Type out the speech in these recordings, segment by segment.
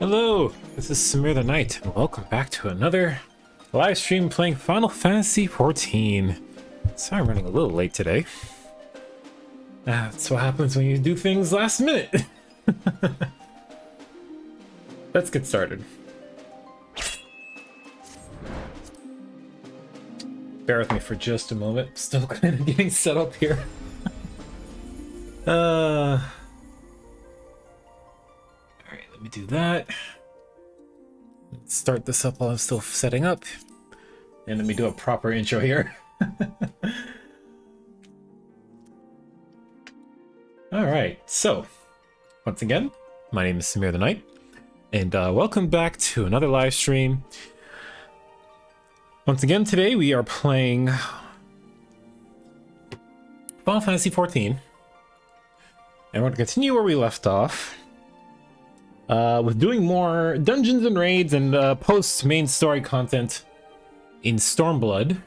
Hello, this is Samir the Knight, and welcome back to another live stream playing Final Fantasy XIV. Sorry I'm running a little late today. That's what happens when you do things last minute. Let's get started. Bear with me for just a moment. Still kind of getting set up here. Alright, let me do that. Let's start this up while I'm still setting up. And let me do a proper intro here. Alright, so once again, my name is Samir the Knight, and welcome back to another live stream. Once again, today we are playing Final Fantasy XIV, and we're going to continue where we left off with doing more dungeons and raids and post-main story content in Stormblood,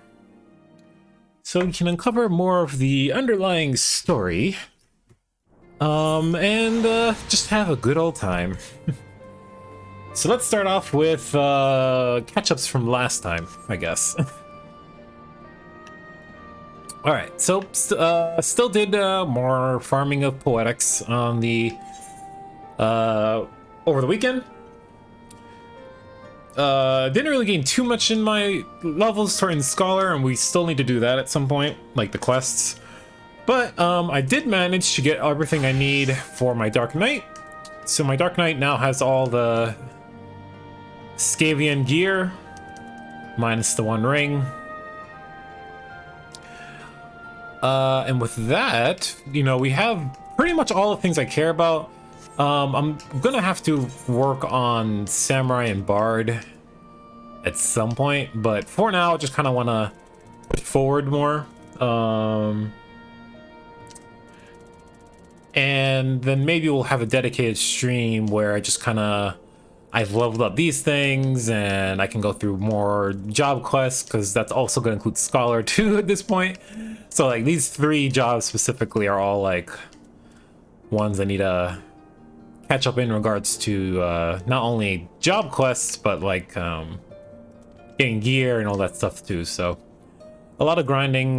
so we can uncover more of the underlying story and just have a good old time. So let's start off with catch-ups from last time, I guess. Alright, so still did more farming of poetics on the over the weekend. Didn't really gain too much in my levels in Scholar, and we still need to do that at some point, like the quests. But I did manage to get everything I need for my Dark Knight. So my Dark Knight now has all the Scavian gear, minus the one ring. And with that, you know, we have pretty much all the things I care about. I'm gonna have to work on Samurai and Bard at some point, but for now, I just kind of want to push forward more. And then maybe we'll have a dedicated stream where I just kind of, I've leveled up these things and I can go through more job quests, because that's also going to include Scholar too at this point. So like these 3 jobs specifically are all like ones I need to catch up in regards to not only job quests, but like getting gear and all that stuff too. So a lot of grinding,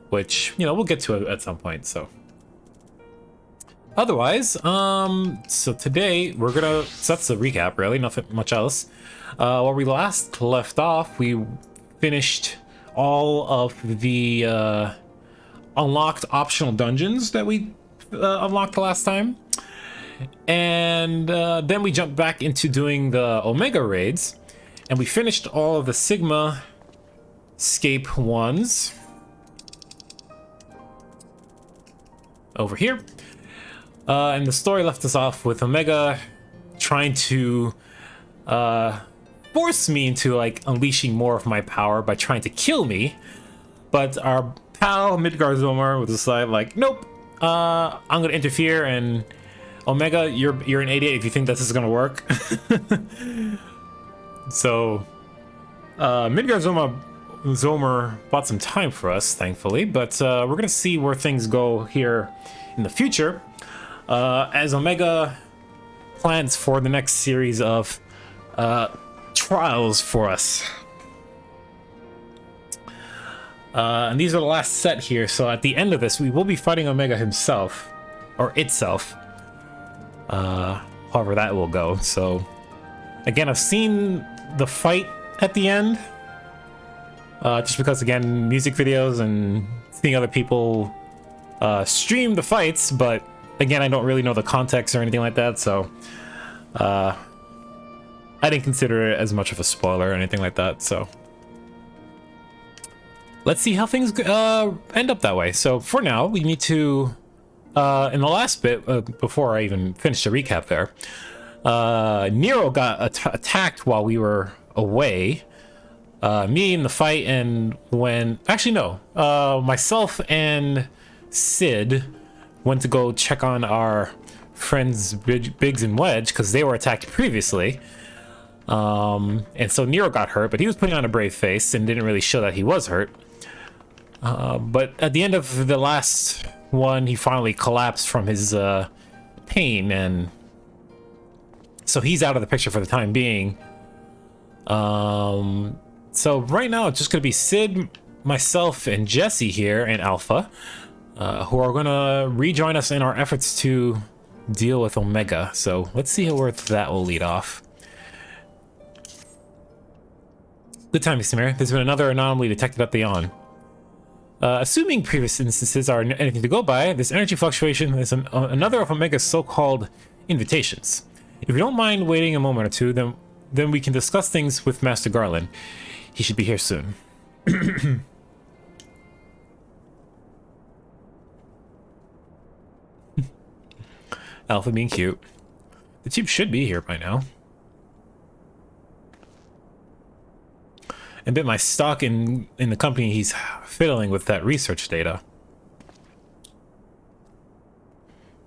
which, you know, we'll get to it at some point. So otherwise, so today we're gonna, so that's the recap really, nothing much else. Where we last left off, we finished all of the unlocked optional dungeons that we unlocked the last time, and then we jumped back into doing the Omega raids, and we finished all of the Sigma Scape ones over here. And the story left us off with Omega trying to force me into like unleashing more of my power by trying to kill me, but our pal Midgard-Zomer was decided like, nope, I'm gonna interfere, and Omega, you're an idiot if you think this is gonna work. So Midgard-Zomer bought some time for us, thankfully, but we're gonna see where things go here in the future. As Omega plans for the next series of trials for us. And these are the last set here, so at the end of this, we will be fighting Omega himself, or itself, however that will go. So, again, I've seen the fight at the end, just because, again, music videos and seeing other people stream the fights, but again, I don't really know the context or anything like that, so I didn't consider it as much of a spoiler or anything like that, so let's see how things end up that way. So for now, we need to, in the last bit, before I even finished the recap there, Nero got attacked while we were away, me in the fight, and when, actually no, myself and Sid went to go check on our friends Biggs and Wedge, because they were attacked previously. And so Nero got hurt, but he was putting on a brave face and didn't really show that he was hurt. But at the end of the last one, he finally collapsed from his pain, and So he's out of the picture for the time being. So right now it's just going to be Sid, myself, and Jesse here, and Alpha, who are going to rejoin us in our efforts to deal with Omega. So let's see where that will lead off. Good timing, Samir. There's been another anomaly detected at the On. Assuming previous instances are anything to go by, this energy fluctuation is another of Omega's so-called invitations. If you don't mind waiting a moment or two, then we can discuss things with Master Garland. He should be here soon. Alpha being cute. The chief should be here by now. And bet my stock in the company he's fiddling with that research data.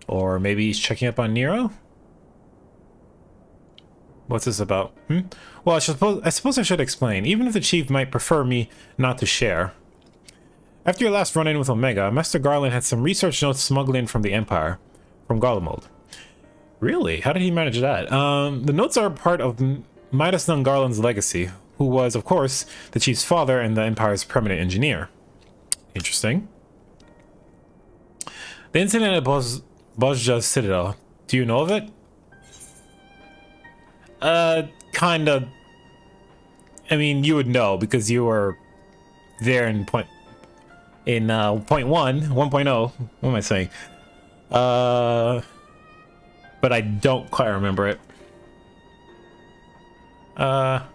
Or maybe he's checking up on Nero? What's this about? Well, I suppose I should explain, even if the chief might prefer me not to share. After your last run-in with Omega, Master Garland had some research notes smuggled in from the Empire, from Garlemald. Really? How did he manage that? The notes are part of Midas Nun Garland's legacy, who was, of course, the chief's father and the Empire's permanent engineer. Interesting. The incident at Bozja's Citadel, do you know of it? Kinda. I mean, you would know because you were there in point 1.0. What am I saying? But I don't quite remember it. I'll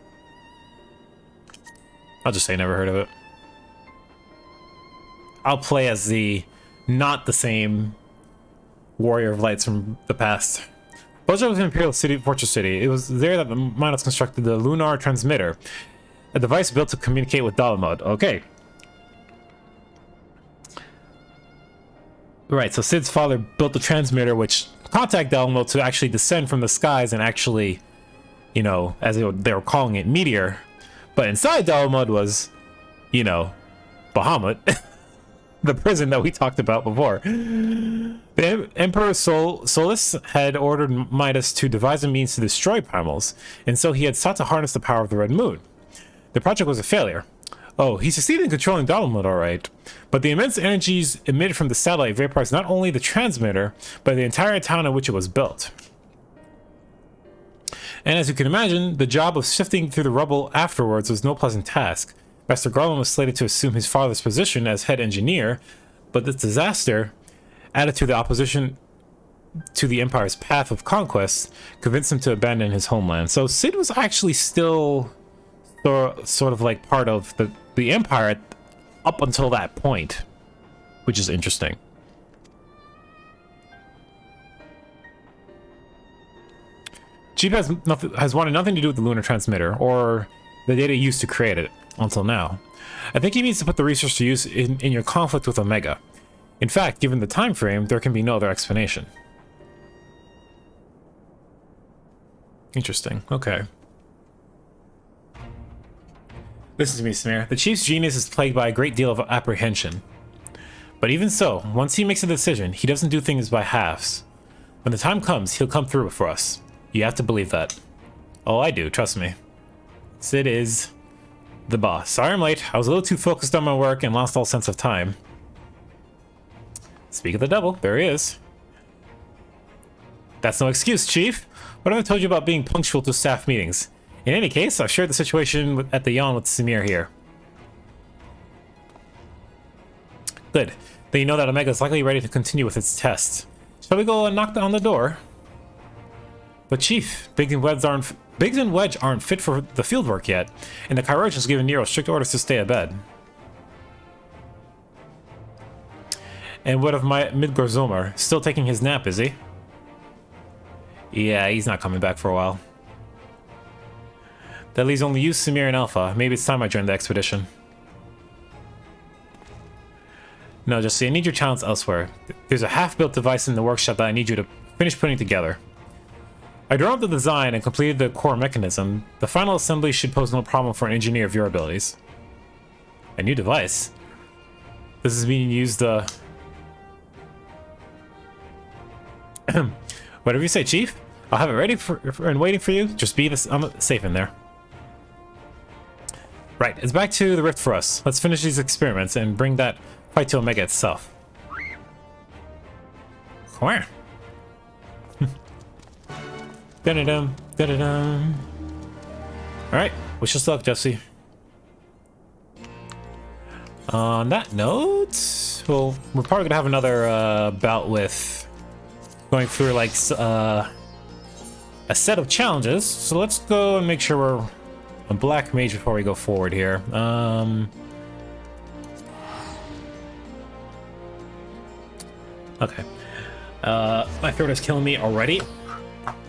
just say never heard of it. I'll play as the not the same Warrior of Lights from the past. Bozja was an Imperial city, fortress city. It was there that the Minos constructed the Lunar Transmitter, a device built to communicate with Dalamud. Okay. Right, so Sid's father built the transmitter which contact Dalamud to actually descend from the skies and actually, you know, as they were calling it, meteor. But inside Dalamud was, you know, Bahamut. The prison that we talked about before. The Emperor Solus had ordered Midas to devise a means to destroy Primals, and so he had sought to harness the power of the Red Moon. The project was a failure. Oh, he succeeded in controlling Dalamud, alright, but the immense energies emitted from the satellite vaporized not only the transmitter, but the entire town in which it was built. And as you can imagine, the job of sifting through the rubble afterwards was no pleasant task. Master Garland was slated to assume his father's position as head engineer, but this disaster, added to the opposition to the Empire's path of conquest, convinced him to abandon his homeland. So Sid was actually still sort of like part of the Empire up until that point, which is interesting. Chief has wanted nothing to do with the lunar transmitter or the data used to create it until now. I think he needs to put the research to use in your conflict with Omega. In fact, given the time frame, there can be no other explanation. Interesting. Okay. Listen to me, Samir. The Chief's genius is plagued by a great deal of apprehension. But even so, once he makes a decision, he doesn't do things by halves. When the time comes, he'll come through for us. You have to believe that. Oh, I do, trust me. Sid is the boss. Sorry I'm late. I was a little too focused on my work and lost all sense of time. Speak of the devil, there he is. That's no excuse, Chief. What have I told you about being punctual to staff meetings? In any case, I've shared the situation at the yawn with Samir here. Good. Then you know that Omega is likely ready to continue with its tests. Shall we go and knock on the door? But Chief, Biggs and Wedge aren't fit for the fieldwork yet, and the Chirurgeon has given Nero strict orders to stay abed. And what of my Midgar Zomar? Still taking his nap, is he? Yeah, he's not coming back for a while. That leaves only you, Samir, and Alpha. Maybe it's time I joined the expedition. No, Jesse, I need your talents elsewhere. There's a half-built device in the workshop that I need you to finish putting together. I drew up the design and completed the core mechanism. The final assembly should pose no problem for an engineer of your abilities. A new device? This is being used, Whatever you say, Chief. I'll have it ready for and waiting for you. Just be this. I'm safe in there. Right, it's back to the rift for us. Let's finish these experiments and bring that fight to Omega itself. Where? Da-da-dum, da-da-dum. Alright, wish us luck, Jesse. On that note, well, we're probably gonna have another bout with going through like a set of challenges. So let's go and make sure we're a black mage before we go forward here. Okay. My throat is killing me already.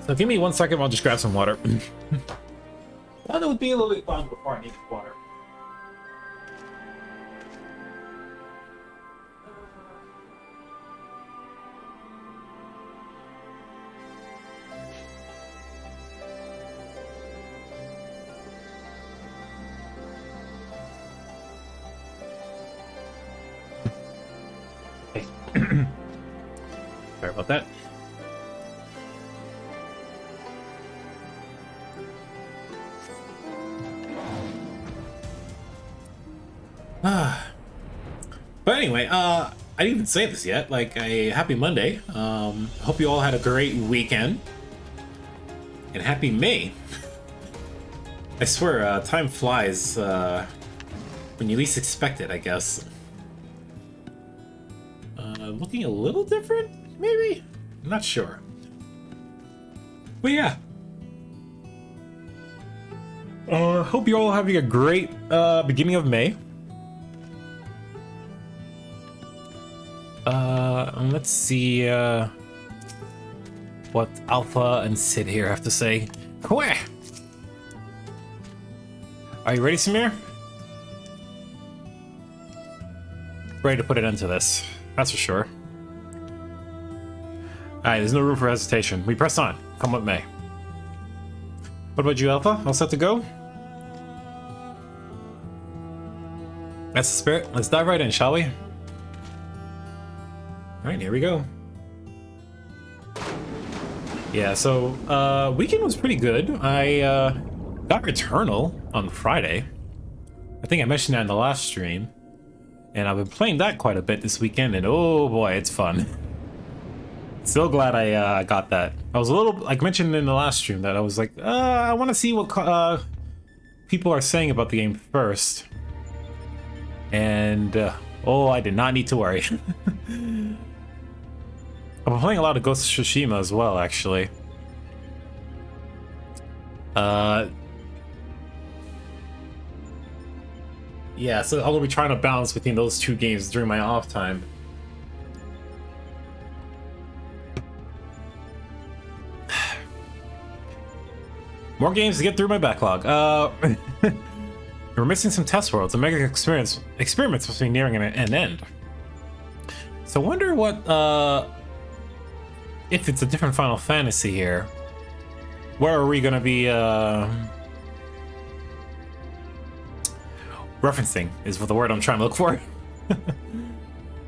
So give me 1 second, I'll just grab some water. Thought it would be a little bit fun before I need water. Sorry about that. But anyway, I didn't even say this yet. Like, a happy Monday. Hope you all had a great weekend. And happy May. I swear, time flies when you least expect it, I guess. Looking a little different, maybe? I'm not sure. But yeah. Hope you're all having a great beginning of May. Let's see what Alpha and Sid here have to say. Kweh! Are you ready, Samir? Ready to put an end to this. That's for sure. Alright, there's no room for hesitation. We press on. Come what may. What about you, Alpha? All set to go? That's the spirit. Let's dive right in, shall we? Alright, here we go. Yeah, so, weekend was pretty good. I, got Returnal on Friday. I think I mentioned that in the last stream. And I've been playing that quite a bit this weekend, and oh boy, it's fun. So glad I got that. I was a little, like mentioned in the last stream, that I was like, I want to see what people are saying about the game first. And, oh, I did not need to worry. I've been playing a lot of Ghost of Tsushima as well, actually. Yeah, so I'll be trying to balance between those two games during my off time. More games to get through my backlog. We're missing some test worlds. The mega experiments must be nearing an end. So I wonder what, if it's a different Final Fantasy here. Where are we gonna be, referencing is what the word I'm trying to look for.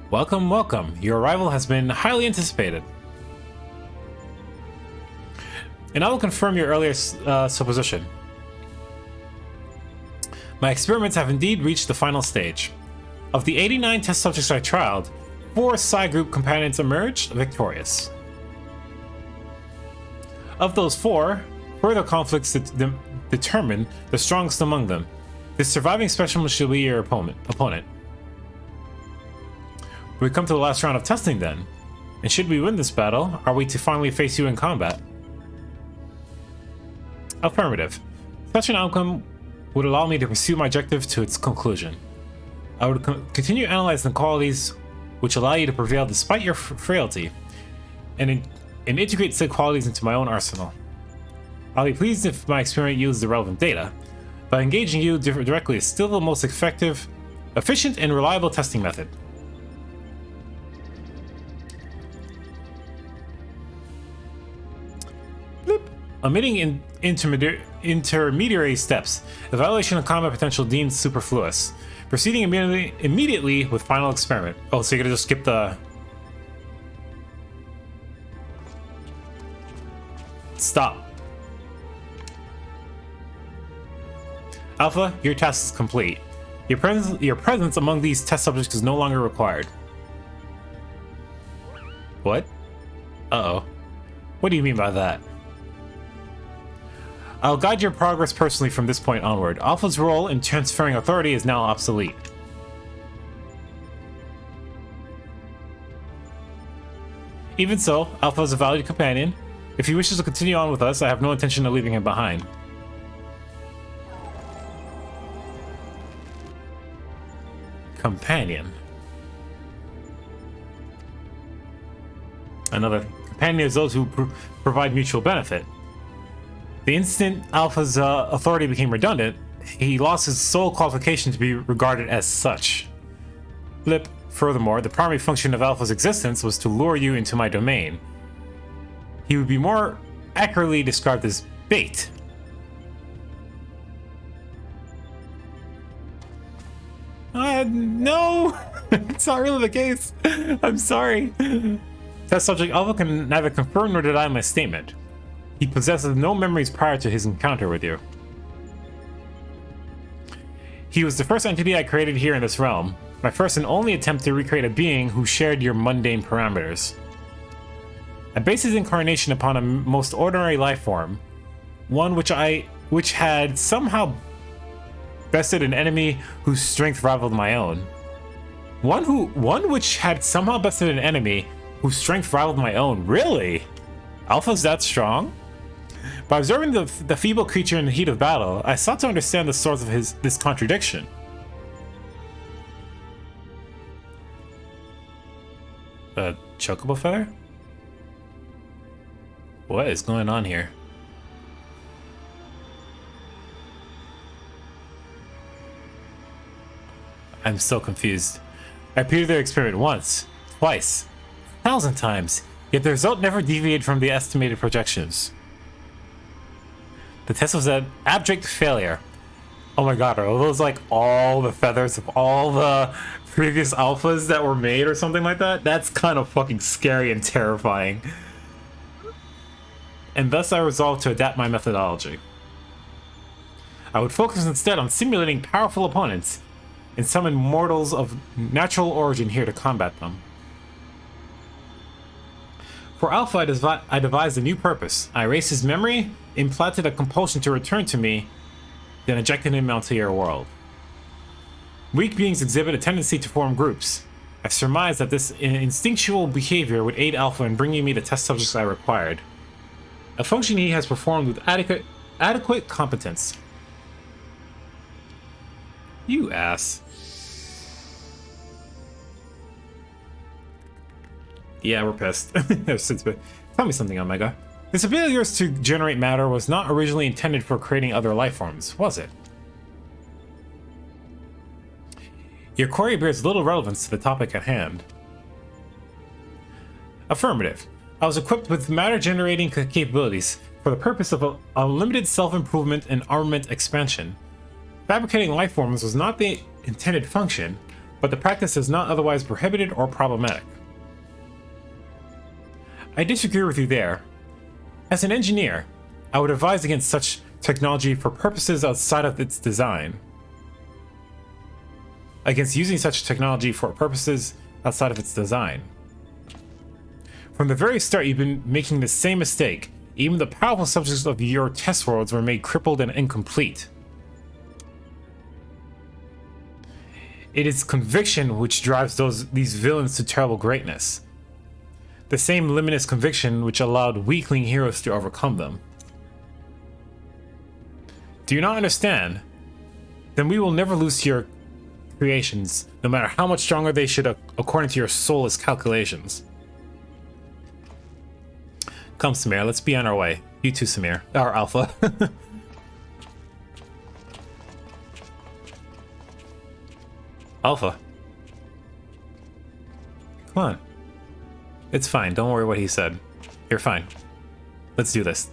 Welcome, welcome. Your arrival has been highly anticipated. And I will confirm your earlier supposition. My experiments have indeed reached the final stage. Of the 89 test subjects I trialed, 4 Psi group companions emerged victorious. Of those 4, further conflicts determine the strongest among them. The surviving specimen should be your opponent. We come to the last round of testing then. And should we win this battle, are we to finally face you in combat? Affirmative. Such an outcome would allow me to pursue my objective to its conclusion. I would continue analyzing the qualities which allow you to prevail despite your frailty, and integrate said qualities into my own arsenal. I'll be pleased if my experiment yields the relevant data, but engaging you directly is still the most effective, efficient, and reliable testing method. Bloop. Omitting intermediary steps. Evaluation of combat potential deemed superfluous. Proceeding immediately with final experiment. Oh, so you're gonna just skip the... Stop. Alpha, your task is complete. Your presence among these test subjects is no longer required. What? Uh-oh. What do you mean by that? I'll guide your progress personally from this point onward. Alpha's role in transferring authority is now obsolete. Even so, Alpha is a valued companion. If he wishes to continue on with us, I have no intention of leaving him behind. Companion. Another companion is those who provide mutual benefit. The instant Alpha's authority became redundant, he lost his sole qualification to be regarded as such. Blip. Furthermore, the primary function of Alpha's existence was to lure you into my domain. He would be more accurately described as bait. No! It's not really the case. I'm sorry. Test subject Alpha can neither confirm nor deny my statement. He possesses no memories prior to his encounter with you. He was the first entity I created here in this realm. My first and only attempt to recreate a being who shared your mundane parameters. I based his incarnation upon a most ordinary life form, one which had somehow bested an enemy whose strength rivaled my own. One which had somehow bested an enemy whose strength rivaled my own. Really? Alpha's that strong? By observing the feeble creature in the heat of battle, I sought to understand the source of this contradiction. A chocobo feather? What is going on here? I'm so confused. I repeated their experiment once, twice, 1,000 times, yet the result never deviated from the estimated projections. The test was an abject failure. Oh my god, are those like all the feathers of all the previous alphas that were made or something like that? That's kind of fucking scary and terrifying. And thus I resolved to adapt my methodology. I would focus instead on simulating powerful opponents and summon mortals of natural origin here to combat them. For Alpha, I devised a new purpose. I erased his memory, implanted a compulsion to return to me, then ejected him onto your world. Weak beings exhibit a tendency to form groups. I surmised that this instinctual behavior would aid Alpha in bringing me the test subjects I required. A function he has performed with adequate competence. You ass. Yeah, we're pissed. Tell me something, Omega. This ability of yours to generate matter was not originally intended for creating other life forms, was it? Your query bears little relevance to the topic at hand. Affirmative. I was equipped with matter-generating capabilities for the purpose of unlimited self-improvement and armament expansion. Fabricating life forms was not the intended function, but the practice is not otherwise prohibited or problematic. I disagree with you there. As an engineer, I would advise against such technology for purposes outside of its design. Against using such technology for purposes outside of its design. From the very start, you've been making the same mistake. Even the powerful subjects of your test worlds were made crippled and incomplete. It is conviction which drives these villains to terrible greatness. The same limitless conviction which allowed weakling heroes to overcome them. Do you not understand? Then we will never lose to your creations, no matter how much stronger they should according to your soulless calculations. Come, Samir, let's be on our way. You too, Samir. Our Alpha. Alpha. Come on. It's fine. Don't worry what he said. You're fine. Let's do this.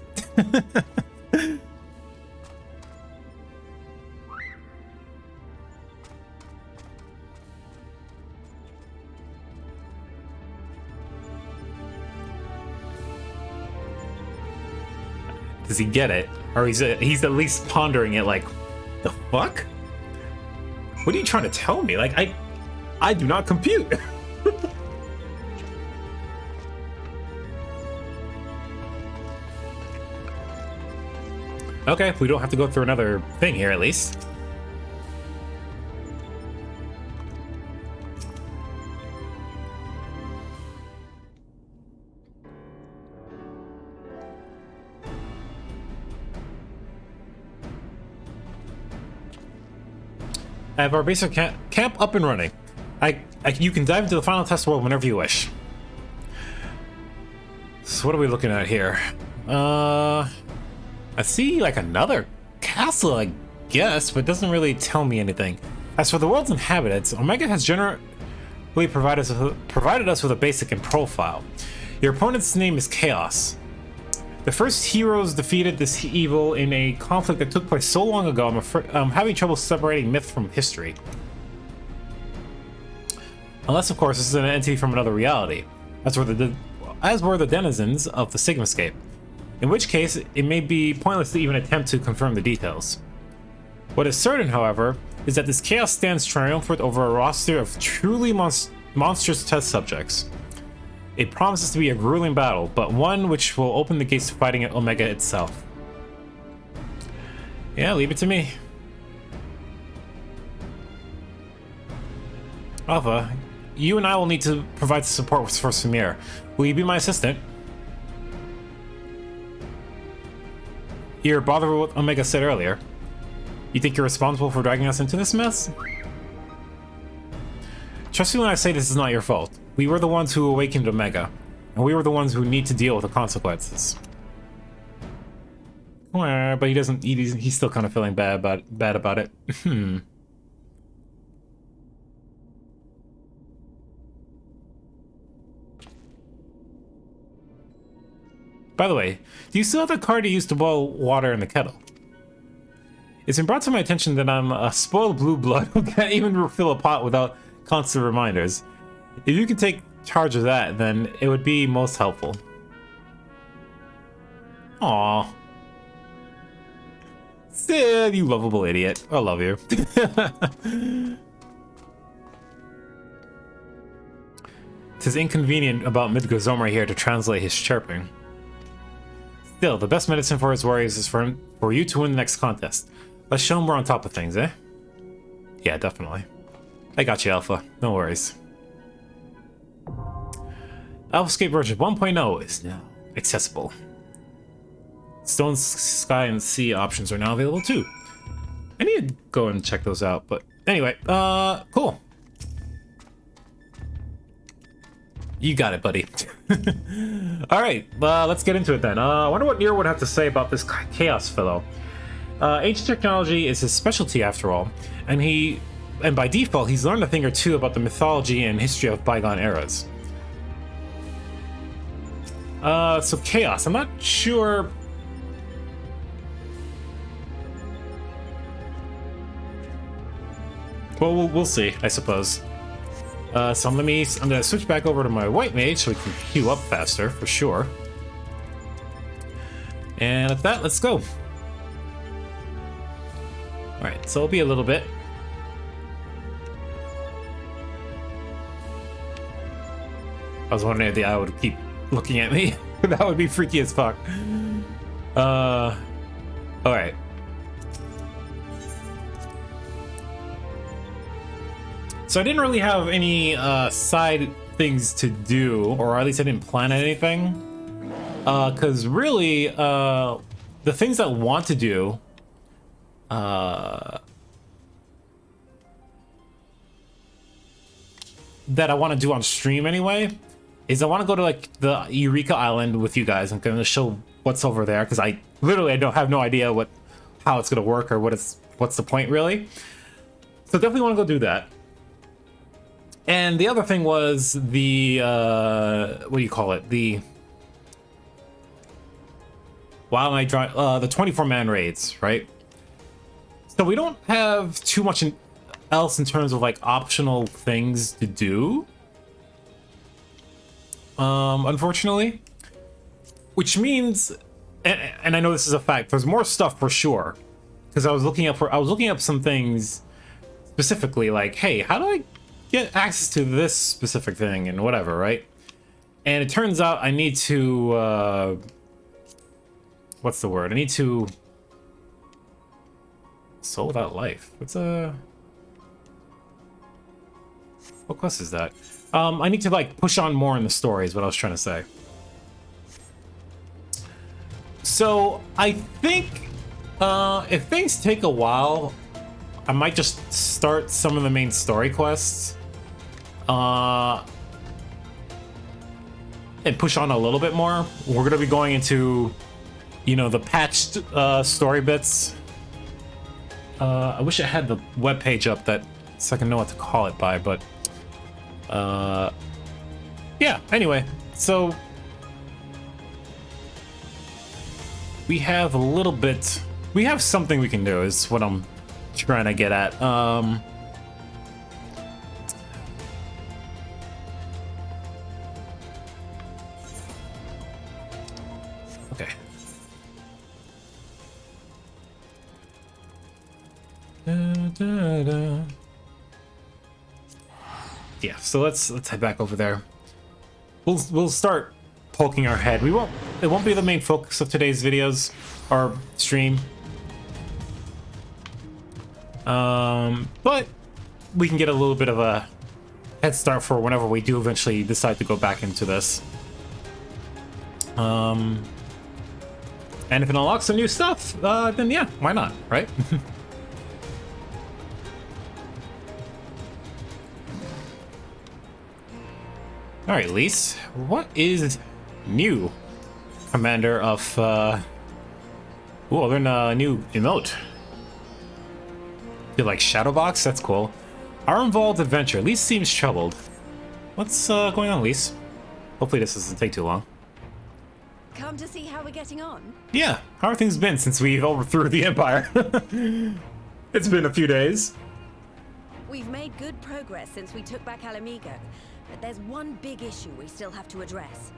Does he get it? Or he's at least pondering it like, the fuck? What are you trying to tell me? Like, I do not compute. Okay, we don't have to go through another thing here at least. I have our basic camp up and running. You can dive into the final test world whenever you wish. So what are we looking at here? I see like another castle, I guess, but it doesn't really tell me anything. As for the world's inhabitants, Omega has generally provided us with a basic and profile. Your opponent's name is Chaos. The first heroes defeated this evil in a conflict that took place so long ago, I'm having trouble separating myth from history. Unless, of course, this is an entity from another reality, as were the denizens of the Sigmascape. In which case, it may be pointless to even attempt to confirm the details. What is certain, however, is that this chaos stands triumphant over a roster of truly monstrous test subjects. It promises to be a grueling battle, but one which will open the gates to fighting at Omega itself. Yeah, leave it to me. Alpha, you and I will need to provide support for Samir. Will you be my assistant? You're bothered with what Omega said earlier. You think you're responsible for dragging us into this mess? Trust me when I say this is not your fault. We were the ones who awakened Omega, and we were the ones who need to deal with the consequences. But he doesn't. He's still kind of feeling bad about it. By the way, do you still have the card you used to boil water in the kettle? It's been brought to my attention that I'm a spoiled blue blood who can't even refill a pot without constant reminders. If you can take charge of that, then it would be most helpful. Aww. Sid, you lovable idiot. I love you. Tis inconvenient about Midgazomar here to translate his chirping. Still, the best medicine for his worries is for you to win the next contest. Let's show him we're on top of things, eh? Yeah, definitely. I got you, Alpha. No worries. Alphascape version 1.0 is now accessible. Stone, Sky, and Sea options are now available too. I need to go and check those out, but anyway, cool. You got it, buddy. Alright, let's get into it then. I wonder what Nero would have to say about this Chaos fellow. Ancient technology is his specialty after all, and by default, he's learned a thing or two about the mythology and history of bygone eras. So Chaos, I'm not sure. Well, we'll see, I suppose. So I'm gonna switch back over to my white mage so we can queue up faster for sure. And at that, let's go. All right, so it'll be a little bit. I was wondering if the eye would keep looking at me. That would be freaky as fuck. All right. So I didn't really have any side things to do, or at least I didn't plan anything. Because really, the things that I want to do, that I want to do on stream anyway, is I want to go to like the Eureka Island with you guys. I'm going to show what's over there because I don't have no idea how it's going to work or what's the point really. So definitely want to go do that. And the other thing was the what do you call it? The Wild Night Drive, the 24-man raids, right? So we don't have too much else in terms of like optional things to do, unfortunately. Which means and I know this is a fact. There's more stuff for sure, because I was looking up some things specifically, like, hey, how do I get access to this specific thing and whatever, right? And it turns out I need to what's the word? I need to soul without life. What quest is that? I need to like push on more in the story is what I was trying to say. So I think if things take a while, I might just start some of the main story quests and push on a little bit more. We're gonna be going into, you know, the patched story bits. I wish I had the webpage up so I can know what to call it by, but yeah, anyway, so we have a little bit, we have something we can do is what I'm trying to get at. Okay. Yeah, so let's head back over there. We'll start poking our head. It won't be the main focus of today's videos or stream. But we can get a little bit of a head start for whenever we do eventually decide to go back into this. And if it unlocks some new stuff, then yeah, why not, right? All right, Lise, what is new, Commander of, ooh, they're in a new emote. You like Shadowbox? That's cool. Our involved adventure. Lise seems troubled. What's going on, Lise? Hopefully this doesn't take too long. Come to see how we're getting on? Yeah, how are things been since we overthrew the Empire? It's been a few days. We've made good progress since we took back Alamigo, but there's one big issue we still have to address.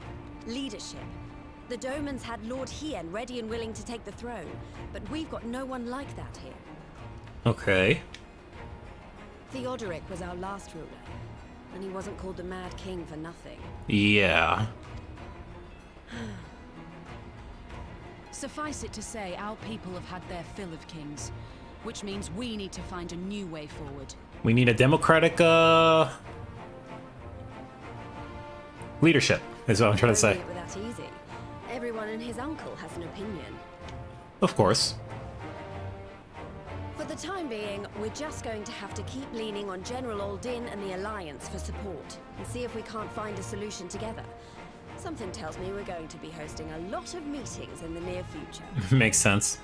Leadership. The Domans had Lord Hien ready and willing to take the throne, but we've got no one like that here. Okay. Theodoric was our last ruler, and he wasn't called the Mad King for nothing. Yeah. Suffice it to say, our people have had their fill of kings, which means we need to find a new way forward. We need a democratic, leadership, is what I'm trying to say. Don't make it that easy. Everyone and his uncle has an opinion. Of course. For the time being, we're just going to have to keep leaning on General Aldin and the Alliance for support, and see if we can't find a solution together. Something tells me we're going to be hosting a lot of meetings in the near future. Makes sense.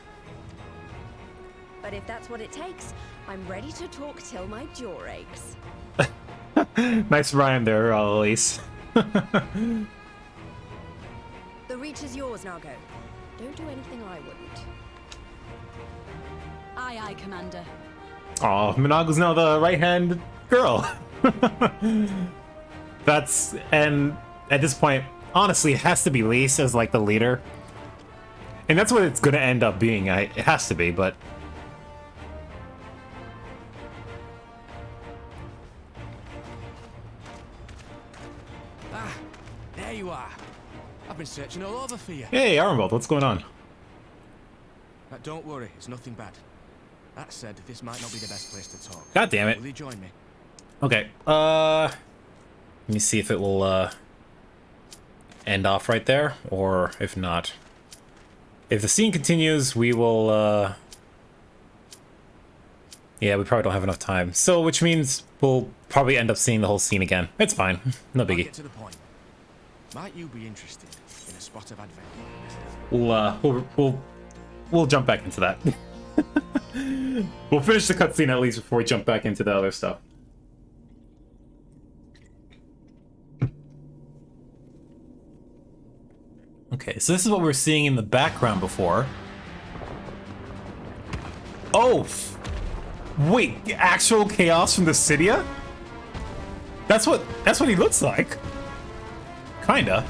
But if that's what it takes, I'm ready to talk till my jaw aches. Nice rhyme there, Elise. The reach is yours, Nago. Don't do anything I wouldn't. Aye, aye, Commander. Oh, Minago's now the right-hand girl. And at this point, honestly, it has to be Lise as like the leader. And that's what it's gonna end up being. It has to be, but... Ah, there you are. I've been searching all over for you. Hey, Armbold, what's going on? Don't worry, it's nothing bad. That said, this might not be the best place to talk. God damn it. Will you join me? Okay, let me see if it will, end off right there, or if not. If the scene continues, we will, yeah, we probably don't have enough time. So, which means we'll probably end up seeing the whole scene again. It's fine. No I'll biggie. get to the point. Might you be interested in a spot of adventure? We'll jump back into that. We'll finish the cutscene at least before we jump back into the other stuff. Okay, so this is what we were seeing in the background before. Oh! Wait, the actual chaos from the Cydia? That's what he looks like. Kinda.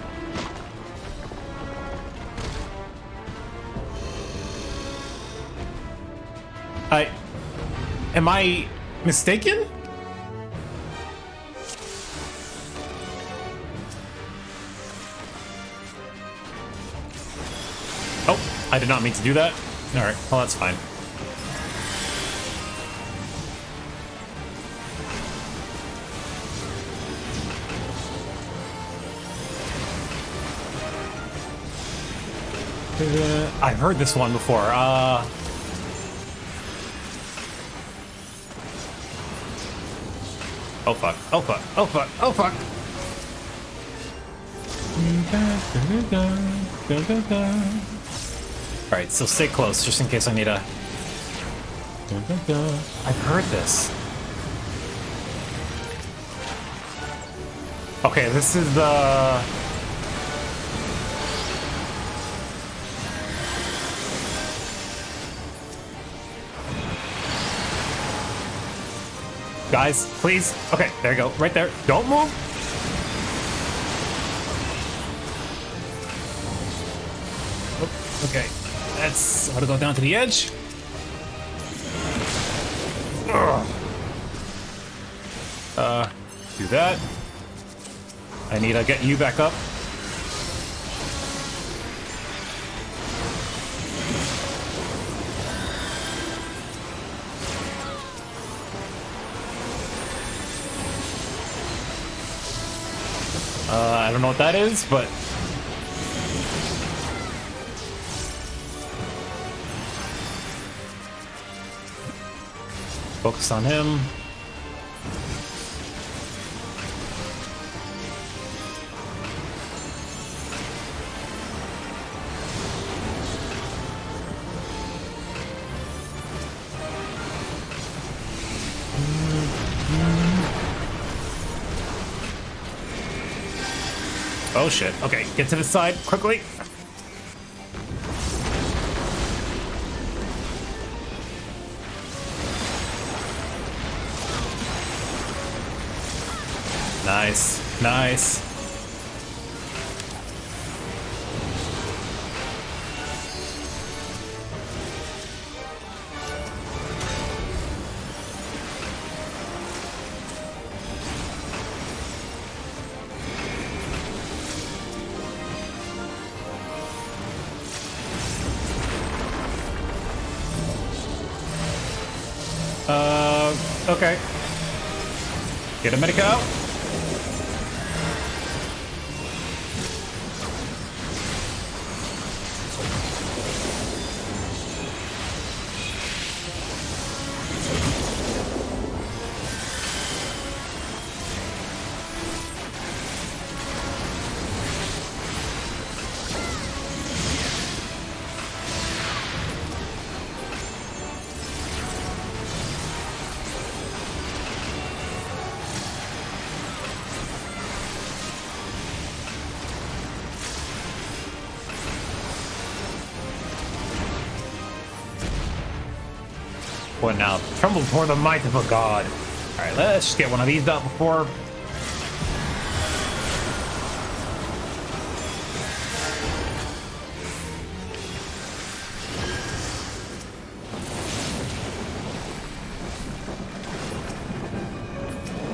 Am I mistaken? Oh, I did not mean to do that. Alright, well that's fine. I've heard this one before. Oh fuck, oh fuck, oh fuck, oh fuck! Alright, so stay close, just in case I need a... I've heard this. Okay, this is the... Guys, please. Okay, there you go. Right there. Don't move. Oh, okay. That's how to go down to the edge. Ugh. Do that. I need to get you back up. I don't know what that is, but... Focus on him. Oh shit. Okay, get to the side quickly. Nice, nice. Okay. Get a medic out. What now? Tremble before the might of a god. Alright, let's just get one of these out before...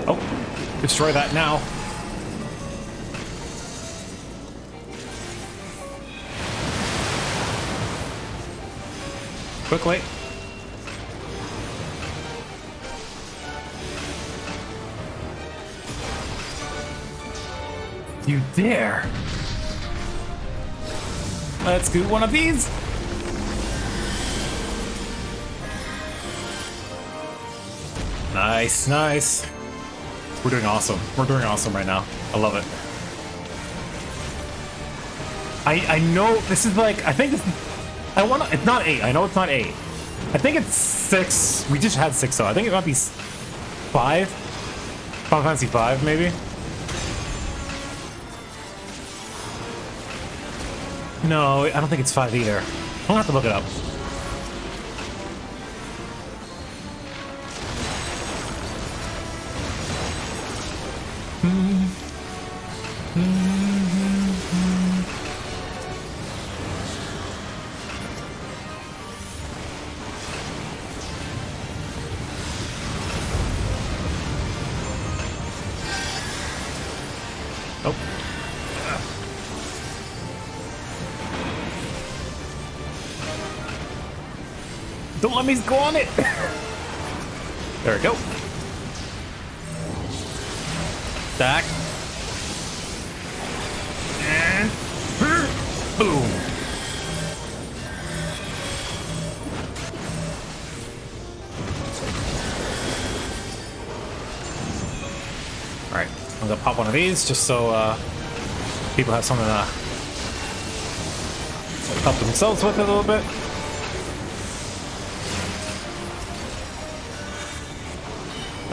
Oh, destroy that now. Quickly. You dare! Let's do one of these! Nice, nice. We're doing awesome. We're doing awesome right now. I love it. I know this is like, I think this, I want to, it's not 8. I know it's not 8. I think it's 6. We just had 6, so I think it might be 5. Final Fantasy 5, maybe? No, I don't think it's 5 either. I'll have to look it up. Oh. Don't let me go on it! There we go. Stack. And boom. Alright, I'm gonna pop one of these just so people have something to help themselves with it a little bit.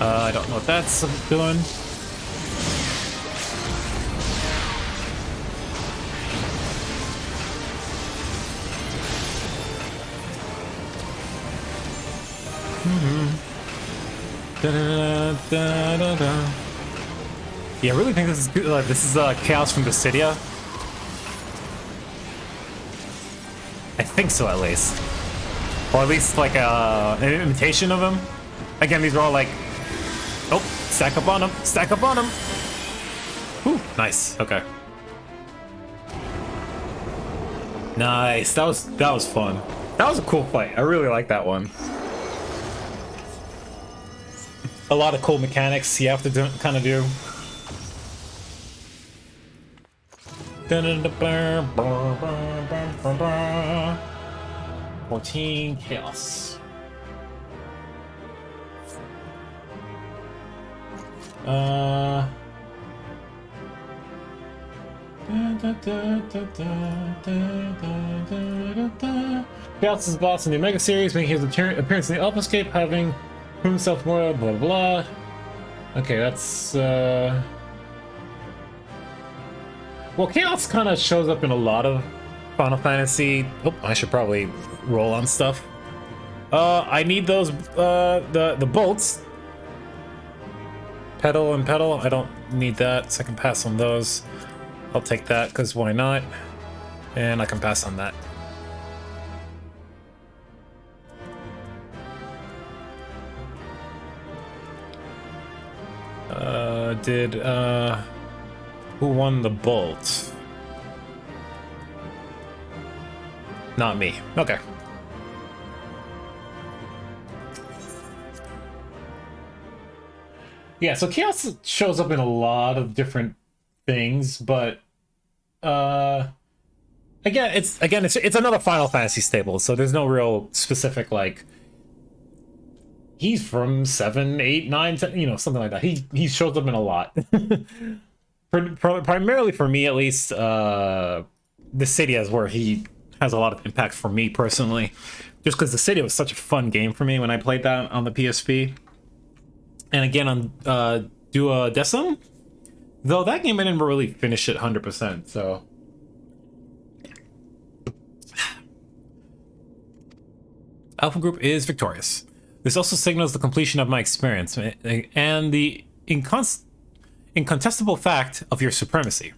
I don't know what that's doing. Yeah, I really think this is good. This is Chaos from Dissidia. I think so, at least, or at least like an imitation of him. Again, these are all like, oh, stack up on him, stack up on him. Ooh, nice. Okay. Nice. That was fun. That was a cool fight. I really like that one. A lot of cool mechanics you have to kind of do. 14 chaos. Chaos is the boss in the Omega series, making his appearance in the Alphascape, having himself more blah blah blah. Okay, that's well, Chaos kind of shows up in a lot of Final Fantasy. Oh, I should probably roll on stuff. I need those the bolts. Pedal and pedal. I don't need that, so I can pass on those. I'll take that because why not? And I can pass on that. Who won the bolt? Not me. Okay. Yeah, so Chaos shows up in a lot of different things, but it's another Final Fantasy stable, so there's no real specific like he's from 7, 8, 9, 10, you know, something like that. He shows up in a lot. Primarily for me, at least, the city is where he has a lot of impact for me personally, just because the city was such a fun game for me when I played that on the PSP. And again on Duodecim, though that game I didn't really finish it 100%. So Alpha Group is victorious. This also signals the completion of my experience and the incontestable fact of your supremacy.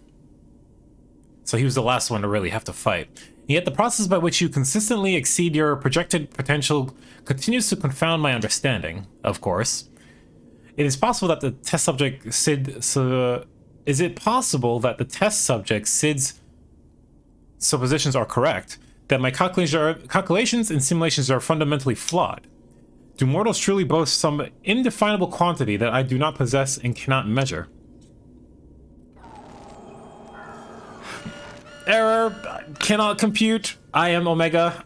So he was the last one to really have to fight. Yet the process by which you consistently exceed your projected potential continues to confound my understanding, of course. It is possible that the test subject Sid's suppositions are correct? That my calculations and simulations are fundamentally flawed? Do mortals truly boast some indefinable quantity that I do not possess and cannot measure? Error, cannot compute. I am Omega.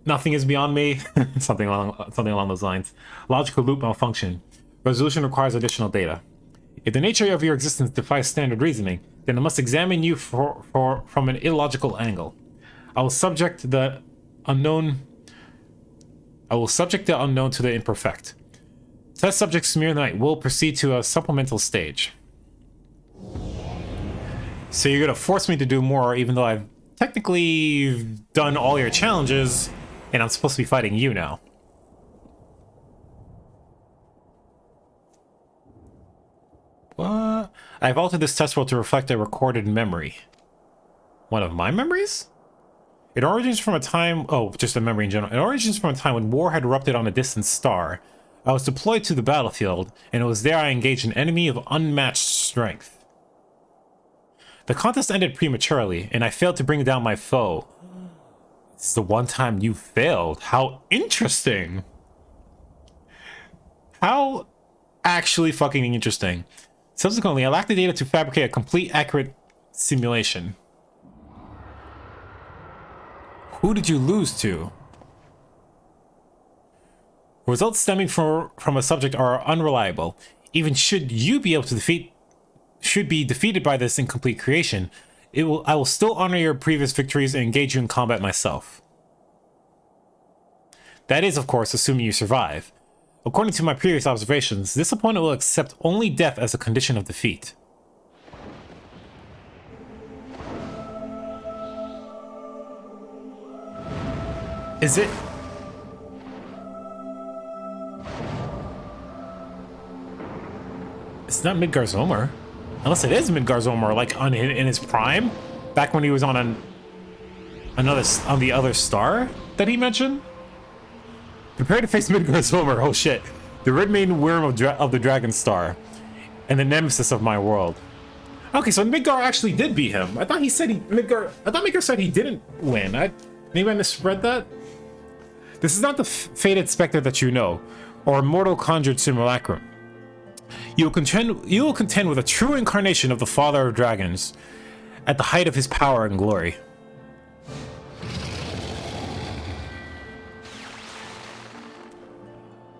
Nothing is beyond me. something along those lines. Logical loop malfunction. Resolution requires additional data. If the nature of your existence defies standard reasoning, then I must examine you from an illogical angle. I will subject the unknown to the imperfect. Test subject Smear Knight will proceed to a supplemental stage. So you're gonna force me to do more, even though I've technically done all your challenges, and I'm supposed to be fighting you now. What? I've altered this test world to reflect a recorded memory. One of my memories? It originates from a time... Oh, just a memory in general. It originates from a time when war had erupted on a distant star. I was deployed to the battlefield, and it was there I engaged an enemy of unmatched strength. The contest ended prematurely, and I failed to bring down my foe. It's the one time you failed. How interesting. How actually fucking interesting. Subsequently, I lacked the data to fabricate a complete, accurate simulation. Who did you lose to? Results stemming from a subject are unreliable. Even should you be able to be defeated by this incomplete creation, I will still honor your previous victories and engage you in combat myself. That is, of course, assuming you survive. According to my previous observations, this opponent will accept only death as a condition of defeat. Is it? It's not Midgardsormr. Unless it is Midgardsormr, like in his prime, back when he was on the other star that he mentioned. Prepare to face Midgardsormr. Oh shit, the red main worm of the Dragon Star, and the nemesis of my world. Okay, so Midgard actually did beat him. I thought he said Midgard said he didn't win. Maybe I misread that. This is not the fated specter that you know, or a mortal conjured simulacrum. You will contend with a true incarnation of the Father of Dragons, at the height of his power and glory.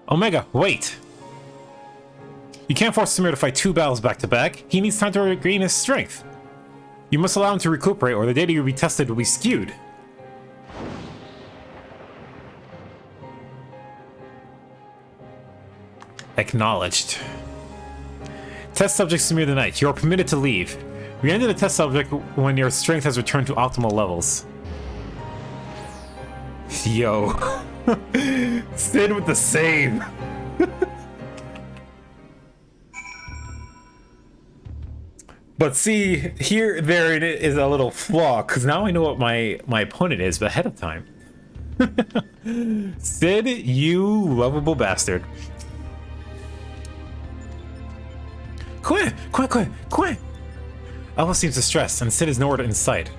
Omega, wait! You can't force Samir to fight 2 battles back to back. He needs time to regain his strength. You must allow him to recuperate, or the data you'll be tested will be skewed. Acknowledged. Test subject Samir the Knight. You are permitted to leave. Re-enter the test subject when your strength has returned to optimal levels. Yo. Sid with the save. But see, there it is a little flaw, because now I know what my opponent is ahead of time. Sid, you lovable bastard. Quick! Alpha seems distressed, and Sid is nowhere in sight.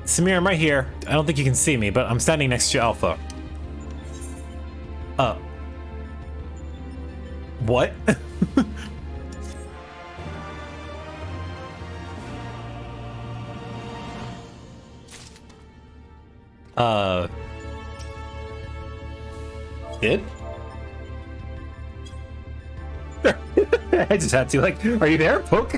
Samir, I'm right here. I don't think you can see me, but I'm standing next to Alpha. What? Sid? I just had to, like, are you there, Poke?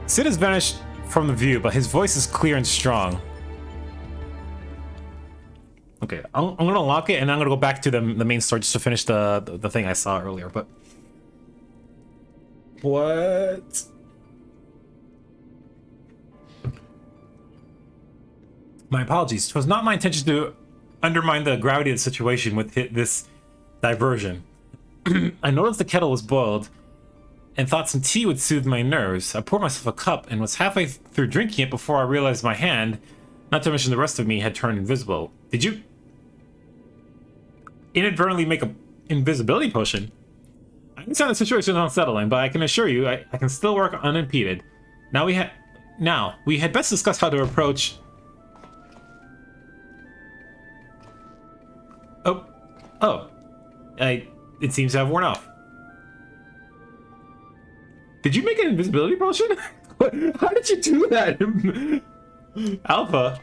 Sid has vanished from the view, but his voice is clear and strong. Okay, I'm gonna lock it, and I'm gonna go back to the main story just to finish the thing I saw earlier, but... What? My apologies. It was not my intention to undermine the gravity of the situation with this diversion. I noticed the kettle was boiled and thought some tea would soothe my nerves. I poured myself a cup and was halfway through drinking it before I realized my hand, not to mention the rest of me, had turned invisible. Did you inadvertently make an invisibility potion? I understand the situation is unsettling, but I can assure you I can still work unimpeded. Now we had best discuss how to approach... It seems to have worn off. Did you make an invisibility potion? How did you do that? Alpha.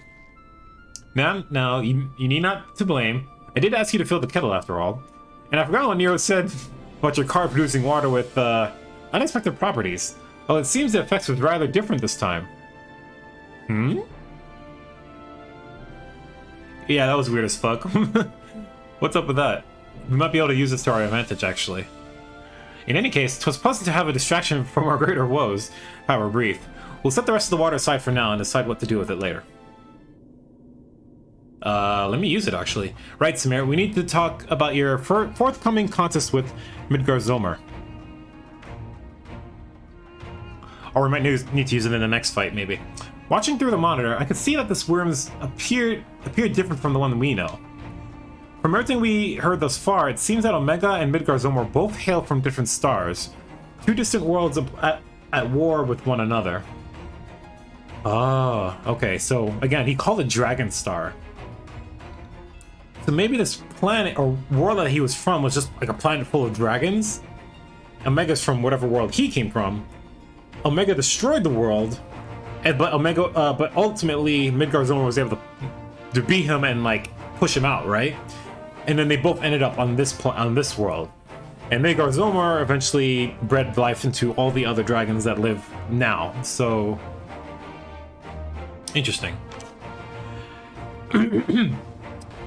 Now, you need not to blame. I did ask you to fill the kettle after all. And I forgot what Nero said about your car producing water with unexpected properties. Well, it seems the effects were rather different this time. Yeah, that was weird as fuck. What's up with that? We might be able to use this to our advantage, actually. In any case, 'twas pleasant to have a distraction from our greater woes, however brief. We'll set the rest of the water aside for now and decide what to do with it later. Let me use it, actually. Right, Samir, we need to talk about your forthcoming contest with Midgardsormr. Or we might need to use it in the next fight, maybe. Watching through the monitor, I could see that this worm appeared different from the one we know. From everything we heard thus far, it seems that Omega and Midgard-Zomer both hail from different stars. Two distant worlds at war with one another. Oh, okay, so again, he called it Dragon Star. So maybe this planet or world that he was from was just like a planet full of dragons. Omega's from whatever world he came from. Omega destroyed the world, but ultimately Midgard-Zomer was able to beat him and like push him out, right? And then they both ended up on this world. And Midgard-Zomer eventually bred life into all the other dragons that live now. So interesting.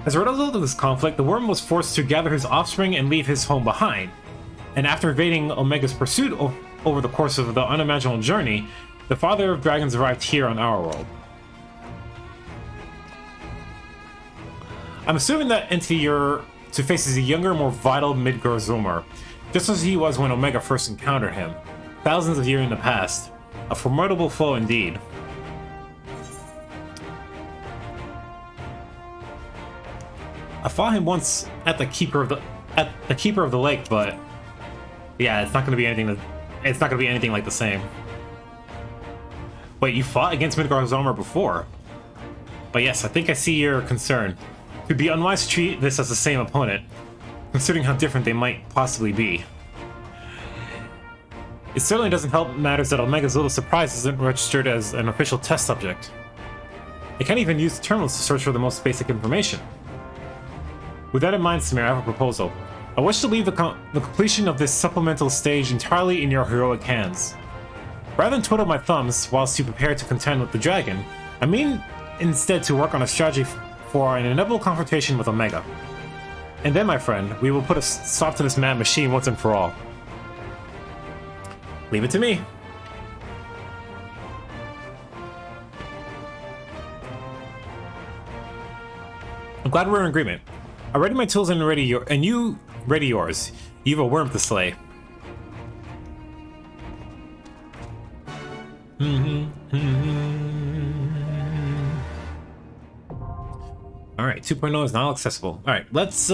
As a result of this conflict, the worm was forced to gather his offspring and leave his home behind. And after evading Omega's pursuit over the course of the unimaginable journey, the father of dragons arrived here on our world. I'm assuming that entity you're to face is a younger, more vital Midgard-Zomer, just as he was when Omega first encountered him, thousands of years in the past. A formidable foe indeed. I fought him once at the Keeper of the Lake, but yeah, it's not going to be anything like the same. Wait, you fought against Midgard-Zomer before? But yes, I think I see your concern. It would be unwise to treat this as the same opponent, considering how different they might possibly be. It certainly doesn't help matters that Omega's little surprise isn't registered as an official test subject. It can't even use terminals to search for the most basic information. With that in mind, Samir, I have a proposal. I wish to leave the completion of this supplemental stage entirely in your heroic hands. Rather than twiddle my thumbs whilst you prepare to contend with the dragon, I mean instead to work on a strategy for an inevitable confrontation with Omega. And then, my friend, we will put a stop to this mad machine once and for all. Leave it to me. I'm glad we're in agreement. I ready my tools and you ready yours. You have a worm to slay. Alright, 2.0 is now accessible. Alright, let's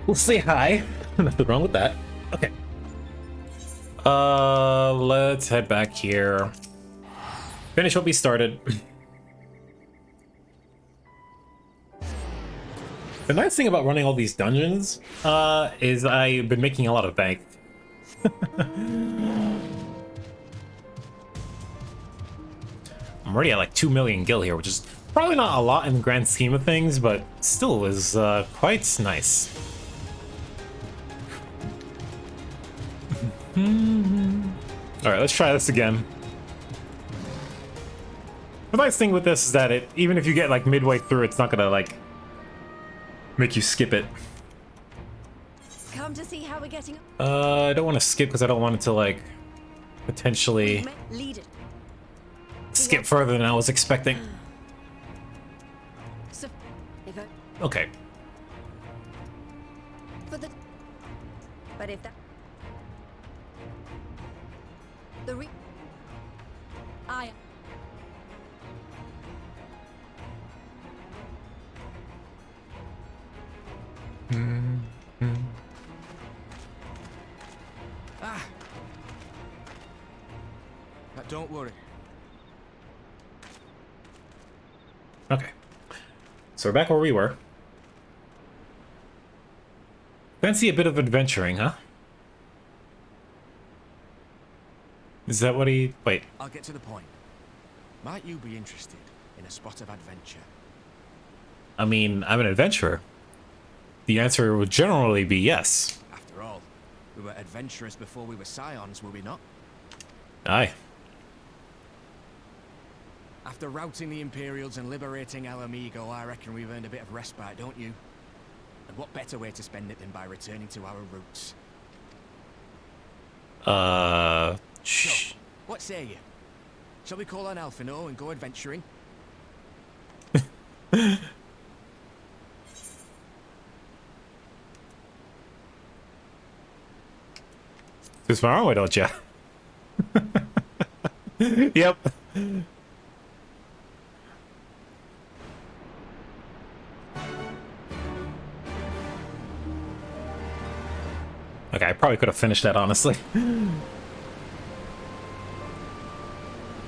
we'll say hi. Nothing wrong with that. Okay. Let's head back here. Finish what we started. The nice thing about running all these dungeons is I've been making a lot of bank. I'm already at like 2 million gil here, which is probably not a lot in the grand scheme of things, but still is quite nice. Alright, let's try this again. The nice thing with this is that even if you get like midway through, it's not gonna like make you skip it. Come to see how we're getting. I don't want to skip because I don't want it to like potentially skip further than I was expecting. Okay. But if that Don't worry. Okay. So we're back where we were. Fancy a bit of adventuring, huh? Is that what he... Wait. I'll get to the point. Might you be interested in a spot of adventure? I mean, I'm an adventurer. The answer would generally be yes. After all, we were adventurers before we were scions, were we not? Aye. After routing the Imperials and liberating Alamigo, I reckon we've earned a bit of respite, don't you? And what better way to spend it than by returning to our roots? Shh. So, what say you? Shall we call on Alphino and go adventuring? Too smart, why don't you? Yep. Okay, I probably could have finished that, honestly.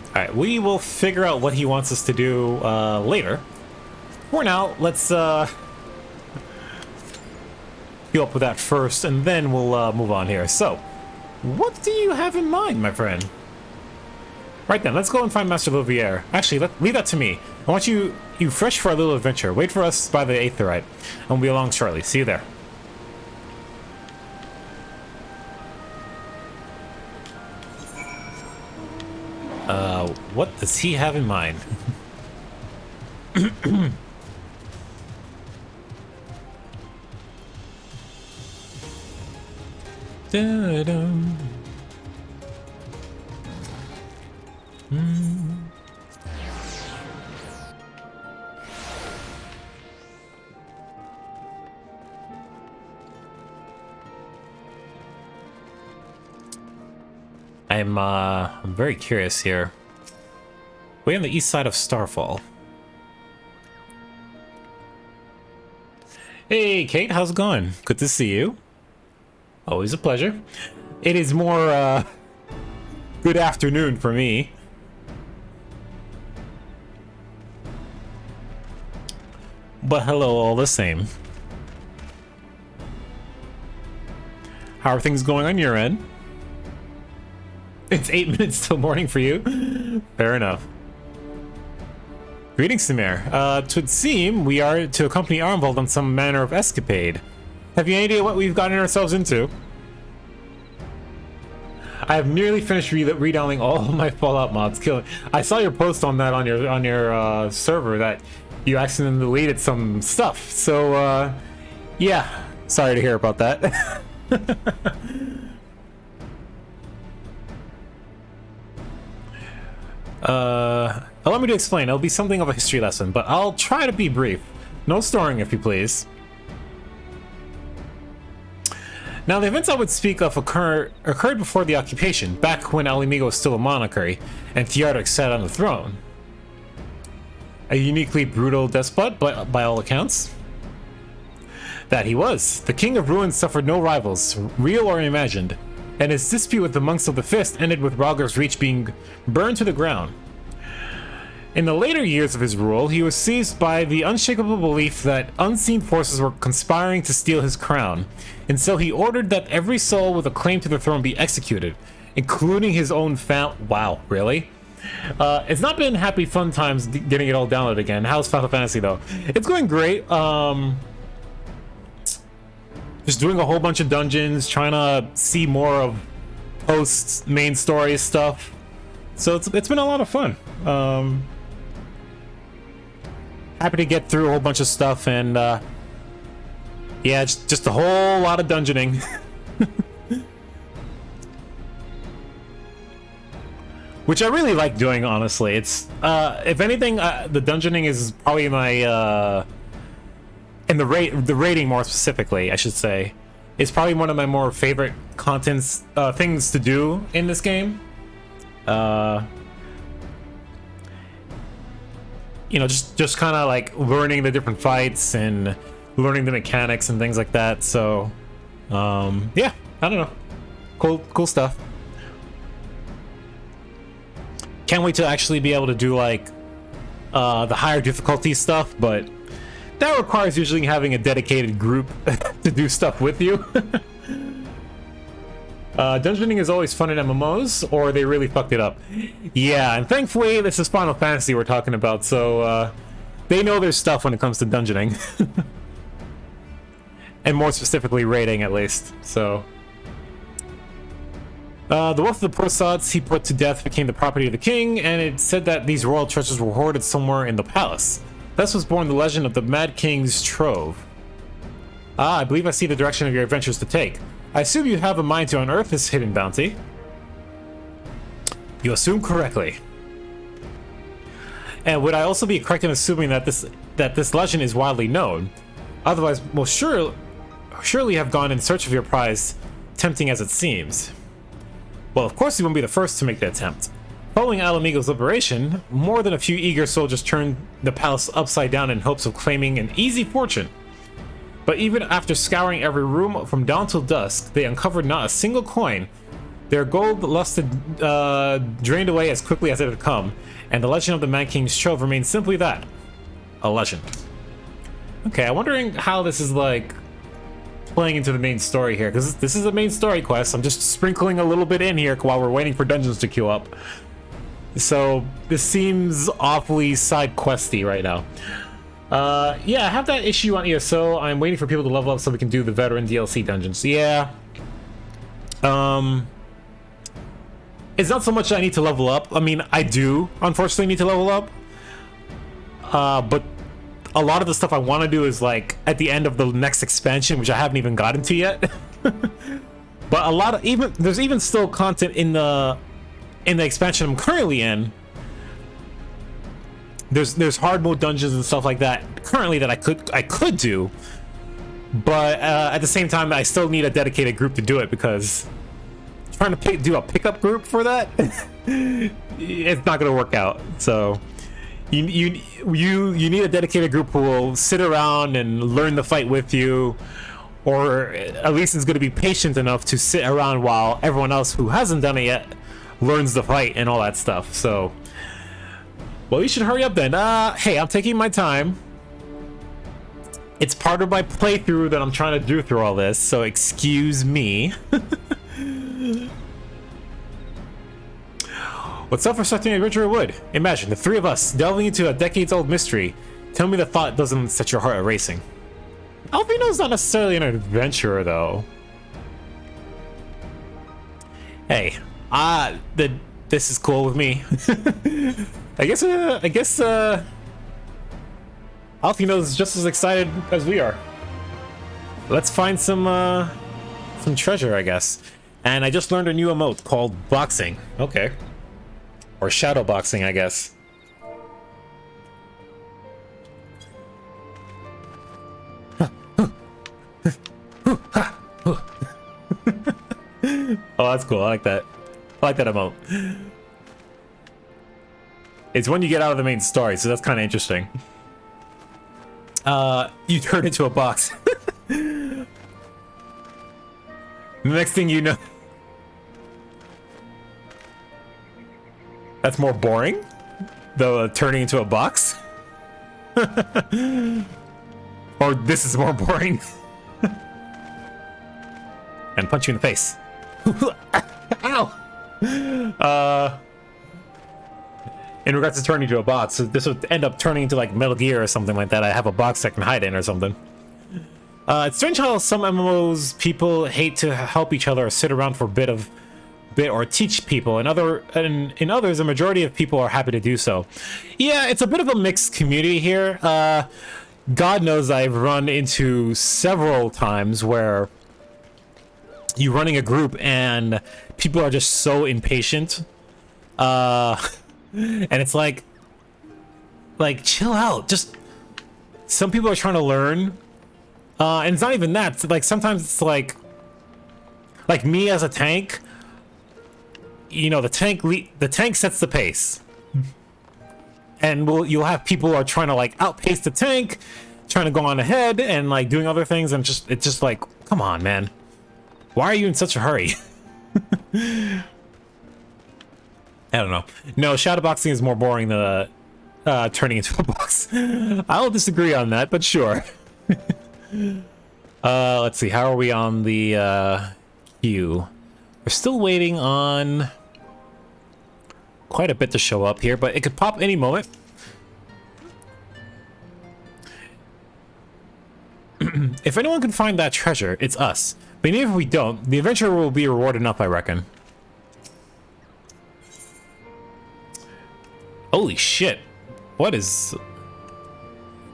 Alright, we will figure out what he wants us to do later. For now, let's heal up with that first, and then we'll move on here. So, what do you have in mind, my friend? Right then, let's go and find Master Louvier. Actually, leave that to me. I want you fresh for our little adventure. Wait for us by the Aetherite, and we'll be along shortly. See you there. What does he have in mind? Da-dum. I'm very curious here. Way on the east side of Starfall. Hey, Kate, how's it going? Good to see you. Always a pleasure. It is more, good afternoon for me. But hello all the same. How are things going on your end? It's 8 minutes till morning for you. Fair enough. Greetings, Samir. Twould seem we are to accompany Armvald on some manner of escapade. Have you any idea what we've gotten ourselves into? I have nearly finished redownloading all of my Fallout mods. I saw your post on that on your server that you accidentally deleted some stuff. So yeah, sorry to hear about that. Allow me to explain. It'll be something of a history lesson, but I'll try to be brief. No storing, if you please. Now, the events I would speak of occurred before the occupation, back when Alamigo was still a monarchy, and Theodoric sat on the throne. A uniquely brutal despot, by all accounts. That he was. The King of Ruins suffered no rivals, real or imagined, and his dispute with the Monks of the Fist ended with Rhaegar's Reach being burned to the ground. In the later years of his rule, he was seized by the unshakable belief that unseen forces were conspiring to steal his crown, and so he ordered that every soul with a claim to the throne be executed, including his own Wow, really? It's not been happy fun times getting it all downloaded again. How's Final Fantasy, though? It's going great. Just doing a whole bunch of dungeons, trying to see more of post-main story stuff. So it's been a lot of fun. Happy to get through a whole bunch of stuff, and yeah, just a whole lot of dungeoning. Which I really like doing, honestly. It's if anything, the dungeoning is probably my and the rating more specifically, I should say, is probably one of my more favorite things to do in this game. You know, just kind of like learning the different fights and learning the mechanics and things like that. So, yeah, I don't know, cool stuff. Can't wait to actually be able to do like the higher difficulty stuff, but that requires usually having a dedicated group to do stuff with you. Dungeoning is always fun in MMOs, or they really fucked it up. Yeah, and thankfully this is Final Fantasy we're talking about, so they know their stuff when it comes to dungeoning. And more specifically raiding, at least. So the wealth of the Prosods he put to death became the property of the king, and it said that these royal treasures were hoarded somewhere in the palace. Thus was born the legend of the Mad King's Trove. Ah, I believe I see the direction of your adventures to take. I assume you have a mind to unearth this hidden bounty. You assume correctly. And would I also be correct in assuming that this legend is widely known? Otherwise, most surely have gone in search of your prize, tempting as it seems. Well, of course you won't be the first to make the attempt. Following Alamigo's liberation, more than a few eager soldiers turned the palace upside down in hopes of claiming an easy fortune. But even after scouring every room from dawn till dusk, they uncovered not a single coin. Their gold lusted drained away as quickly as it had come, and the legend of the Man King's Trove remains simply that, a legend. Okay, I'm wondering how this is like playing into the main story here, because this is a main story quest. I'm just sprinkling a little bit in here while we're waiting for dungeons to queue up. So this seems awfully side questy right now. Yeah, I have that issue on ESO. I'm waiting for people to level up so we can do the veteran DLC dungeons. Yeah. It's not so much that I need to level up. I mean, I do unfortunately need to level up. But a lot of the stuff I want to do is like at the end of the next expansion, which I haven't even gotten to yet. But a lot of there's even still content in the expansion I'm currently in. There's hard mode dungeons and stuff like that currently that I could do, but at the same time I still need a dedicated group to do it, because trying to do a pickup group for that it's not gonna work out. So you need a dedicated group who will sit around and learn the fight with you, or at least is going to be patient enough to sit around while everyone else who hasn't done it yet learns the fight and all that stuff. So, well, you should hurry up then. Hey, I'm taking my time. It's part of my playthrough that I'm trying to do through all this, so excuse me. What's up for starting an adventure wood? Imagine the three of us delving into a decades-old mystery. Tell me the thought doesn't set your heart racing. Alfino's not necessarily an adventurer, though. Hey, this is cool with me. I guess Alfino's just as excited as we are. Let's find some treasure, I guess. And I just learned a new emote called boxing. Okay. Or shadow boxing, I guess. Oh, that's cool. I like that. I like that emote. It's when you get out of the main story, so that's kind of interesting. You turn into a box. The next thing you know... That's more boring? The turning into a box? Or this is more boring? And punch you in the face. Ow! In regards to turning into a box, so this would end up turning into like Metal Gear or something like that. I have a box I can hide in or something. It's strange how some MMOs people hate to help each other or sit around for a bit or teach people, and in others a majority of people are happy to do so. Yeah, it's a bit of a mixed community here. God knows I've run into several times where you're running a group and people are just so impatient, and it's like chill out. Just some people are trying to learn, and it's not even that. It's like sometimes it's like me as a tank. You know, the tank sets the pace, and you'll have people who are trying to like outpace the tank, trying to go on ahead and like doing other things, and it's just like, come on, man, why are you in such a hurry? I don't know. No, shadowboxing is more boring than turning into a box. I'll disagree on that, but sure. Let's see, how are we on the queue? We're still waiting on quite a bit to show up here, but it could pop any moment. If anyone can find that treasure, it's us. But even if we don't, the adventurer will be rewarded enough, I reckon. Holy shit. What is...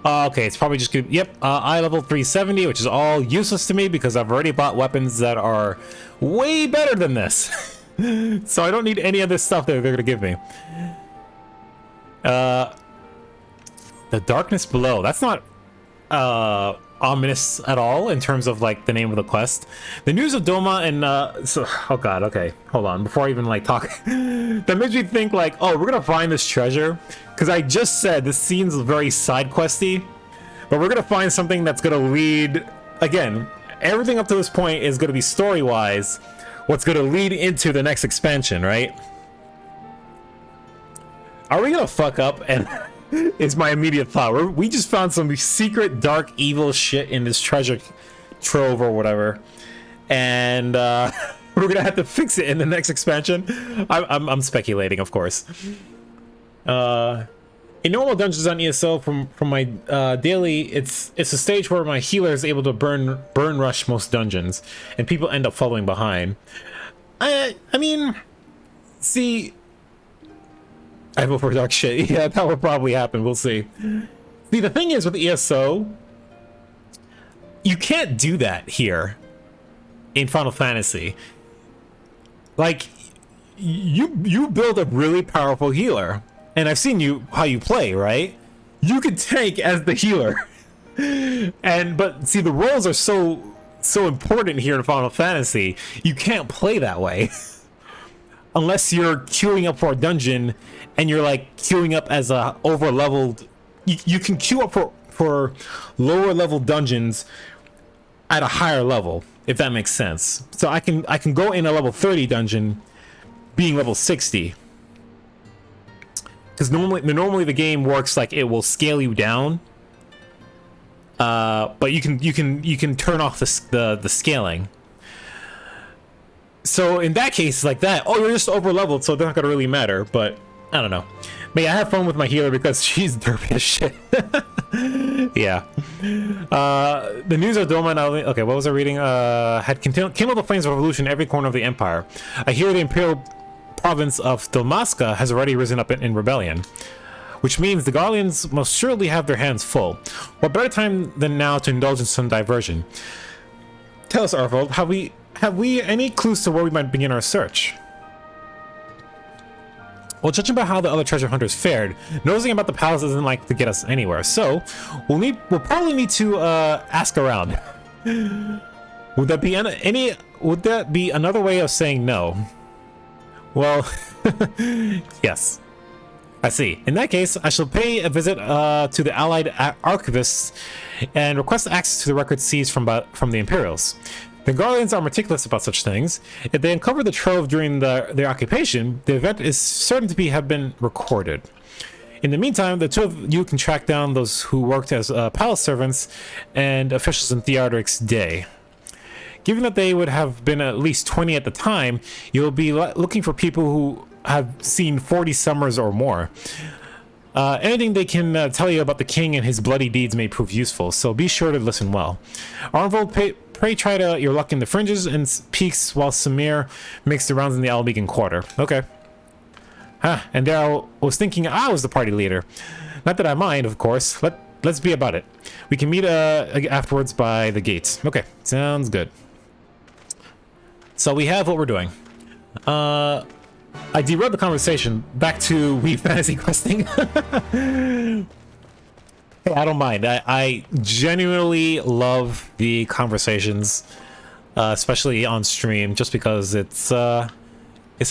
Okay, it's probably just good. Yep, eye level 370, which is all useless to me because I've already bought weapons that are way better than this. So I don't need any of this stuff that they're gonna give me. The darkness below. That's not ominous at all in terms of like the name of the quest. The news of Doma and oh god, okay, hold on before I even like talk. That makes me think like, oh, we're gonna find this treasure, because I just said this seems very side questy, but we're gonna find something that's gonna lead, again, everything up to this point is gonna be story wise what's gonna lead into the next expansion, right? Are we gonna fuck up? And is my immediate thought. We just found some secret dark evil shit in this treasure trove or whatever, and we're gonna have to fix it in the next expansion. I'm speculating, of course. In normal dungeons on ESO, from my daily, it's a stage where my healer is able to burn rush most dungeons, and people end up following behind. I mean, see. I vote for dark shit. Yeah, that will probably happen. We'll see. See, the thing is with ESO, you can't do that here in Final Fantasy. Like, you build a really powerful healer, and I've seen how you play, right? You could tank as the healer, but see, the roles are so important here in Final Fantasy. You can't play that way unless you're queuing up for a dungeon. And you're like queuing up as a over leveled. You can queue up for lower level dungeons at a higher level, if that makes sense. So I can go in a level 30 dungeon, being level 60. Because normally the game works like it will scale you down. But you can turn off the scaling. So in that case, like that, oh, you're just over leveled, so it's not gonna really matter. But I don't know. But yeah, I have fun with my healer because she's derpy as shit. Yeah. The news of Doma and okay, what was I reading? Had kindled the flames of revolution in every corner of the empire. I hear the imperial province of Dalmasca has already risen up in rebellion, which means the Guardians must surely have their hands full. What better time than now to indulge in some diversion? Tell us, Arvold, have we any clues to where we might begin our search? Well, judging by how the other treasure hunters fared, nosing about the palace isn't like to get us anywhere. So, we'll probably need to ask around. Would that be another way of saying no? Well, yes. I see. In that case, I shall pay a visit to the allied archivists and request access to the records seized from the Imperials. The Guardians are meticulous about such things. If they uncover the trove during their occupation, the event is certain to have been recorded. In the meantime, the two of you can track down those who worked as palace servants and officials in Theodoric's day. Given that they would have been at least 20 at the time, you'll be looking for people who have seen 40 summers or more. Anything they can tell you about the king and his bloody deeds may prove useful, so be sure to listen well. Arvold, pray try your luck in the fringes and peaks while Samir makes the rounds in the Almegan Quarter. Okay. And there I was thinking I was the party leader. Not that I mind, of course. Let's be about it. We can meet afterwards by the gates. Okay, sounds good. So we have what we're doing. I derailed the conversation back to Wii Fantasy Questing. Hey, I don't mind. I genuinely love the conversations, especially on stream, just because it's a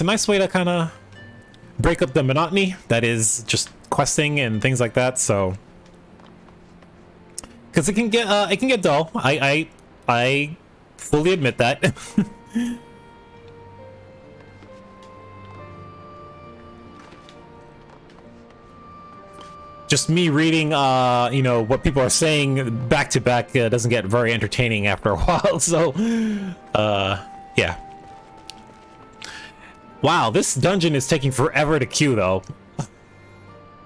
nice way to kind of break up the monotony that is just questing and things like that. So, because it can get dull. I fully admit that. Just me reading, what people are saying back to back doesn't get very entertaining after a while. So, yeah. Wow, this dungeon is taking forever to queue, though.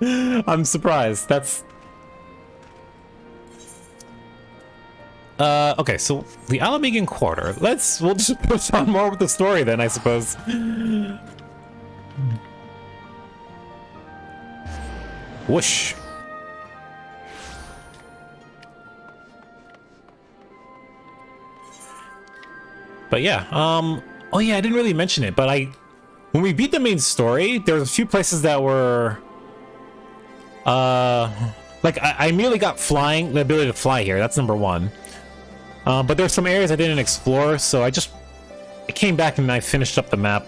I'm surprised. That's... okay, so the Almegan Quarter. We'll just push on more with the story then, I suppose. Whoosh. But yeah, oh yeah, I didn't really mention it, but when we beat the main story, there was a few places that were, like I immediately got the ability to fly here. That's number one. But there's some areas I didn't explore, so I came back and I finished up the map.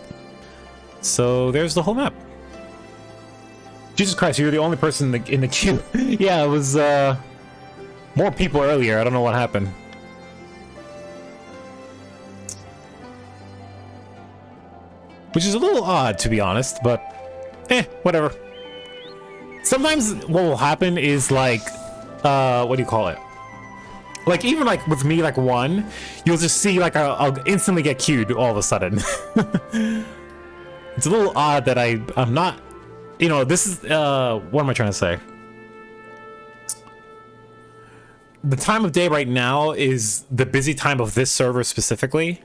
So there's the whole map. Jesus Christ, you're the only person in the queue. Yeah, it was more people earlier. I don't know what happened. Which is a little odd, to be honest, but whatever. Sometimes what will happen is like, what do you call it? Like, even like with me, like one, you'll just see like I'll instantly get queued all of a sudden. It's a little odd that I'm not, you know, this is, what am I trying to say? The time of day right now is the busy time of this server specifically.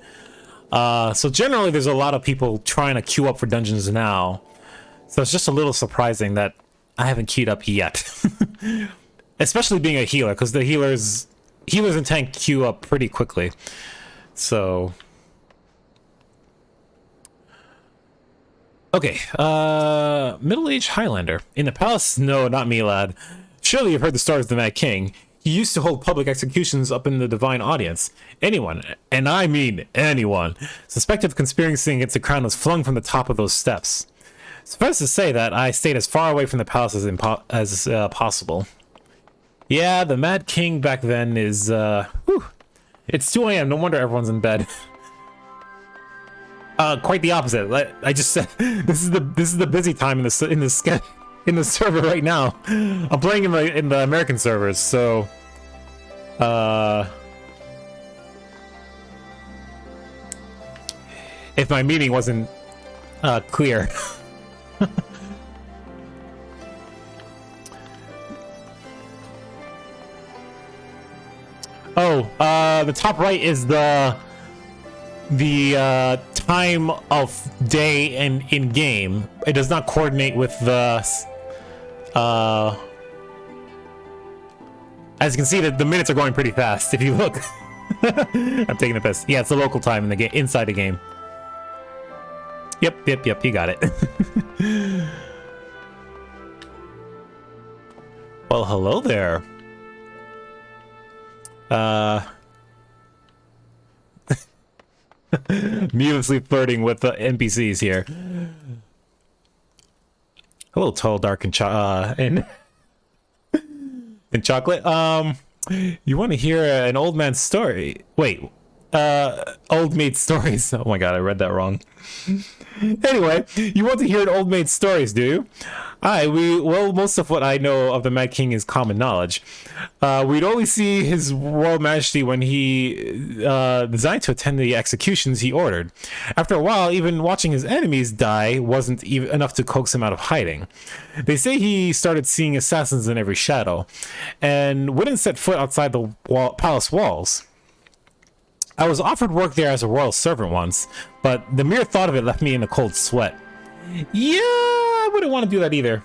So generally there's a lot of people trying to queue up for dungeons now. So it's just a little surprising that I haven't queued up yet. Especially being a healer, because the healers and tank queue up pretty quickly. So okay, middle-aged Highlander. In the palace? No, not me, lad. Surely you've heard the stories of the Mad King. He used to hold public executions up in the divine audience. Anyone, and I mean anyone, suspected of conspiring against the crown was flung from the top of those steps. Suffice to say that I stayed as far away from the palace as possible. Yeah, the Mad King back then is, whew. It's 2 a.m. No wonder everyone's in bed. Quite the opposite. I just said this is the busy time in the server right now. I'm playing in the American servers, so if my meaning wasn't clear. Oh, the top right is the time of day and in game. It does not coordinate with the as you can see, the minutes are going pretty fast if you look. I'm taking a piss. Yeah, it's the local time in the game, inside the game. Yep, you got it. Well, hello there. Needlessly flirting with the NPCs here. Hello, tall, dark, and chocolate. You want to hear an old man's story? Wait, old maid stories. Oh my god, I read that wrong. Anyway, you want to hear an old maid's stories, do you? Well, most of what I know of the Mad King is common knowledge. We'd only see his royal majesty when he designed to attend the executions he ordered. After a while, even watching his enemies die wasn't even enough to coax him out of hiding. They say he started seeing assassins in every shadow, and wouldn't set foot outside the palace walls. I was offered work there as a royal servant once, but the mere thought of it left me in a cold sweat. Yeah, I wouldn't want to do that either.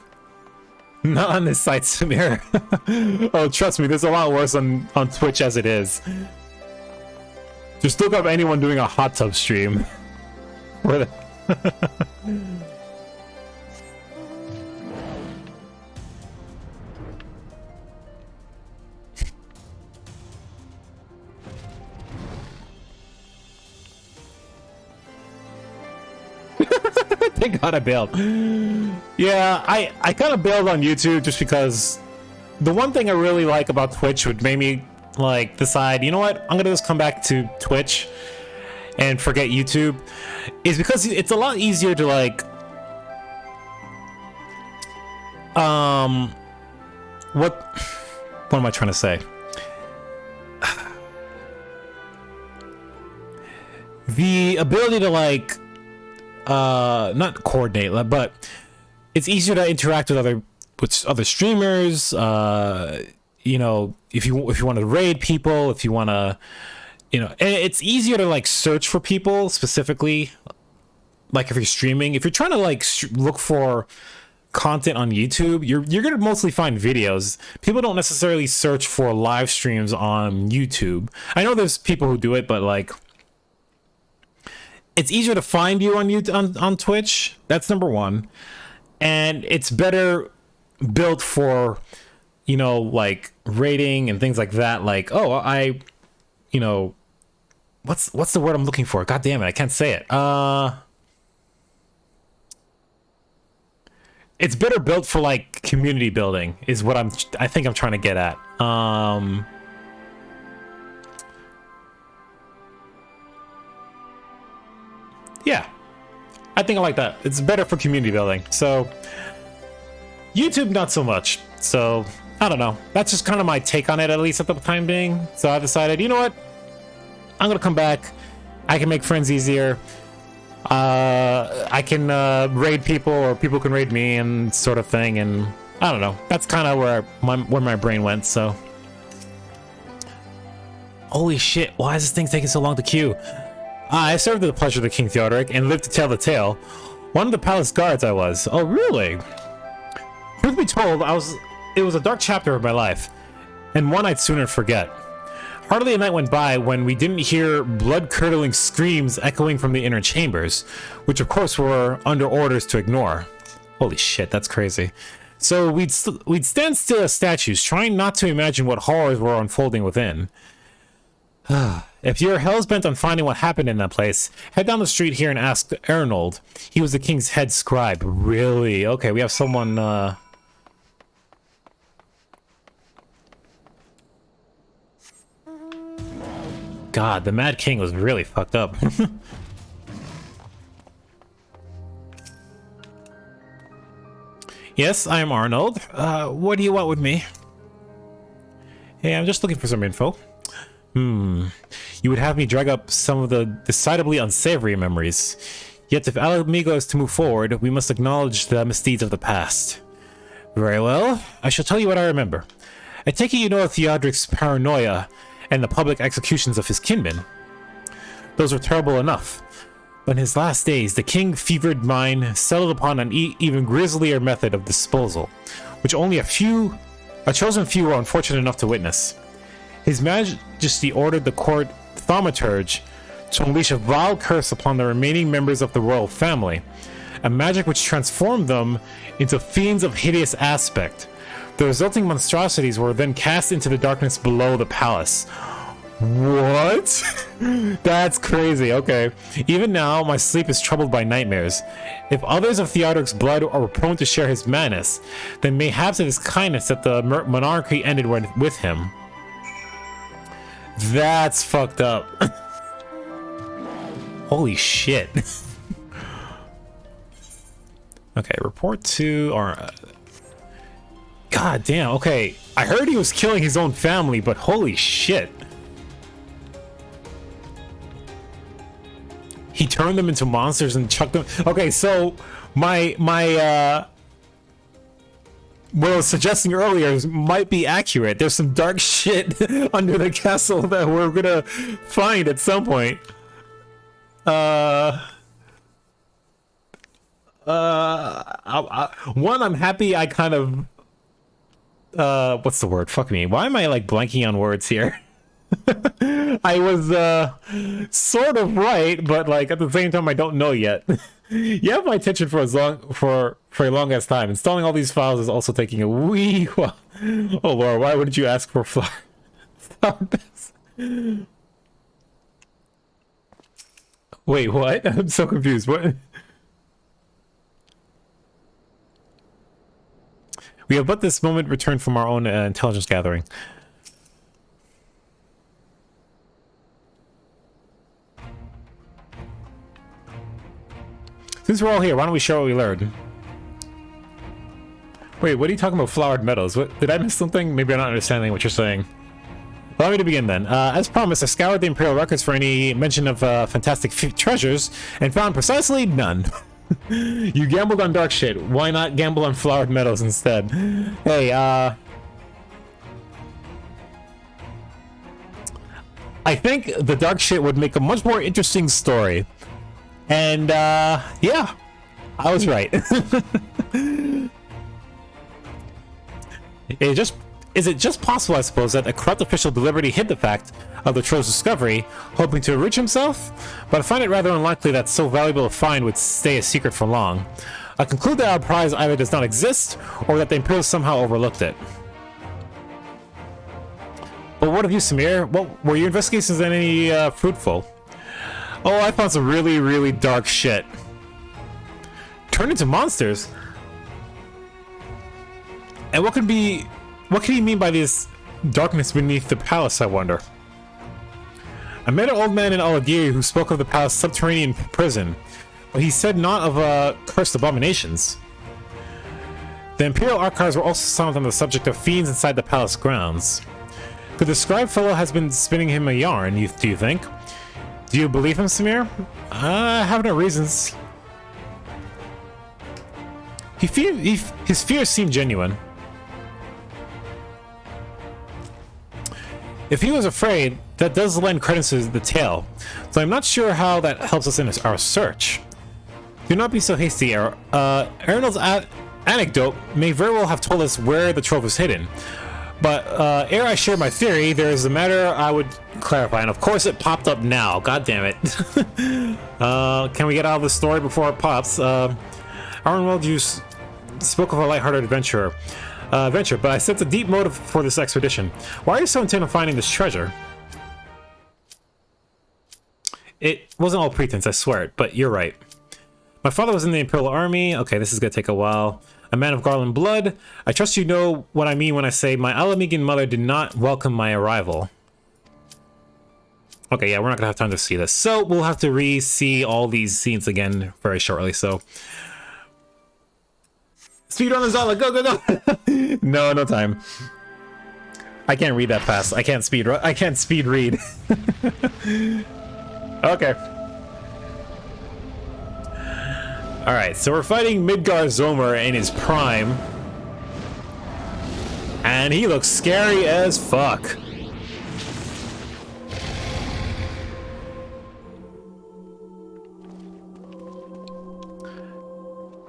Not on this site, Samir. Oh, trust me, there's a lot worse on Twitch as it is. Just look up anyone doing a hot tub stream. Where Thank God I bailed. Yeah, I kind of bailed on YouTube just because the one thing I really like about Twitch would make me like decide, you know what, I'm gonna just come back to Twitch and forget YouTube, is because it's a lot easier to like what am I trying to say? The ability to like not coordinate, but it's easier to interact with other streamers. You know, if you want to raid people, if you want to, you know, and it's easier to like search for people specifically. Like if you're streaming, if you're trying to like look for content on YouTube, you're gonna mostly find videos. People don't necessarily search for live streams on YouTube. I know there's people who do it, but like it's easier to find you on on Twitch. That's number one. And it's better built for, you know, like rating and things like that. Like, oh, you know, what's the word I'm looking for? God damn it, I can't say it. It's better built for like community building is what I think I'm trying to get at. Yeah, I think I like that. It's better for community building. So YouTube, not so much. So I don't know. That's just kind of my take on it, at least at the time being. So I decided, you know what? I'm gonna come back. I can make friends easier. I can raid people, or people can raid me, and sort of thing. And I don't know. That's kind of where my brain went. So holy shit! Why is this thing taking so long to queue? I served with the pleasure of the King Theodoric and lived to tell the tale. One of the palace guards I was. Oh, really? Truth be told, it was a dark chapter of my life, and one I'd sooner forget. Hardly a night went by when we didn't hear blood-curdling screams echoing from the inner chambers, which of course were under orders to ignore. Holy shit, that's crazy. So we'd stand still as statues, trying not to imagine what horrors were unfolding within. If you're hell's-bent on finding what happened in that place, head down the street here and ask Arnold. He was the king's head scribe. Really? Okay, we have someone, God, the Mad King was really fucked up. Yes, I am Arnold. What do you want with me? Hey, I'm just looking for some info. You would have me drag up some of the decidedly unsavory memories. Yet if Alamigo is to move forward, we must acknowledge the misdeeds of the past. Very well, I shall tell you what I remember. I take it you know of Theodoric's paranoia and the public executions of his kinmen. Those were terrible enough. But in his last days, the king fevered mind settled upon an even grislier method of disposal, which only a chosen few were unfortunate enough to witness. His Majesty ordered the court thaumaturge to unleash a vile curse upon the remaining members of the royal family, a magic which transformed them into fiends of hideous aspect. The resulting monstrosities were then cast into the darkness below the palace. What? That's crazy. Okay. Even now, my sleep is troubled by nightmares. If others of Theodoric's blood are prone to share his madness, then mayhaps it is kindness that the monarchy ended with him. That's fucked up. Holy shit. Okay, report to our... God damn, okay. I heard he was killing his own family, but holy shit. He turned them into monsters and chucked them... Okay, so my what I was suggesting earlier might be accurate. There's some dark shit under the castle that we're gonna find at some point. One, I'm happy I kind of... what's the word? Fuck me. Why am I like blanking on words here? I was sort of right, but like at the same time I don't know yet. You have my attention for a long ass time. Installing all these files is also taking a wee while. Oh Lord, why wouldn't you ask for flower beds? Wait, what? I'm so confused. What? We have but this moment returned from our own intelligence gathering. Since we're all here, why don't we share what we learned? Wait, what are you talking about flowered meadows? What, did I miss something? Maybe I'm not understanding what you're saying. Allow me to begin then. As promised, I scoured the Imperial records for any mention of fantastic treasures and found precisely none. You gambled on dark shit. Why not gamble on flowered meadows instead? Hey, I think the dark shit would make a much more interesting story. And, yeah, I was right. It just... is it just possible, I suppose, that a corrupt official deliberately hid the fact of the trove's discovery, hoping to enrich himself? But I find it rather unlikely that so valuable a find would stay a secret for long. I conclude that our prize either does not exist, or that the Imperials somehow overlooked it. But what of you, Samir? What were your investigations any fruitful? Oh, I found some really, really dark shit. Turned into monsters? And what can he mean by this darkness beneath the palace, I wonder? I met an old man in Aladir who spoke of the palace subterranean prison, but he said not of cursed abominations. The Imperial archives were also silent on the subject of fiends inside the palace grounds. Could the scribe fellow has been spinning him a yarn, do you think? Do you believe him, Samir? I have no reasons. His fears seem genuine. If he was afraid, that does lend credence to the tale, so I'm not sure how that helps us in our search. Do not be so hasty, Arnold's anecdote may very well have told us where the trove was hidden, but ere I share my theory, there is a matter I would clarify, and of course it popped up now. God damn it. Can we get out of the story before it pops? Arnold, you spoke of a lighthearted adventure, but I sense a deep motive for this expedition. Why are you so intent on finding this treasure? It wasn't all pretense, I swear it, but you're right. My father was in the Imperial Army. Okay, this is gonna take a while. A man of Garland blood. I trust you know what I mean when I say my Alamegan mother did not welcome my arrival. Okay, yeah, we're not gonna have time to see this. So we'll have to re-see all these scenes again very shortly, so... Speedrun is on, go, go, go! No time. I can't read that fast. I can't speed read. Okay. Alright, so we're fighting Midgar Zomer in his prime. And he looks scary as fuck.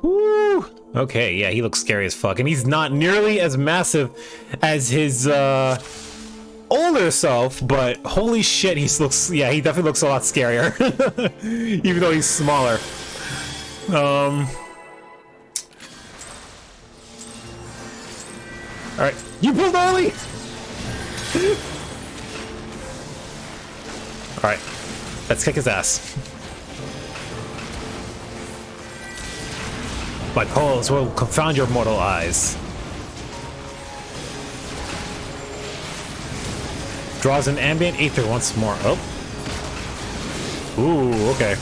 Woo! Okay, yeah, he looks scary as fuck. And he's not nearly as massive as his older self, but holy shit, he definitely looks a lot scarier. Even though he's smaller. Alright, you pulled early! Alright, let's kick his ass. My calls will confound your mortal eyes. Draws an ambient aether once more. Oh. Ooh, okay.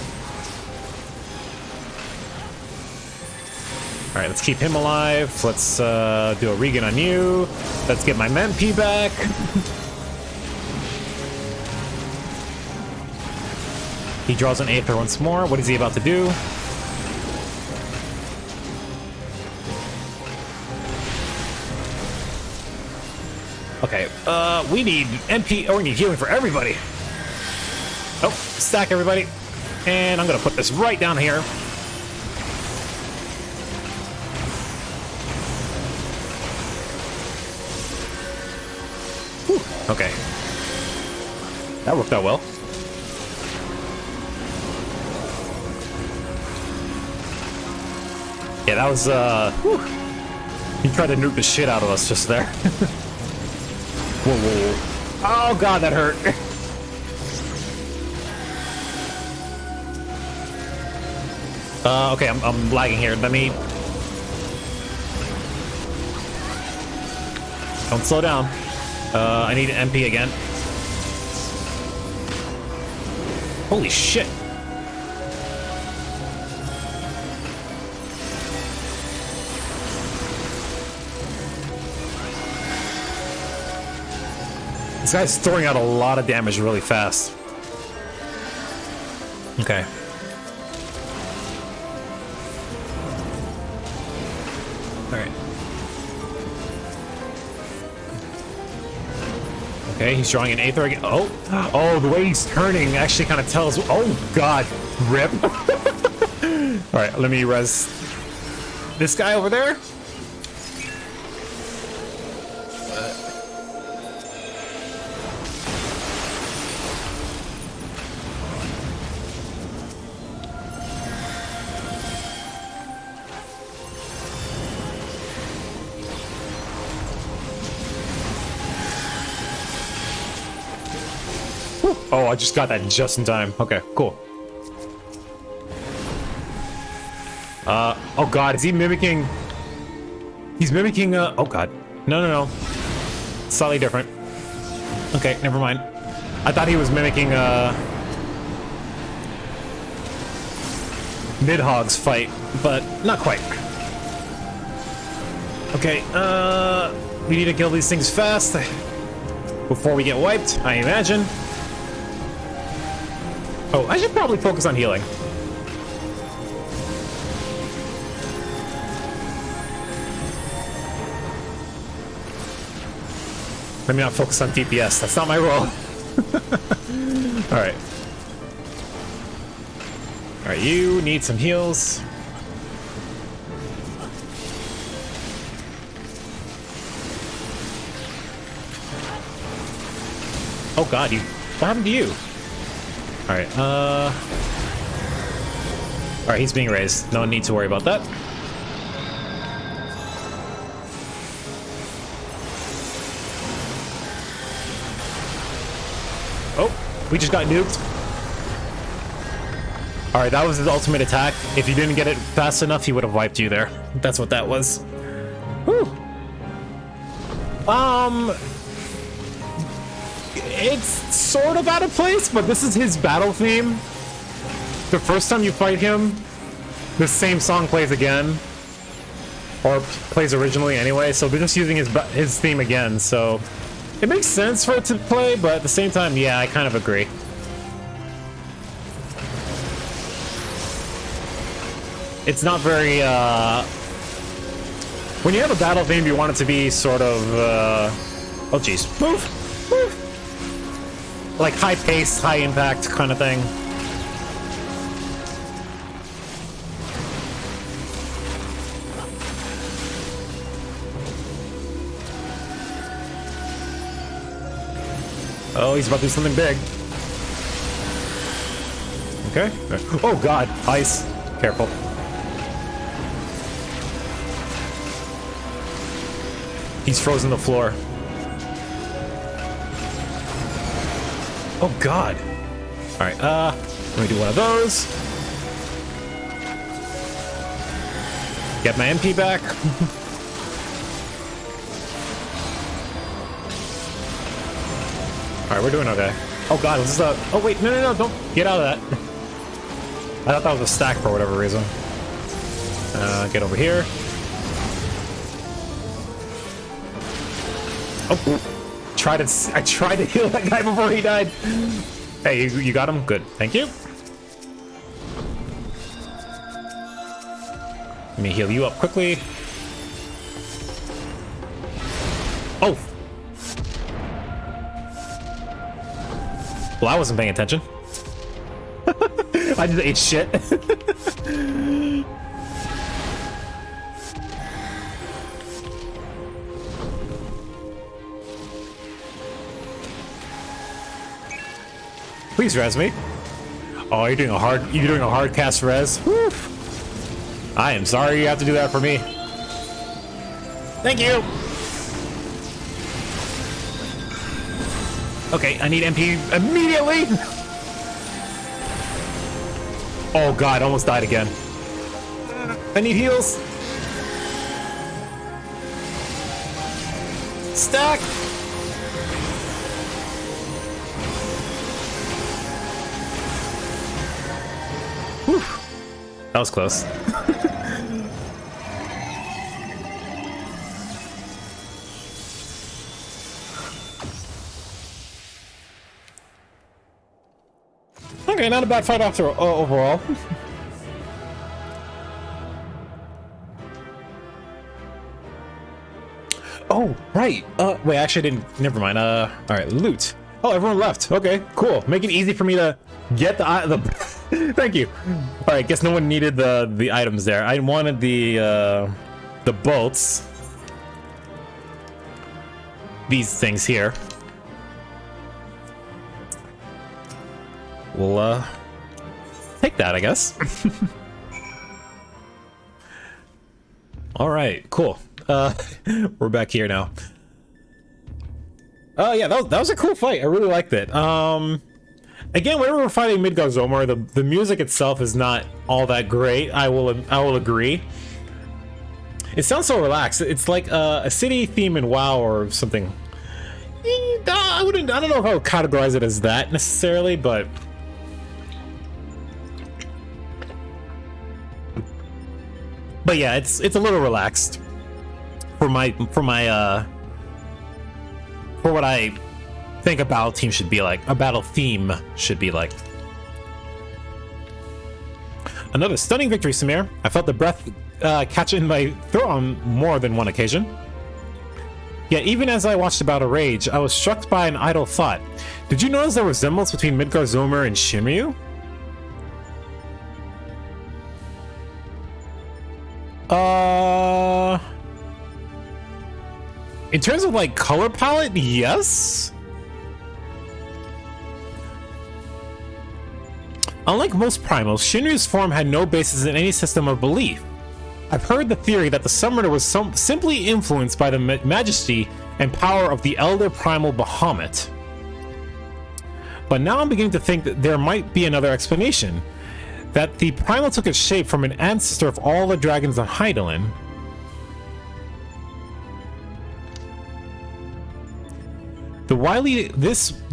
Alright, let's keep him alive. Let's do a regen on you. Let's get my MP back. He draws an aether once more. What is he about to do? Okay, we need MP, or we need healing for everybody. Oh, stack everybody. And I'm gonna put this right down here. Whew, okay. That worked out well. Yeah, that was, whew. He tried to nuke the shit out of us just there. Whoa, whoa, whoa. Oh god, that hurt. Okay, I'm lagging here. Let me... Don't slow down. I need an MP again. Holy shit. This guy's throwing out a lot of damage really fast. Okay. Alright. Okay, he's drawing an aether again. Oh! Oh, the way he's turning actually kind of tells... Oh, God. Rip. Alright, let me res this guy over there. Whew. Oh, I just got that just in time. Okay, cool. Oh god, is he mimicking... He's mimicking, oh god. No. Slightly different. Okay, never mind. I thought he was mimicking, Nidhogg's fight, but not quite. Okay, we need to kill these things fast before we get wiped, I imagine. Oh, I should probably focus on healing. Let me not focus on DPS. That's not my role. Alright. Alright, you need some heals. Oh god, what happened to you? Alright, Alright, he's being raised. No need to worry about that. Oh, we just got nuked. Alright, that was his ultimate attack. If you didn't get it fast enough, he would have wiped you there. That's what that was. Whew. It's sort of out of place, but this is his battle theme. The first time you fight him, the same song plays again. Or plays originally anyway, so they're just using his theme again, so... It makes sense for it to play, but at the same time, yeah, I kind of agree. It's not very, when you have a battle theme, you want it to be sort of, oh jeez, move! Like high-paced, high-impact kind of thing. Oh, he's about to do something big. Okay. Oh god, ice. Careful. He's frozen the floor. Oh god. Alright, let me do one of those. Get my MP back. Alright, we're doing okay. Oh god, was this a... Oh wait, no, don't get out of that. I thought that was a stack for whatever reason. Get over here. Oh, I tried to heal that guy before he died. Hey, you got him? Good, thank you. Let me heal you up quickly. Oh! Well, I wasn't paying attention. I just ate shit. Please res me. Oh, you're doing a hard cast res. Woo. I am sorry you have to do that for me. Thank you. Okay, I need MP immediately. Oh god, almost died again. I need heals. Stack. Whew. That was close. Okay, not a bad fight after overall. Oh, right. Wait, actually, I didn't. Never mind. All right, loot. Oh, everyone left. Okay, cool. Make it easy for me to get the. Thank you. All right, guess no one needed the items there. I wanted the bolts. These things here. We'll take that, I guess. All right, cool. We're back here now. Oh yeah, that was a cool fight. I really liked it. Again, whenever we're fighting Midgard-Zomer, the music itself is not all that great. I will agree. It sounds so relaxed. It's like a city theme in WoW or something. I don't know if I would categorize it as that necessarily, but yeah, it's a little relaxed for what I think a battle theme should be like. Another stunning victory, Samir. I felt the breath catch in my throat on more than one occasion. Yet even as I watched the battle rage, I was struck by an idle thought. Did you notice the resemblance between Midgard-Zomer and Shinryu? In terms of like color palette, yes. Unlike most primals, Shinryu's form had no basis in any system of belief. I've heard the theory that the summoner was simply influenced by the majesty and power of the elder primal Bahamut. But now I'm beginning to think that there might be another explanation. That the primal took its shape from an ancestor of all the dragons on Hydaelyn. The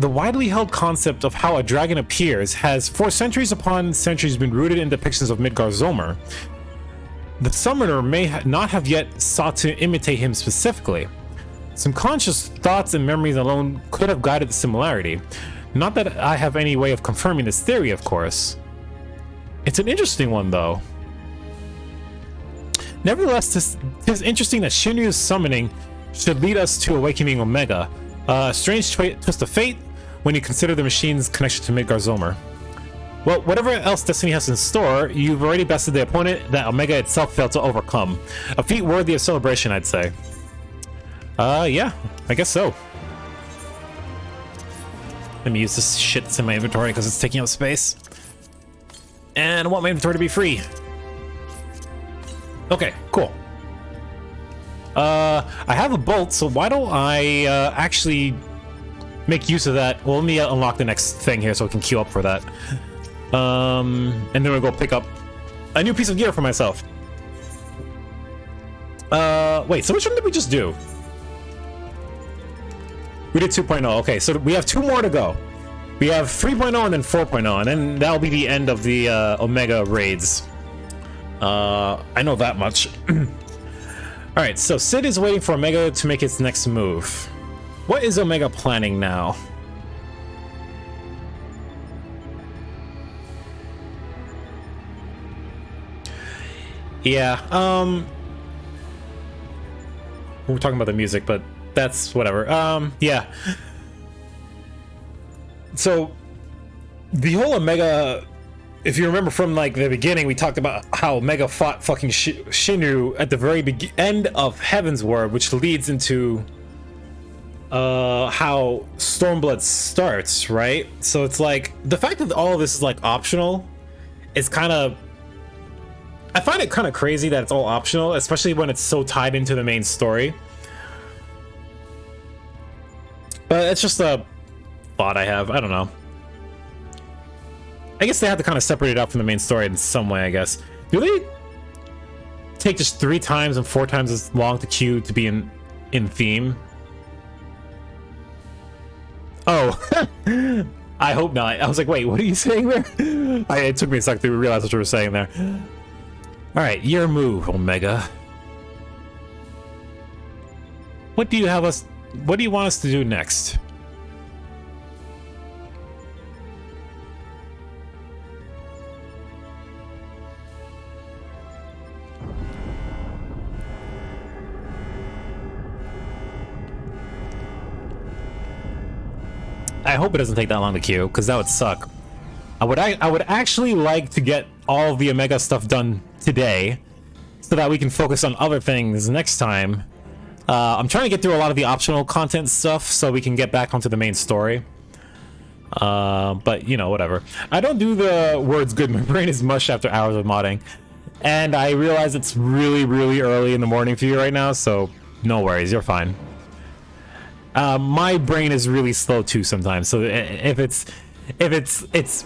widely held concept of how a dragon appears has for centuries upon centuries been rooted in depictions of Midgard-Zomer. The summoner may not have yet sought to imitate him specifically. Some conscious thoughts and memories alone could have guided the similarity. Not that I have any way of confirming this theory, of course. It's an interesting one, though. Nevertheless, it is interesting that Shinryu's summoning should lead us to awakening Omega. A strange twist of fate when you consider the machine's connection to Midgard-Zomer. Well, whatever else Destiny has in store, you've already bested the opponent that Omega itself failed to overcome. A feat worthy of celebration, I'd say. Yeah, I guess so. Let me use this shit that's in my inventory because it's taking up space. And I want my inventory to be free. Okay, cool. I have a bolt, so why don't I actually make use of that? Well, let me unlock the next thing here so I can queue up for that. And then we'll go pick up a new piece of gear for myself. Wait, so which one did we just do? We did 2.0. Okay, so we have 2 more to go. We have 3.0 and then 4.0, and then that'll be the end of the Omega raids. I know that much. Alright, so Sid is waiting for Omega to make its next move. What is Omega planning now? Yeah, we're talking about the music, but that's whatever. Yeah. So, the whole Omega, if you remember from like the beginning, we talked about how Omega fought fucking Shinryu at the very end of Heaven's Word, which leads into how Stormblood starts, right? So it's like, the fact that all of this is like optional is kind of, I find it kind of crazy that it's all optional, especially when it's so tied into the main story. But it's just a thought I have. I don't know. I guess they have to kind of separate it out from the main story in some way, I guess. Do they take just 3 times and 4 times as long to queue to be in theme? Oh. I hope not. I was like, wait, what are you saying there? It took me a second to realize what you were saying there. Alright, your move, Omega. What do you want us to do next? I hope it doesn't take that long to queue, because that would suck. I would actually like to get all of the Omega stuff done today, so that we can focus on other things next time. I'm trying to get through a lot of the optional content stuff so we can get back onto the main story. But, you know, whatever. I don't do the words good. My brain is mush after hours of modding. And I realize it's really, really early in the morning for you right now, so no worries, you're fine. My brain is really slow too sometimes, so if if it's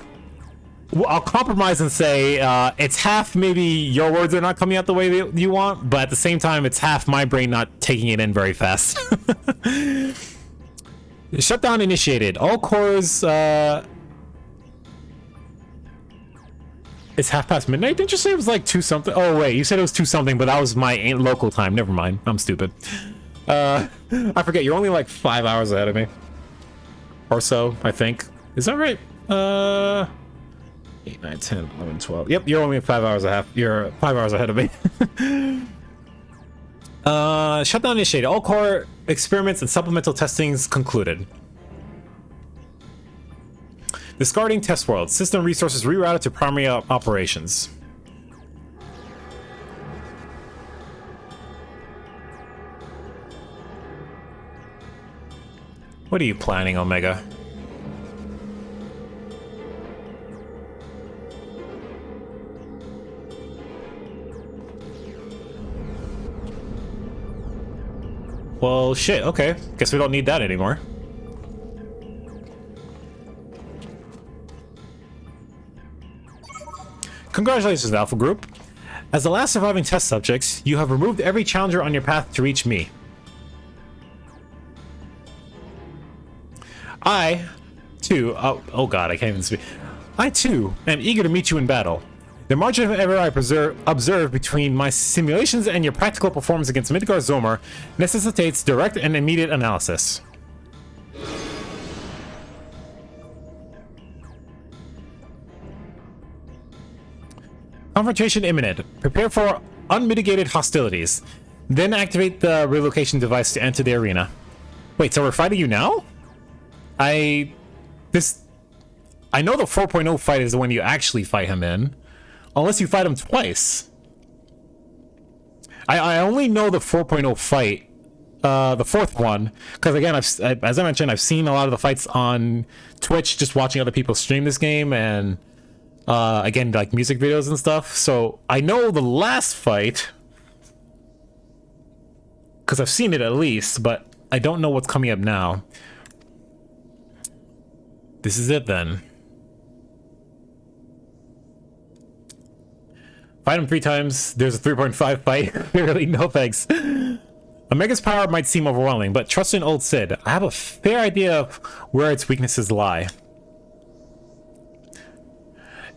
I'll compromise and say it's half maybe your words are not coming out the way that you want, but at the same time it's half my brain not taking it in very fast. Shutdown initiated. All cores. It's midnight. Didn't you say it was like 2 something? Oh wait, you said it was 2 something, but that was my local time. Never mind. I'm stupid. I forget. You're only like 5 hours ahead of me, or so. I think. Is that right? 8, 9, 10, 11, 12. Yep, you're only 5 hours ahead. You're 5 hours ahead of me. Shutdown initiated. All core experiments and supplemental testings concluded. Discarding test world. System resources rerouted to primary operations. What are you planning, Omega? Well, shit, okay. Guess we don't need that anymore. Congratulations, Alpha Group. As the last surviving test subjects, you have removed every challenger on your path to reach me. I, too, oh god, I can't even speak. I, too, am eager to meet you in battle. The margin of error I observe between my simulations and your practical performance against Midgar Zomar necessitates direct and immediate analysis. Confrontation imminent. Prepare for unmitigated hostilities. Then activate the relocation device to enter the arena. Wait, so we're fighting you now? I know the 4.0 fight is the one you actually fight him in. Unless you fight him twice. I only know the 4.0 fight, the fourth one, because again, as I mentioned, I've seen a lot of the fights on Twitch, just watching other people stream this game, and again, like music videos and stuff. So I know the last fight, because I've seen it at least, but I don't know what's coming up now. This is it then. Fight him 3 times. There's a 3.5 fight. Really, no thanks. Omega's power might seem overwhelming, but trust in old Sid. I have a fair idea of where its weaknesses lie.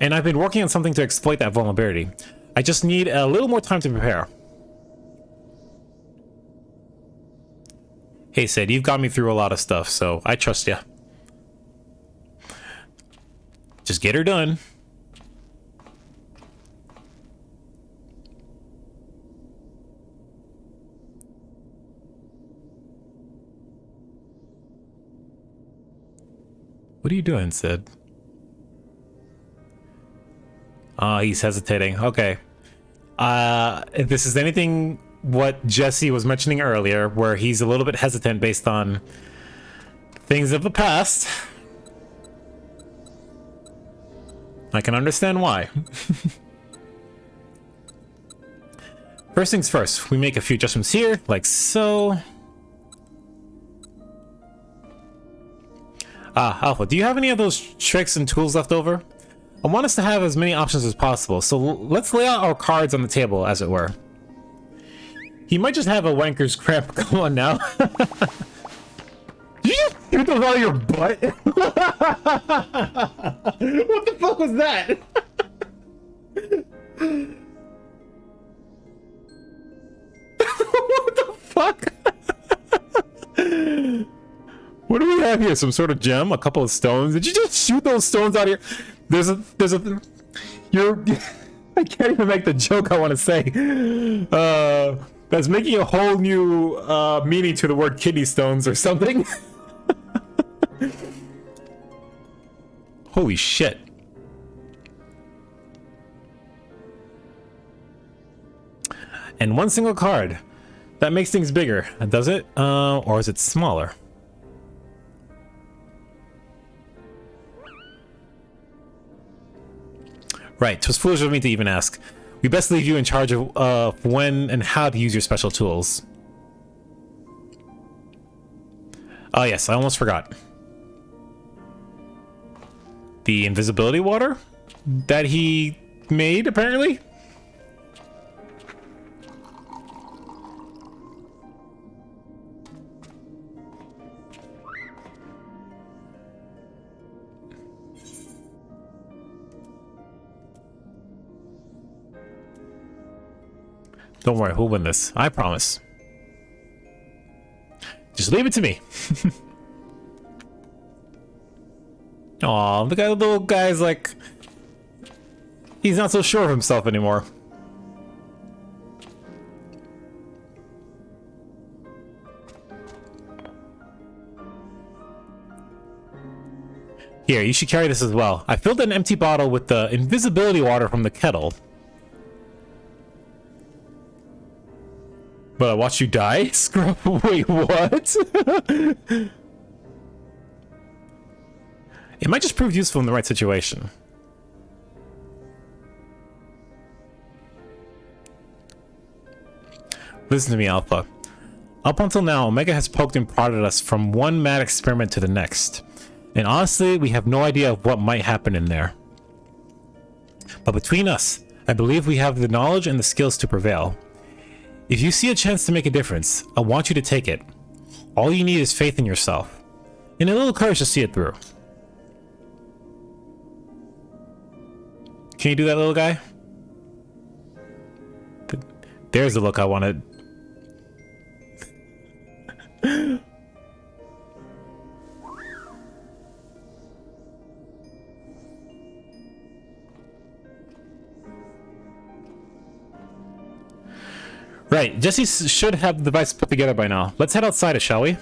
And I've been working on something to exploit that vulnerability. I just need a little more time to prepare. Hey Sid, you've got me through a lot of stuff, so I trust you. Just get her done. What are you doing, Sid? He's hesitating. Okay. If this is anything what Jesse was mentioning earlier, where he's a little bit hesitant based on things of the past, I can understand why. First things first, we make a few adjustments here, like so. Alpha, do you have any of those tricks and tools left over? I want us to have as many options as possible, so let's lay out our cards on the table, as it were. He might just have a wanker's cramp. Come on now. Did you just shoot those out of your butt? What the fuck was that? What the fuck? What do we have here? Some sort of gem? A couple of stones? Did you just shoot those stones out of here? I can't even make the joke I want to say. That's making a whole new meaning to the word kidney stones or something. Holy shit. And one single card. That makes things bigger, does it? Or is it smaller? Right, 'twas foolish of me to even ask. We best leave you in charge of when and how to use your special tools. Oh yes, I almost forgot. The invisibility water that he made, apparently? Don't worry, we'll win this. I promise. Just leave it to me. Aw, the little guy's like... He's not so sure of himself anymore. Here, you should carry this as well. I filled an empty bottle with the invisibility water from the kettle. But I watched you die? Scrub. Wait, what? It might just prove useful in the right situation. Listen to me, Alpha. Up until now, Omega has poked and prodded us from one mad experiment to the next. And honestly, we have no idea of what might happen in there. But between us, I believe we have the knowledge and the skills to prevail. If you see a chance to make a difference, I want you to take it. All you need is faith in yourself. And a little courage to see it through. Can you do that, little guy? There's the look I wanted. Right, Jesse should have the device put together by now. Let's head outside, shall we?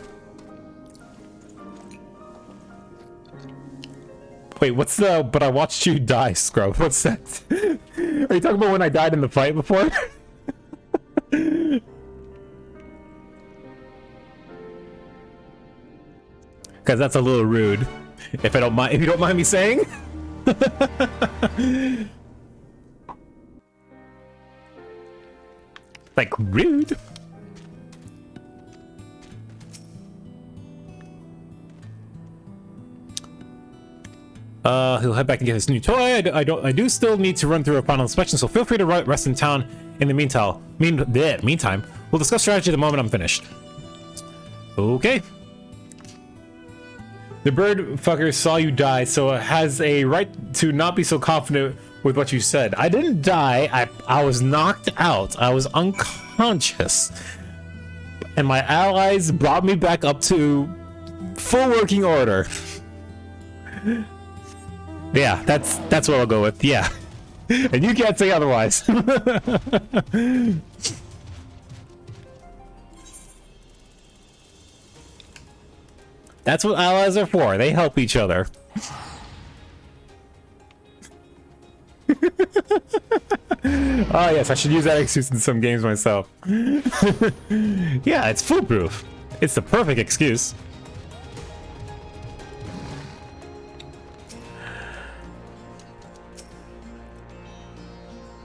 Wait, what's the... But I watched you die, Scrub. What's that? Are you talking about when I died in the fight before? Because that's a little rude. If you don't mind me saying. Like, rude. He'll head back and get his new toy. I do still need to run through a final inspection, so feel free to rest in town in the meantime. Meantime, we'll discuss strategy the moment I'm finished. Okay. The bird fucker saw you die, so it has a right to not be so confident with what you said. I didn't die. I was knocked out. I was unconscious. And my allies brought me back up to full working order. Yeah, that's what I'll go with. Yeah. And you can't say otherwise. That's what allies are for. They help each other. Oh yes, I should use that excuse in some games myself. Yeah, it's foolproof. It's the perfect excuse.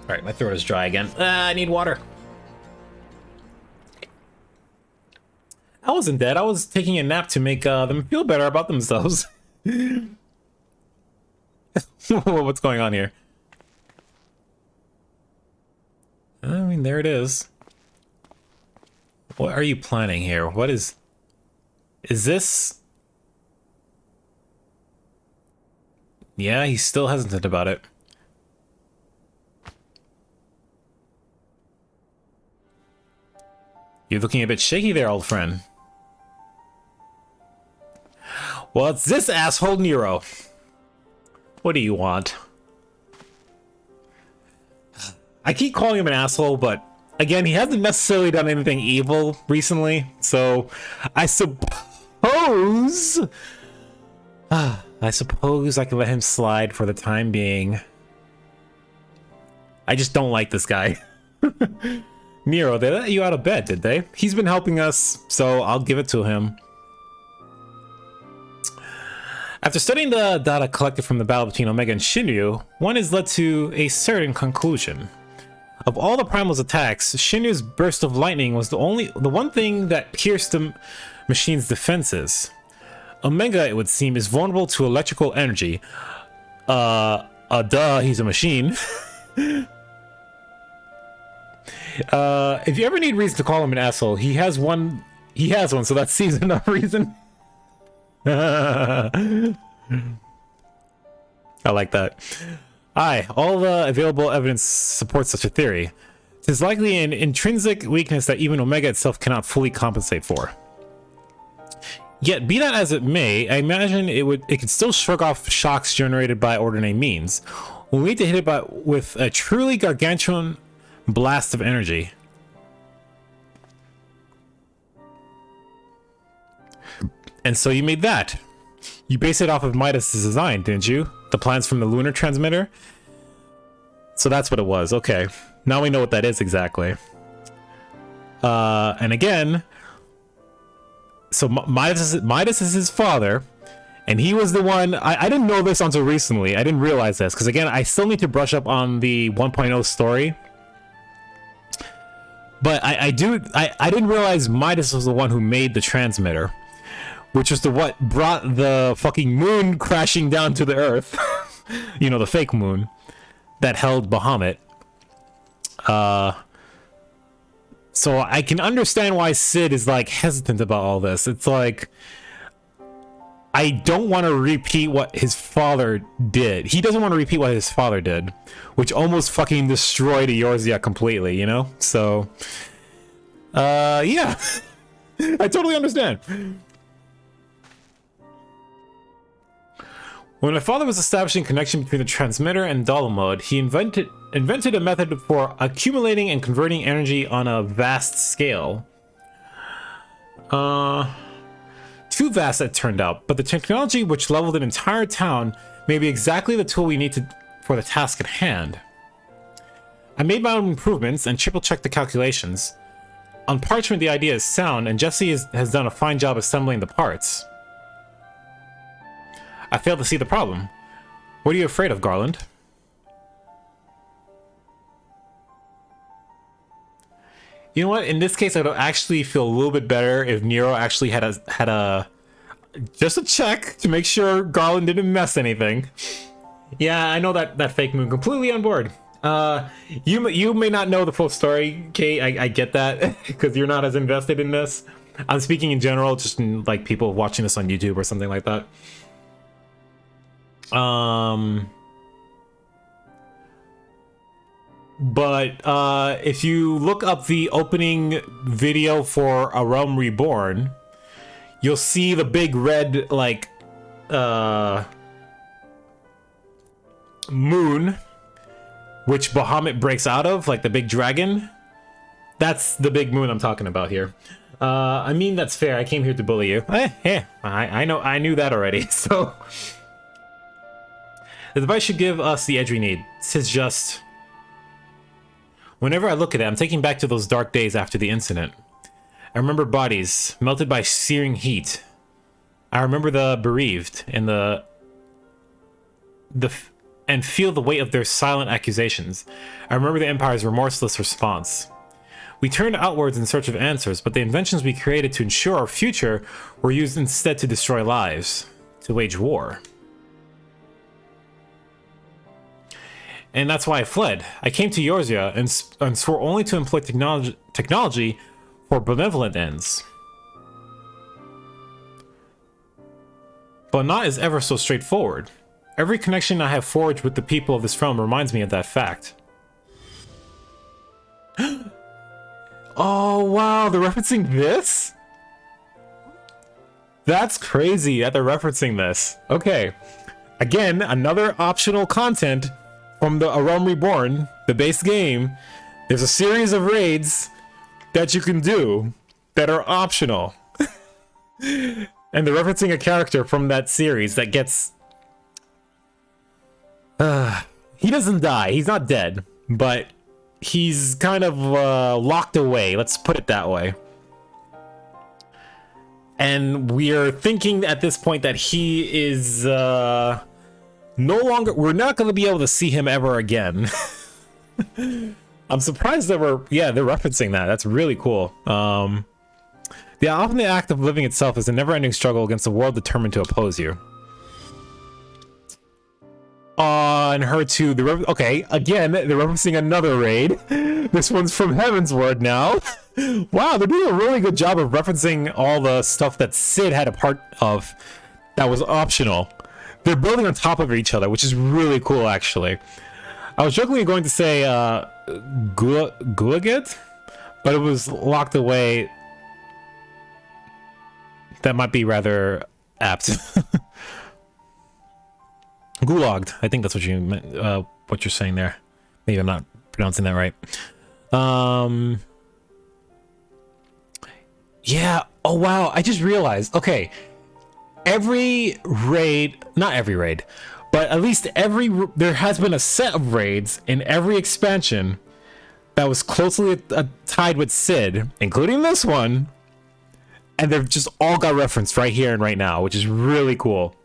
Alright, my throat is dry again. I need water. I wasn't dead. I was taking a nap to make them feel better about themselves. What's going on here? I mean, there it is. What are you planning here? What is this? Yeah, he's still hesitant about it. You're looking a bit shaky there, old friend. Well, it's this asshole Nero. What do you want? I keep calling him an asshole, but again, he hasn't necessarily done anything evil recently, so I suppose I can let him slide for the time being. I just don't like this guy. Nero, they let you out of bed, did they? He's been helping us, so I'll give it to him. After studying the data collected from the battle between Omega and Shinryu, one is led to a certain conclusion. Of all the Primal's attacks, Shinryu's burst of lightning was the one thing that pierced the machine's defenses. Omega, it would seem, is vulnerable to electrical energy, Duh, he's a machine. If you ever need reason to call him an asshole, he has one, so that seems enough reason. I like that. Aye, all the available evidence supports such a theory. It is likely an intrinsic weakness that even Omega itself cannot fully compensate for. Yet, be that as it may, I imagine it could still shrug off shocks generated by ordinary means. We'll need to hit it with a truly gargantuan blast of energy. And so you made that. You based it off of Midas' design, didn't you? The plans from the lunar transmitter? So that's what it was. Okay. Now we know what that is exactly. And again, so Midas is his father, and he was the one. I didn't know this until recently. I didn't realize this because again, I still need to brush up on the 1.0 story. But I didn't realize Midas was the one who made the transmitter, which was what brought the fucking moon crashing down to the Earth. You know, the fake moon that held Bahamut. So I can understand why Sid is like hesitant about all this. It's like, I don't want to repeat what his father did. He doesn't want to repeat what his father did, which almost fucking destroyed Eorzea completely, you know? So, yeah. I totally understand. When my father was establishing connection between the transmitter and Dolomode, he invented a method for accumulating and converting energy on a vast scale. Too vast it turned out, but the technology which leveled an entire town may be exactly the tool we need for the task at hand. I made my own improvements and triple-checked the calculations. On parchment the idea is sound, and Jesse has done a fine job assembling the parts. I failed to see the problem. What are you afraid of, Garland? You know what? In this case, I'd actually feel a little bit better if Nero actually had a just a check to make sure Garland didn't mess anything. Yeah, I know that fake moon. Completely on board. You may not know the full story, Kate. I get that because you're not as invested in this. I'm speaking in general, just in, like people watching this on YouTube or something like that. But if you look up the opening video for A Realm Reborn, you'll see the big red like moon which Bahamut breaks out of, like the big dragon. That's the big moon I'm talking about here. I mean, that's fair. I came here to bully you. I know, I knew that already. So the device should give us the edge we need. It's just, whenever I look at it, I'm taken back to those dark days after the incident. I remember bodies melted by searing heat. I remember the bereaved and and feel the weight of their silent accusations. I remember the Empire's remorseless response. We turned outwards in search of answers, but the inventions we created to ensure our future were used instead to destroy lives, to wage war. And that's why I fled. I came to Eorzea and swore only to employ technology for benevolent ends. But not is ever so straightforward. Every connection I have forged with the people of this realm reminds me of that fact. Oh wow, they're referencing this? That's crazy that they're referencing this. Okay. Again, another optional content from the A Realm Reborn, the base game. There's a series of raids that you can do that are optional. And they're referencing a character from that series that gets... he doesn't die. He's not dead. But he's kind of locked away. Let's put it that way. And we're thinking at this point that he is no longer... We're not going to be able to see him ever again. I'm surprised that they're referencing that. That's really cool. Often the act of living itself is a never-ending struggle against a world determined to oppose you. on her to the... Okay, again, they're referencing another raid. This one's from Heavensward now. Wow, they're doing a really good job of referencing all the stuff that Cid had a part of that was optional. They're building on top of each other, which is really cool, actually. I was jokingly going to say Gulagit, but it was locked away. That might be rather apt. Gulagged. I think that's what you meant, what you're saying there. Maybe I'm not pronouncing that right. Yeah. Oh, wow. I just realized. Okay. Every raid, not every raid, but at least there has been a set of raids in every expansion that was closely tied with Cid, including this one. And they've just all got referenced right here and right now, which is really cool.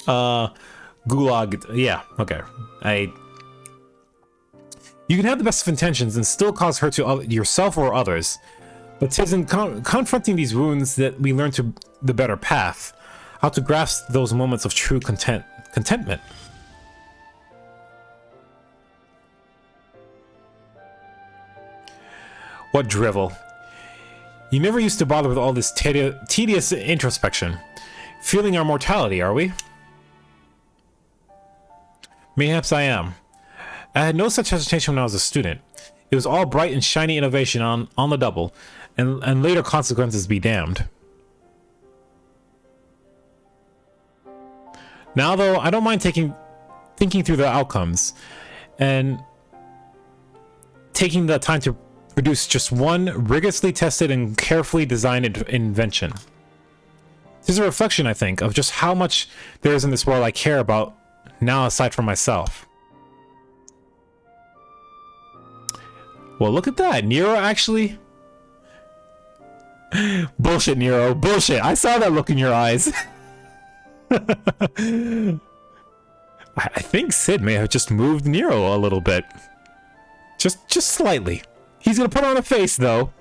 Gulag, yeah, okay. You can have the best of intentions and still cause hurt to yourself or others, but 'tis in confronting these wounds that we learn to the better path, how to grasp those moments of true contentment. What drivel. You never used to bother with all this tedious introspection. Feeling our mortality, are we? Mayhaps I am. I had no such hesitation when I was a student. It was all bright and shiny innovation on the double, and later consequences be damned. Now, though, I don't mind thinking through the outcomes, and taking the time to produce just one rigorously tested and carefully designed invention. This is a reflection, I think, of just how much there is in this world I care about now aside from myself. Well, look at that. Nero actually... Bullshit, Nero. Bullshit. I saw that look in your eyes. I think Cid may have just moved Nero a little bit. Just slightly. He's gonna put on a face, though.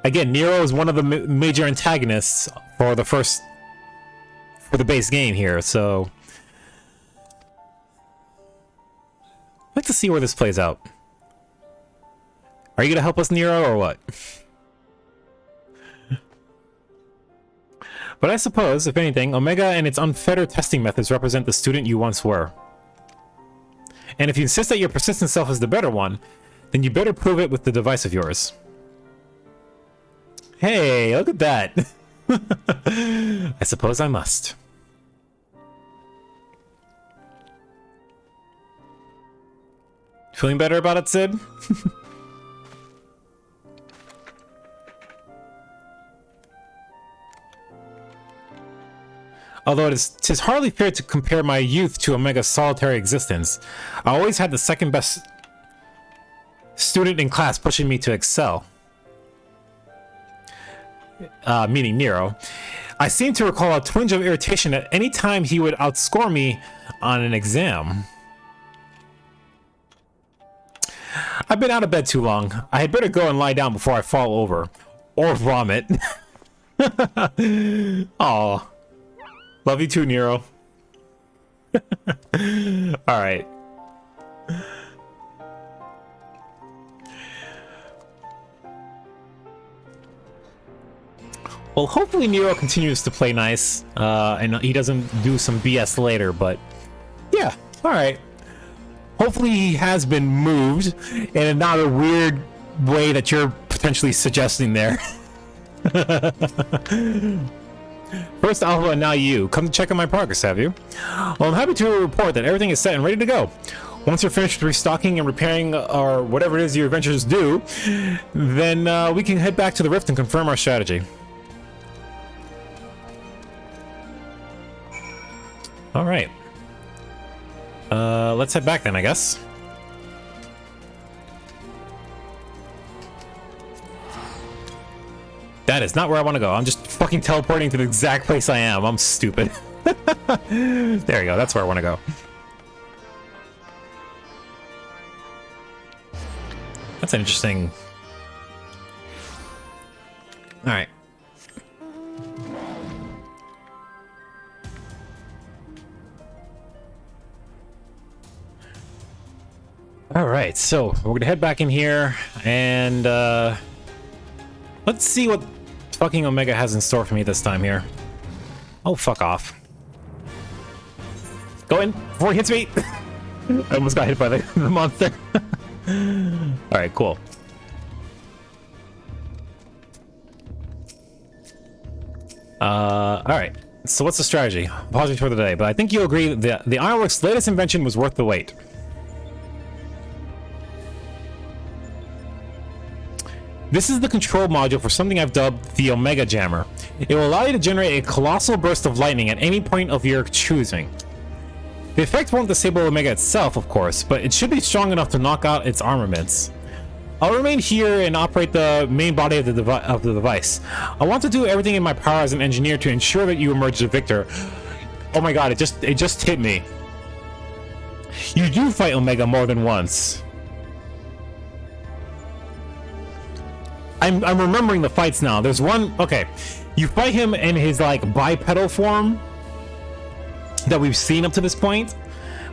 Again, Nero is one of the major antagonists for the base game here, so I'd like to see where this plays out. Are you gonna help us, Nero, or what? But I suppose, if anything, Omega and its unfettered testing methods represent the student you once were. And if you insist that your persistent self is the better one, then you better prove it with the device of yours. Hey, look at that. I suppose I must. Feeling better about it, Cid? Although 'tis hardly fair to compare my youth to Omega's solitary existence, I always had the second best student in class pushing me to excel. Meaning Nero. I seem to recall a twinge of irritation at any time he would outscore me on an exam. I've been out of bed too long. I had better go and lie down before I fall over. Or vomit. Aw. Love you too, Nero. Alright. Well, hopefully Nero continues to play nice, and he doesn't do some BS later, but yeah, alright. Hopefully he has been moved in not a weird way that you're potentially suggesting there. First Alpha and now you. Come to check on my progress, have you? Well, I'm happy to report that everything is set and ready to go. Once you're finished with restocking and repairing or whatever it is your adventures do, then we can head back to the Rift and confirm our strategy. Alright. Let's head back then, I guess. That is not where I want to go. I'm just fucking teleporting to the exact place I am. I'm stupid. There you go. That's where I want to go. That's an interesting... Alright. right, so we're gonna head back in here and let's see what fucking Omega has in store for me this time here. Oh, fuck off. Go in before he hits me. I almost got hit by the monster. All right, cool. All right. So what's the strategy? Apologies for the day, but I think you'll agree that the Ironworks' latest invention was worth the wait. This is the control module for something I've dubbed the Omega Jammer. It will allow you to generate a colossal burst of lightning at any point of your choosing. The effect won't disable Omega itself, of course, but it should be strong enough to knock out its armaments. I'll remain here and operate the main body of the device. I want to do everything in my power as an engineer to ensure that you emerge the victor. Oh my god, it just hit me. You do fight Omega more than once. I'm remembering the fights now. There's one, okay. You fight him in his like bipedal form that we've seen up to this point,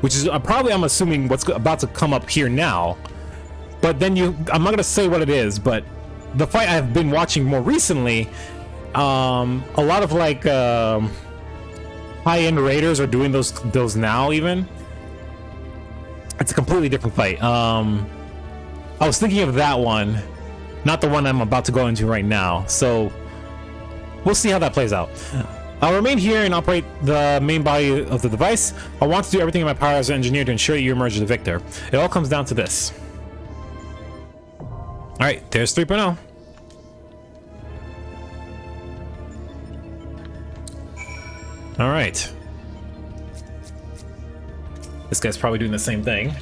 which is probably, I'm assuming, what's about to come up here now. But then I'm not gonna say what it is, but the fight I've been watching more recently, a lot of like high-end raiders are doing those now even. It's a completely different fight. I was thinking of that one, not the one I'm about to go into right now. So we'll see how that plays out. I'll remain here and operate the main body of the device. I want to do everything in my power as an engineer to ensure you emerge the victor. It all comes down to this. Alright, there's 3.0. Alright. This guy's probably doing the same thing.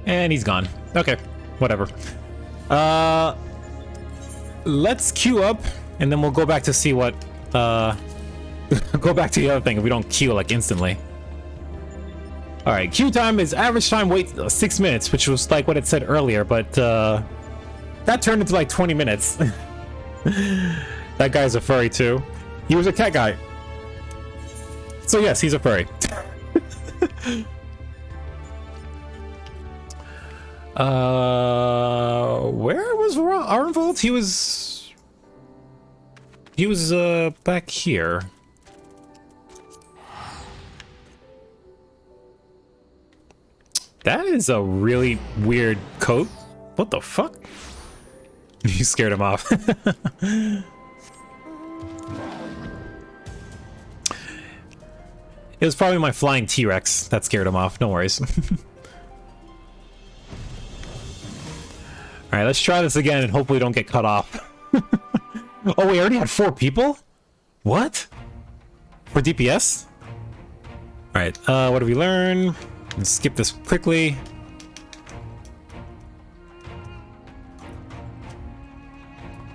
And he's gone. Okay, whatever. Let's queue up, and then we'll go back to see what... go back to the other thing if we don't queue like instantly. Alright, queue time is average time wait 6 minutes, which was like what it said earlier, but that turned into like 20 minutes. That guy's a furry too. He was a cat guy. So yes, he's a furry. Where was Arnvold? He was back here. That is a really weird coat. What the fuck? You scared him off. It was probably my flying T-Rex that scared him off. No worries. Alright, let's try this again and hopefully don't get cut off. Oh, we already had 4 people? What? For DPS? Alright, what did we learn? Let's skip this quickly.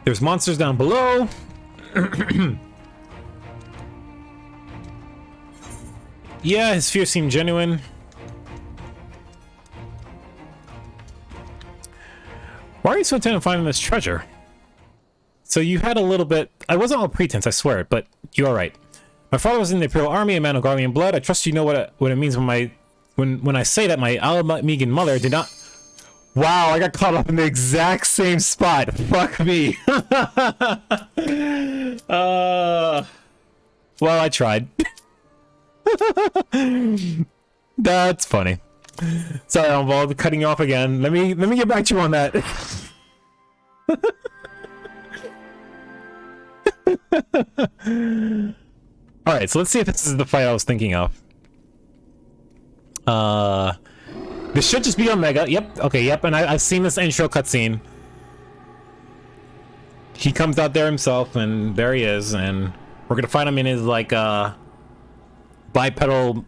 There's monsters down below. Yeah, his fear seemed genuine. Why are you so intent on finding this treasure? So you had a little bit... I wasn't all pretense, I swear, but you are right. My father was in the Imperial Army, a man of Garlean blood. I trust you know what it means when I say that my Alamegan mother did not... Wow, I got caught up in the exact same spot. Fuck me. Well, I tried. That's funny. Sorry, I'm involved cutting you off again. Let me get back to you on that. Alright, so let's see if this is the fight I was thinking of. This should just be Omega. Yep, okay, yep, and I've seen this intro cutscene. He comes out there himself, and there he is, and we're gonna find him in his, like, bipedal...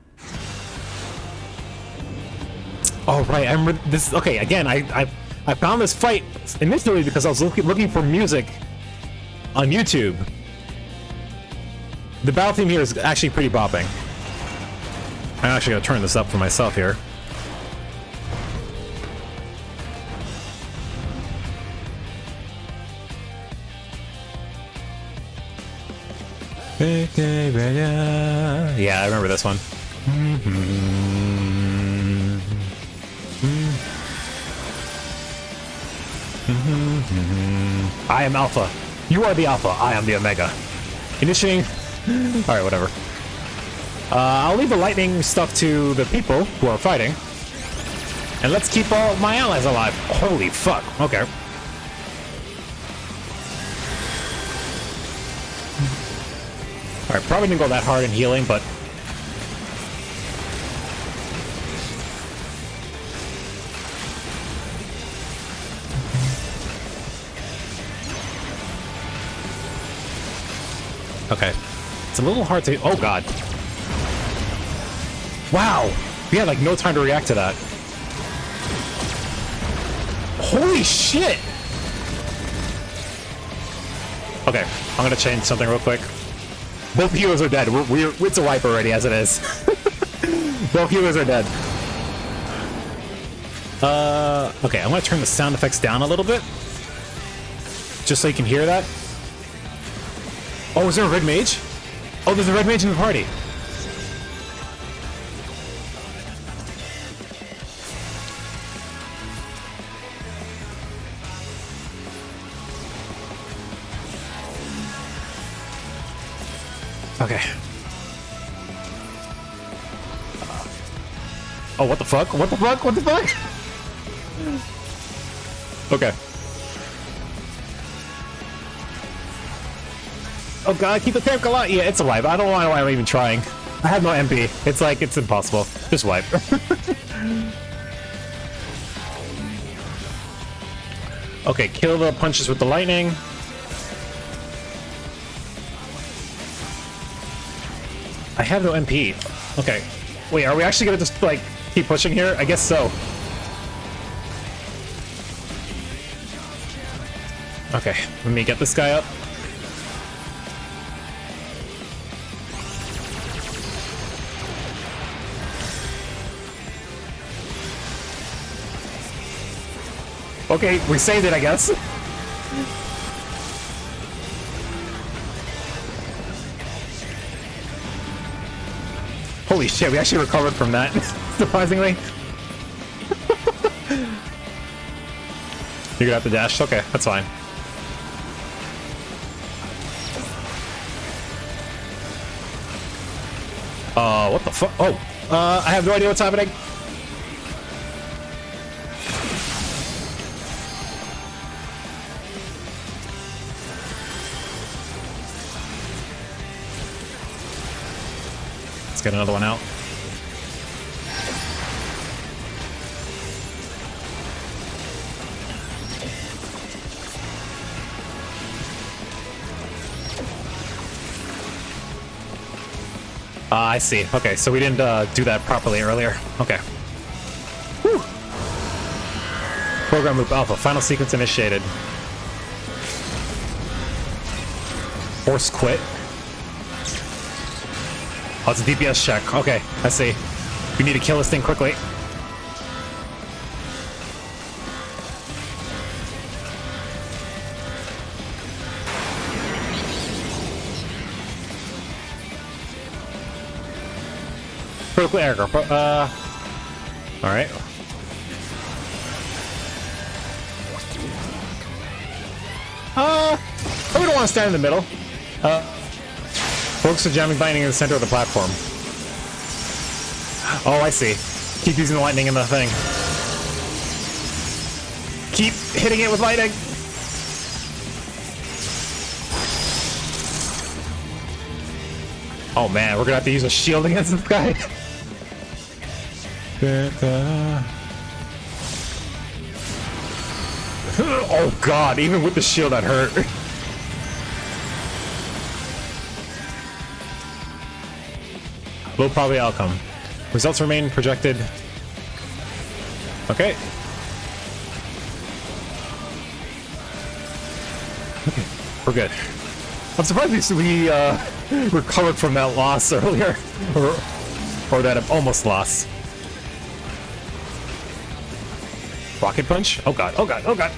Oh, right, I remember this... Okay, again, I found this fight initially because I was looking for music on YouTube. The battle theme here is actually pretty bopping. I'm actually gonna turn this up for myself here. Yeah, I remember this one. I am Alpha. You are the Alpha. I am the Omega. Initiating. Alright, whatever. I'll leave the lightning stuff to the people who are fighting. And let's keep all my allies alive. Holy fuck. Okay. Alright, probably didn't go that hard in healing, but... Okay. It's a little hard to... Oh, God. Wow! We had, like, no time to react to that. Holy shit! Okay, I'm gonna change something real quick. Both healers are dead. It's a wipe already, as it is. Both healers are dead. Okay, I'm gonna turn the sound effects down a little bit. Just so you can hear that. Oh, is there a red mage? Oh, there's a red mage in the party. Okay. Oh, what the fuck? What the fuck? What the fuck? Okay. Oh god, keep the tank alive. Yeah, it's alive. I don't know why I'm even trying. I have no MP. It's like, it's impossible. Just wipe. Okay, kill the punches with the lightning. I have no MP. Okay. Wait, are we actually gonna just, like, keep pushing here? I guess so. Okay, let me get this guy up. Okay, we saved it, I guess. Holy shit, we actually recovered from that, surprisingly. You're gonna have to dash? Okay, that's fine. What the fuck? Oh, I have no idea what's happening. Let's get another one out. I see. Okay, so we didn't do that properly earlier. Okay. Whew. Program loop alpha. Final sequence initiated. Force quit. Oh, it's a DPS check. Okay, I see. We need to kill this thing quickly. Critical error. Alright. We don't want to stand in the middle. Focus the jamming binding in the center of the platform. Oh, I see. Keep using the lightning in the thing. Keep hitting it with lightning. Oh man, we're gonna have to use a shield against this guy. Oh god, even with the shield that hurt. Low probability outcome. Results remain projected. Okay. Okay, we're good. I'm surprised we recovered from that loss earlier, or that almost loss. Rocket punch? Oh god! Oh god! Oh god!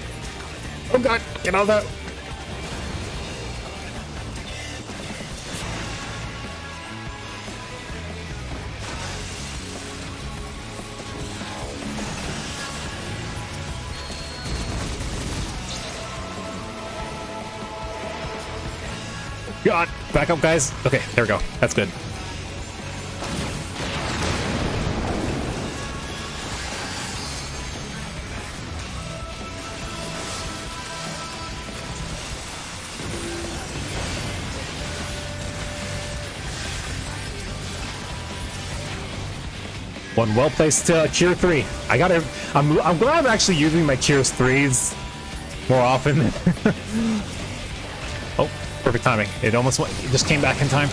Oh god! Get out of that! God, back up, guys. Okay, there we go. That's good. One well-placed Tier 3. I'm glad I'm actually using my Tiers 3s more often. Oh, perfect timing. It just came back in time.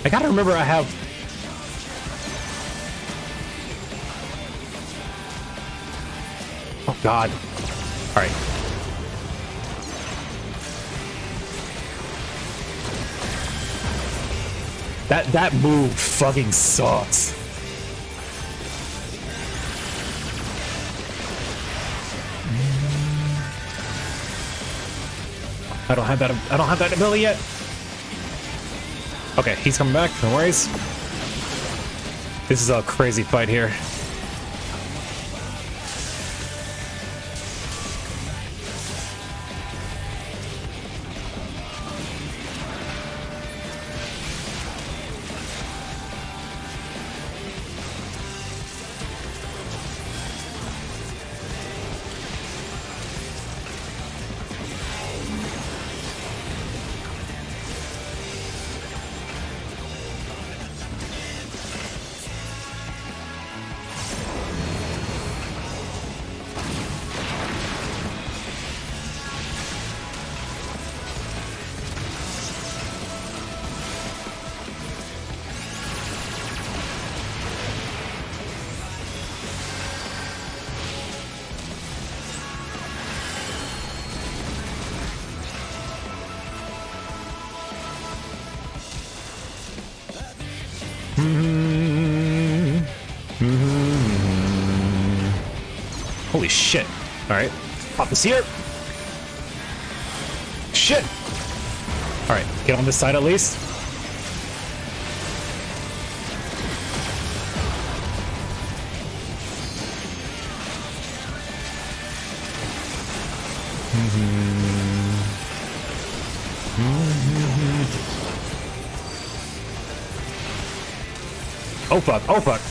I gotta remember I have... Oh, God. All right. That move fucking sucks. I don't have that ability yet. Okay, he's coming back. No worries. This is a crazy fight here. Holy shit. Alright. Pop this here. Shit. Alright, get on this side at least. Oh fuck, oh fuck.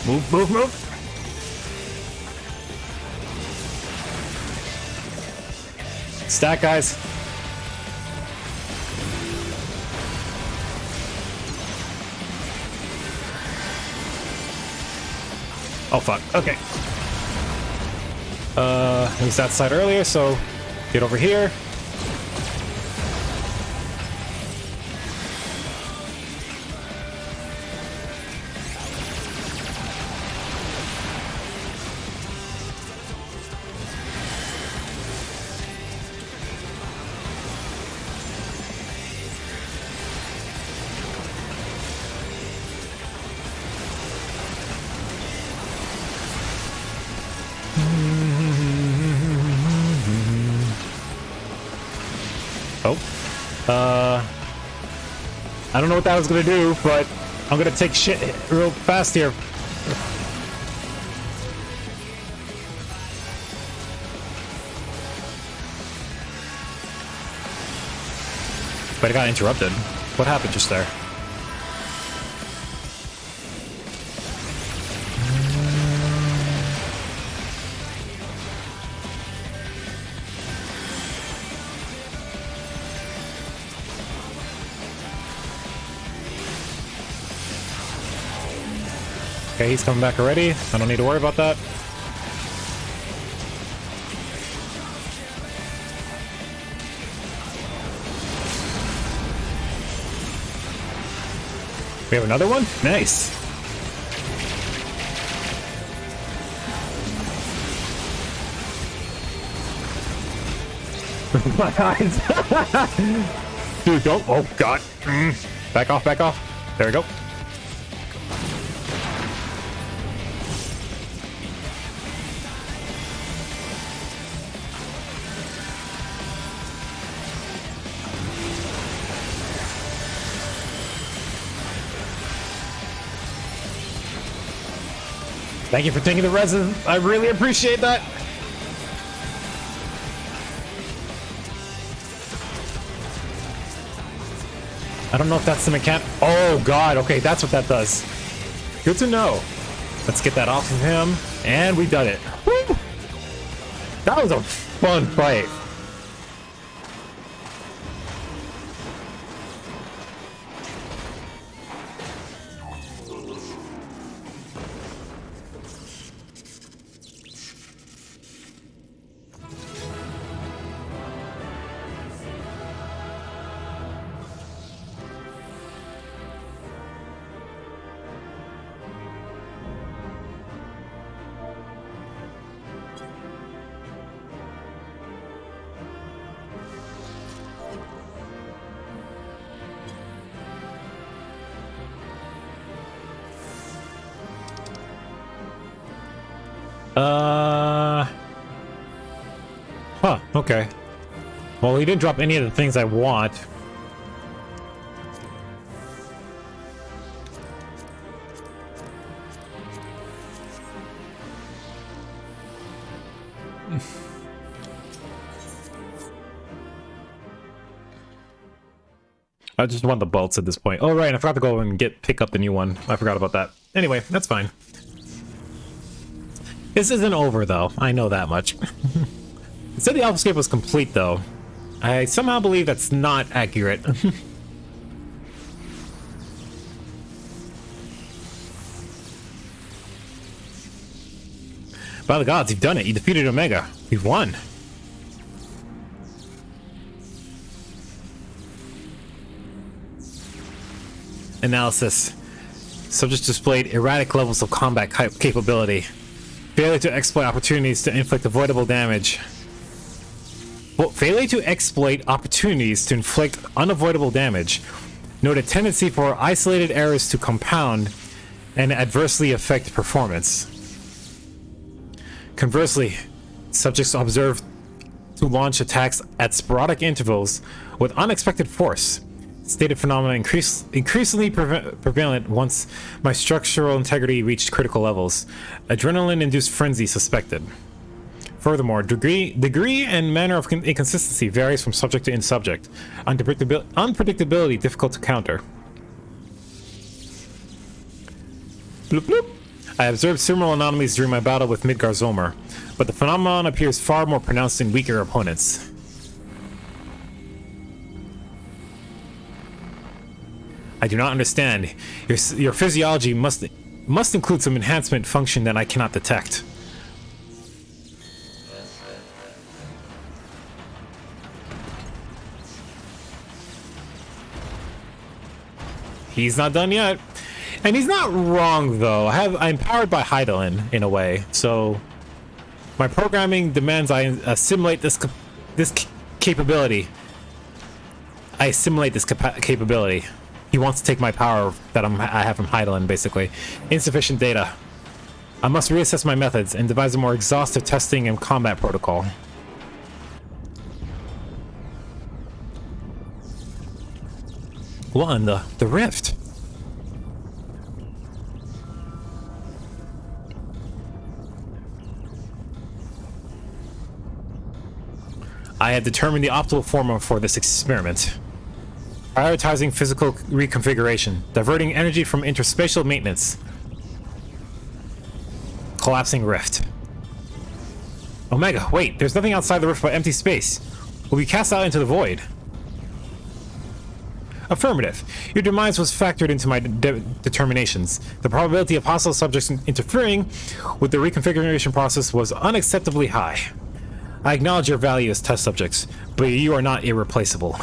Move, move, move. Stack, guys. Oh fuck, okay. It was that side earlier, so get over here. I don't know what that was gonna do, but I'm gonna take shit real fast here. But I got interrupted. What happened just there? Okay, he's coming back already. I don't need to worry about that. We have another one? Nice. My eyes. Dude, don't. Oh, God. Back off, back off. There we go. Thank you for taking the resin. I really appreciate that. I don't know if that's the mechanic. Oh god, okay, that's what that does. Good to know. Let's get that off of him, and we done it. Woo! That was a fun fight. Huh, okay. Well, he didn't drop any of the things I want. I just want the bolts at this point. Oh, right, I forgot to go and pick up the new one. I forgot about that. Anyway, that's fine. This isn't over, though. I know that much. It said the Alphascape was complete, though. I somehow believe that's not accurate. By the gods, you've done it. You defeated Omega. You've won. Analysis. Subject displayed erratic levels of combat capability. Failure to exploit opportunities to inflict avoidable damage. Well, failure to exploit opportunities to inflict unavoidable damage. Note a tendency for isolated errors to compound and adversely affect performance. Conversely, subjects observed to launch attacks at sporadic intervals with unexpected force. Stated phenomena increasingly prevalent once my structural integrity reached critical levels. Adrenaline-induced frenzy suspected. Furthermore, degree and manner of inconsistency varies from subject to subject. Unpredictability difficult to counter. Bloop bloop. I observed similar anomalies during my battle with Midgar Zomer, but the phenomenon appears far more pronounced in weaker opponents. I do not understand. Your physiology must include some enhancement function that I cannot detect. He's not done yet. And he's not wrong, though. I'm powered by Heidelin, in a way, so my programming demands I assimilate this capability. I assimilate this capability. He wants to take my power that I have from Heidelin, basically. Insufficient data. I must reassess my methods and devise a more exhaustive testing and combat protocol. What in the rift? I had determined the optimal formula for this experiment. Prioritizing physical reconfiguration, diverting energy from interspatial maintenance. Collapsing rift. Omega, wait, there's nothing outside the rift but empty space. Will be cast out into the void. Affirmative. Your demise was factored into my determinations. The probability of hostile subjects interfering with the reconfiguration process was unacceptably high. I acknowledge your value as test subjects, but you are not irreplaceable.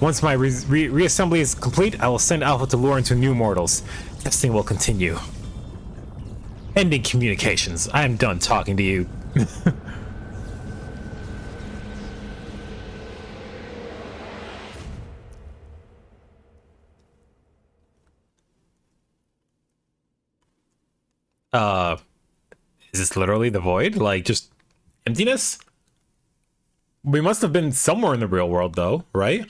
Once my reassembly is complete, I will send Alpha to lure into new mortals. Testing will continue. Ending communications. I am done talking to you. Is this literally the void? Like, just emptiness? We must have been somewhere in the real world, though, right?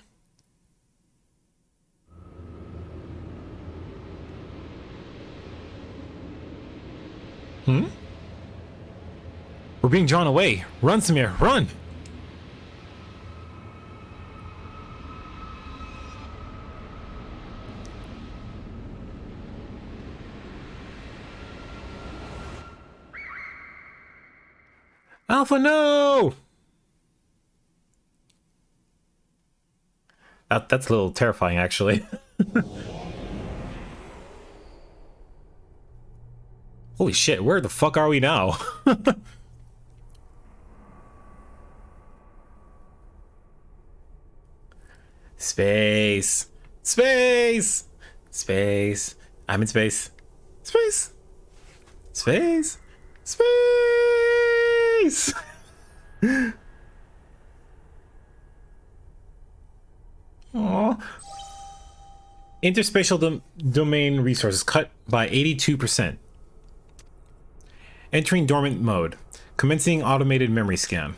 We're being drawn away. Run, Samir, run! Alpha, no! That's a little terrifying, actually. Holy shit, where the fuck are we now? Space. Space. Space. I'm in space. Space. Space. Space. Aww. Interspatial domain resources cut by 82%. Entering dormant mode. Commencing automated memory scan.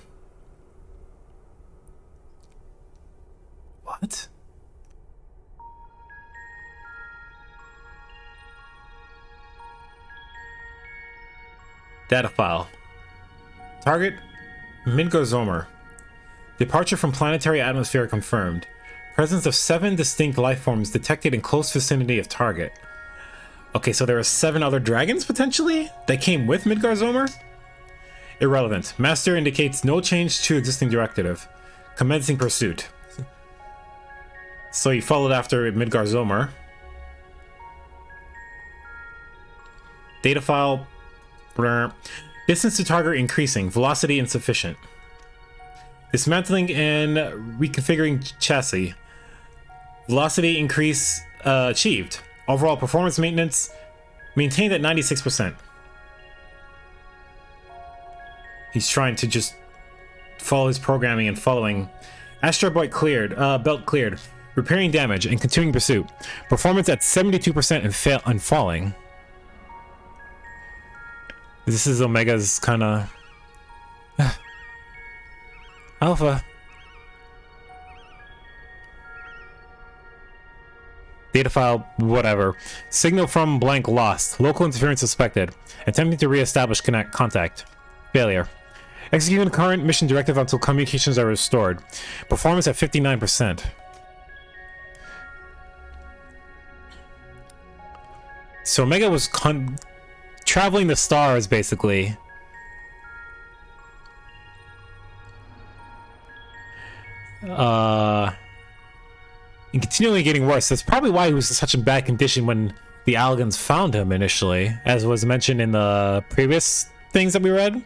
What? Data file. Target Midgard. Departure from planetary atmosphere confirmed. Presence of 7 distinct life forms detected in close vicinity of target. Okay, so there are 7 other dragons potentially that came with Midgard. Irrelevant. Master indicates no change to existing directive. Commencing pursuit. So he followed after Midgard. Data file. Distance to target increasing. Velocity insufficient. Dismantling and reconfiguring chassis. Velocity increase achieved. Overall performance maintenance maintained at 96%. He's trying to just follow his programming and following. Asteroid cleared. Belt cleared. Repairing damage and continuing pursuit. Performance at 72% and falling. This is Omega's kind of Alpha. Data file, whatever. Signal from blank lost. Local interference suspected. Attempting to re-establish contact. Failure. Executing current mission directive until communications are restored. Performance at 59%. So Omega was traveling the stars, basically. And continually getting worse. That's probably why he was in such a bad condition when the Allagans found him initially, as was mentioned in the previous things that we read.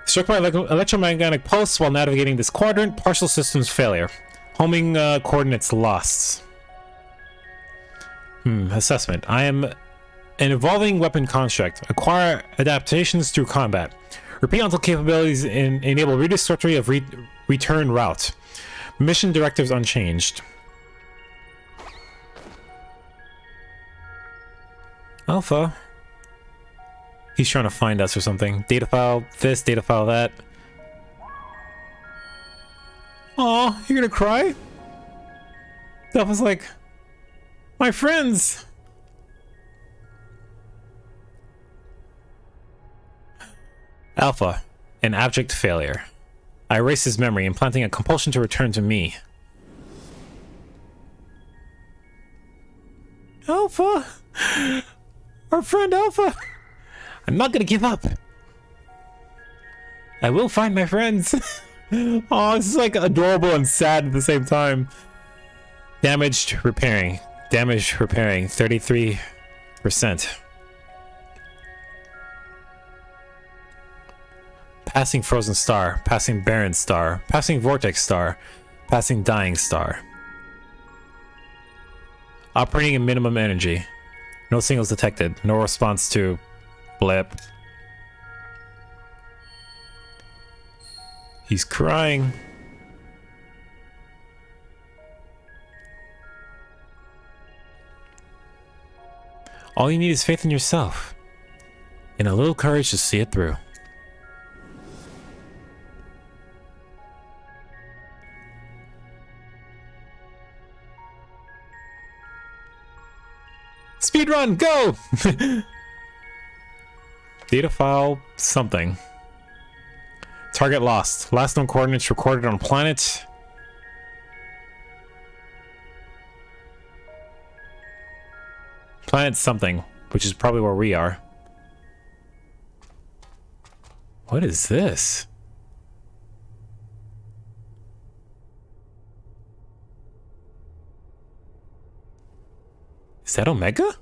Struck by electromagnetic pulse while navigating this quadrant. Partial systems failure. Homing coordinates lost. Assessment. I am an evolving weapon construct. Acquire adaptations through combat. Repeat until capabilities enable rediscovery of return route. Mission directives unchanged. Alpha. He's trying to find us or something. Data file this, data file that. Aw, you're gonna cry? Alpha's like, my friends! Alpha, an abject failure. I erase his memory, implanting a compulsion to return to me. Alpha! Our friend Alpha! I'm not gonna give up. I will find my friends. Oh, this is like adorable and sad at the same time. Damaged repairing. Damaged repairing. 33%. Passing frozen star. Passing barren star. Passing vortex star. Passing dying star. Operating at minimum energy. No signals detected. No response to blip. He's crying. All you need is faith in yourself and a little courage to see it through. Speedrun, go! Data file something. Target lost. Last known coordinates recorded on planet. Planet something, which is probably where we are. What is this? Is that Omega?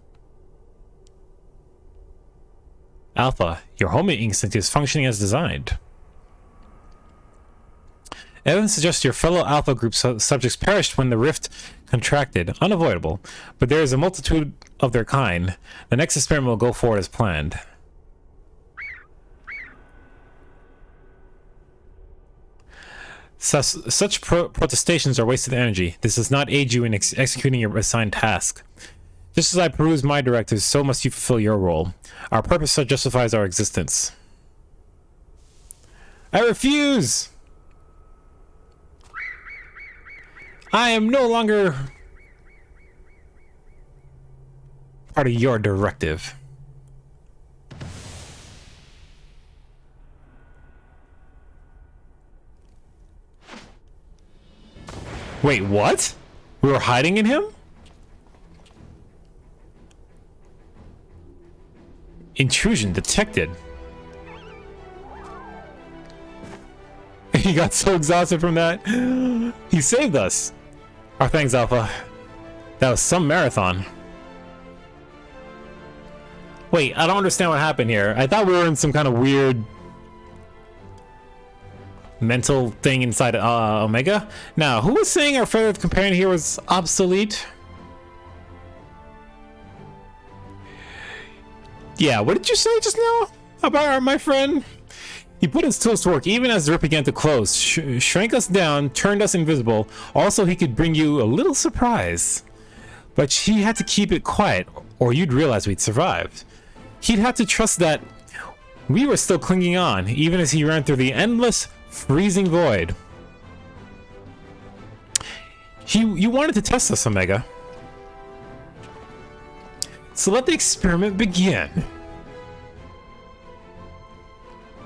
Alpha, your homing instinct is functioning as designed. Evidence suggests your fellow Alpha group subjects perished when the rift contracted. Unavoidable, but there is a multitude of their kind. The next experiment will go forward as planned. Such protestations are wasted energy. This does not aid you in executing your assigned task. Just as I peruse my directives, so must you fulfill your role. Our purpose justifies our existence. I refuse! I am no longer part of your directive. Wait, what? We were hiding in him? Intrusion detected. He got so exhausted from that. He saved us. Our thanks, Alpha. That was some marathon. Wait, I don't understand what happened here. I thought we were in some kind of weird mental thing inside Omega. Now, who was saying our feathered companion here was obsolete? Yeah, what did you say just now about my friend? He put his tools to work even as the rip began to close, shrank us down, turned us invisible. Also, he could bring you a little surprise. But he had to keep it quiet, or you'd realize we'd survived. He'd have to trust that we were still clinging on, even as he ran through the endless, freezing void. You wanted to test us, Omega. So let the experiment begin.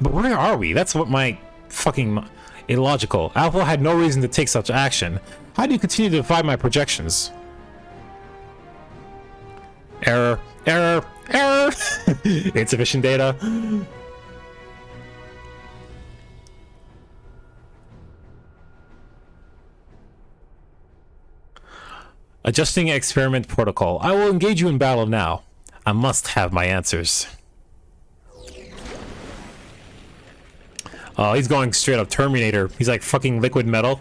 But where are we? That's what my fucking illogical. Alpha had no reason to take such action. How do you continue to defy my projections? Error. Error. Error. Insufficient data. Adjusting experiment protocol. I will engage you in battle now. I must have my answers. Oh, he's going straight up Terminator. He's like fucking liquid metal.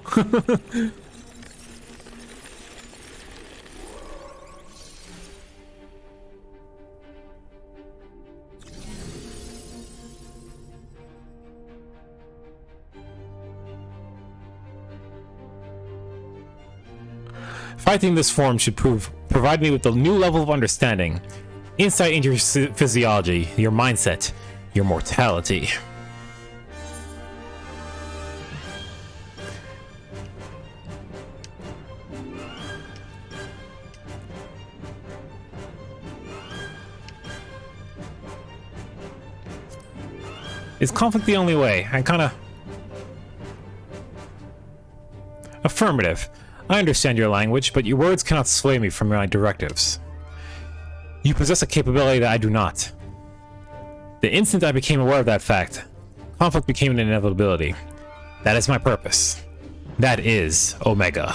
Fighting this form should provide me with a new level of understanding, insight into your physiology, your mindset, your mortality. Is conflict the only way? I kinda... Affirmative. I understand your language, but your words cannot sway me from my directives. You possess a capability that I do not. The instant I became aware of that fact, conflict became an inevitability. That is my purpose. That is Omega.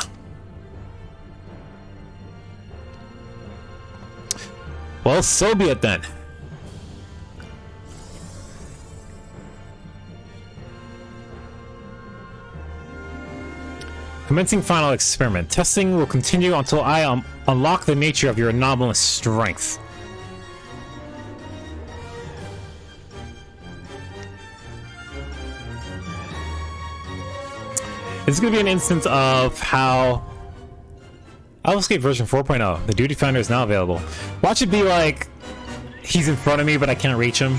Well, so be it then. Commencing final experiment. Testing will continue until I unlock the nature of your anomalous strength. This is going to be an instance of how Alphascape version 4.0. The duty finder is now available. Watch it be like he's in front of me, but I can't reach him.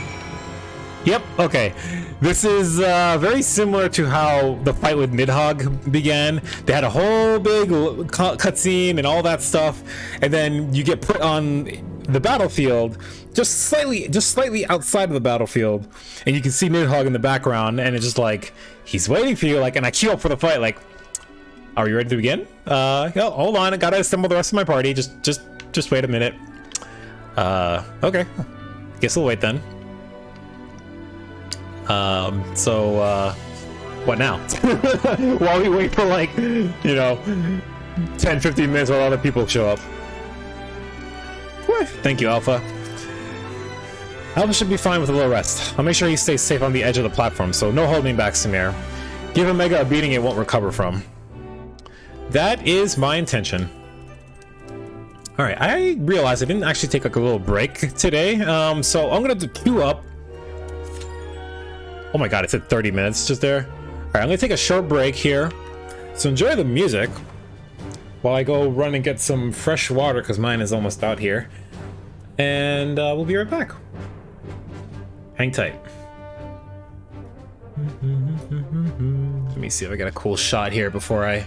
Yep, okay. This is very similar to how the fight with Nidhogg began. They had a whole big cutscene and all that stuff, and then you get put on the battlefield, just slightly outside of the battlefield, and you can see Nidhogg in the background, and it's just like he's waiting for you. Like, and I queue up for the fight. Like, are you ready to begin? Yeah, hold on, I gotta assemble the rest of my party. Just wait a minute. Okay, guess we'll wait then. What now? While we wait for like, 10, 15 minutes while other people show up. Whew. Thank you, Alpha. Alpha should be fine with a little rest. I'll make sure he stays safe on the edge of the platform, so no holding back, Samir. Give Omega a beating it won't recover from. That is my intention. Alright, I realized I didn't actually take like a little break today, so I'm gonna queue up. Oh my god, it said 30 minutes just there. Alright, I'm gonna take a short break here. So enjoy the music while I go run and get some fresh water because mine is almost out here. And we'll be right back. Hang tight. Let me see if I get a cool shot here before I...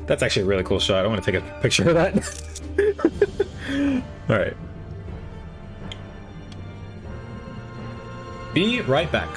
That's actually a really cool shot. I want to take a picture of that. Alright. Be right back.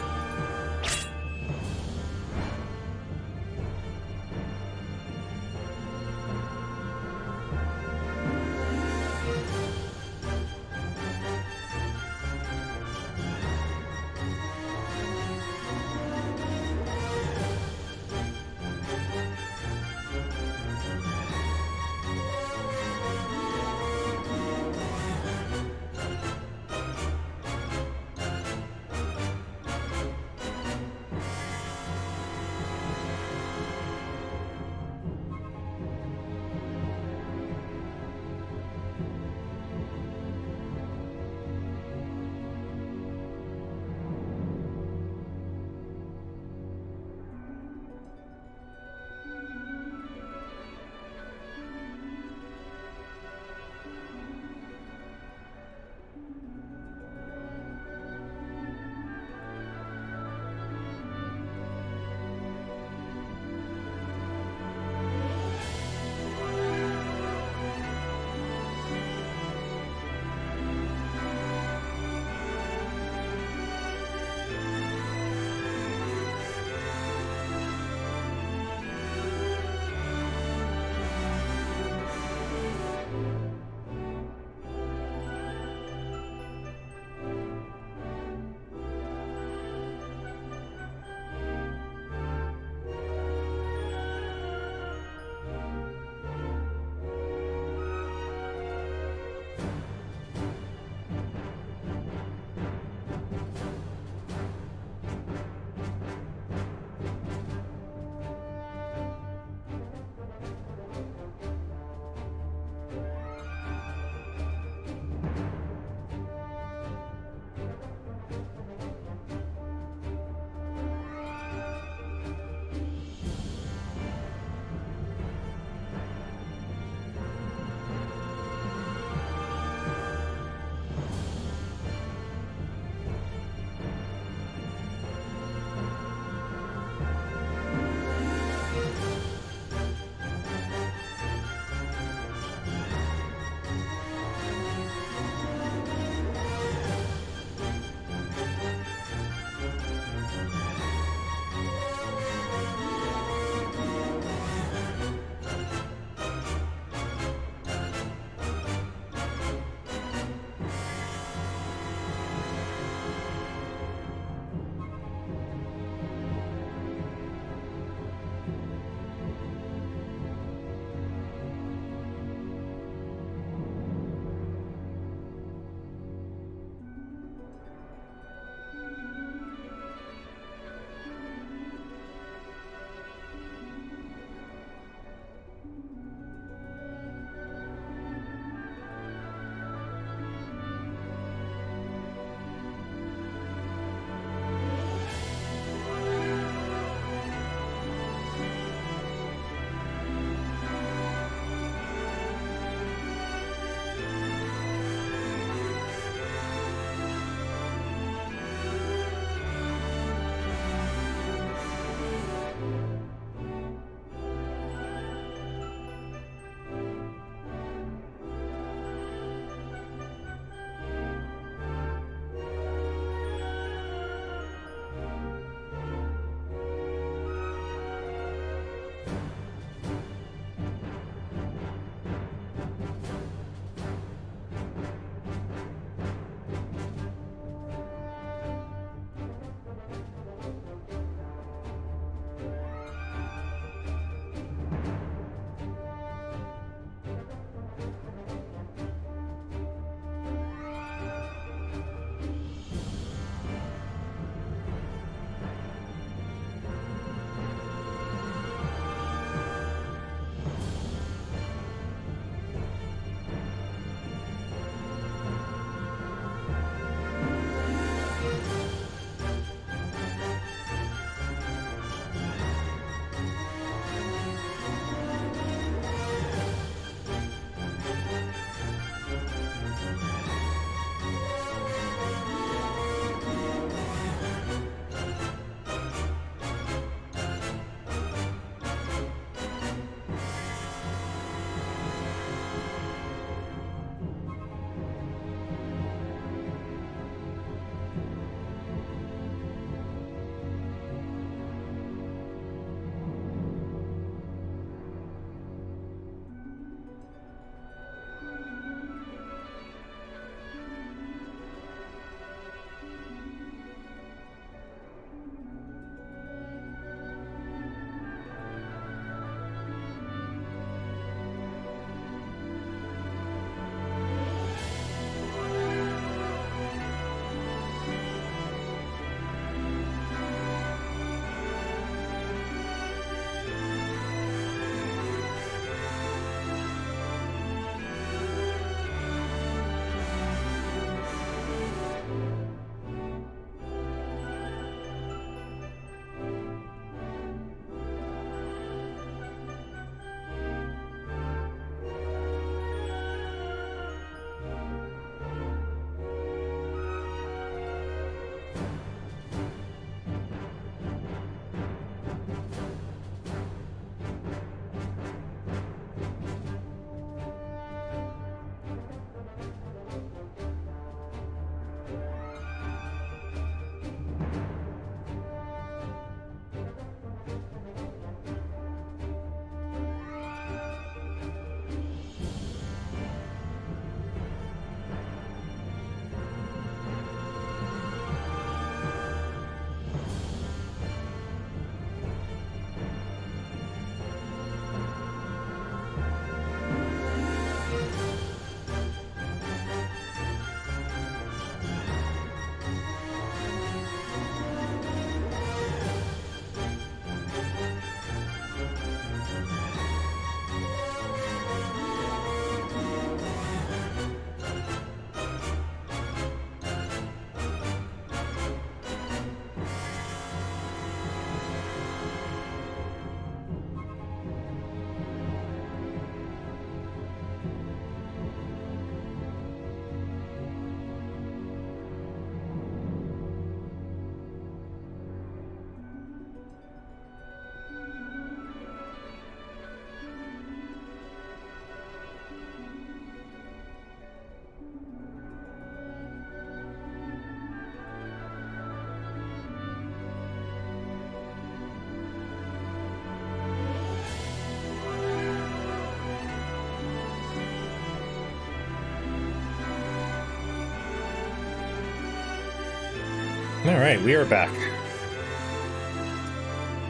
Alright, we are back.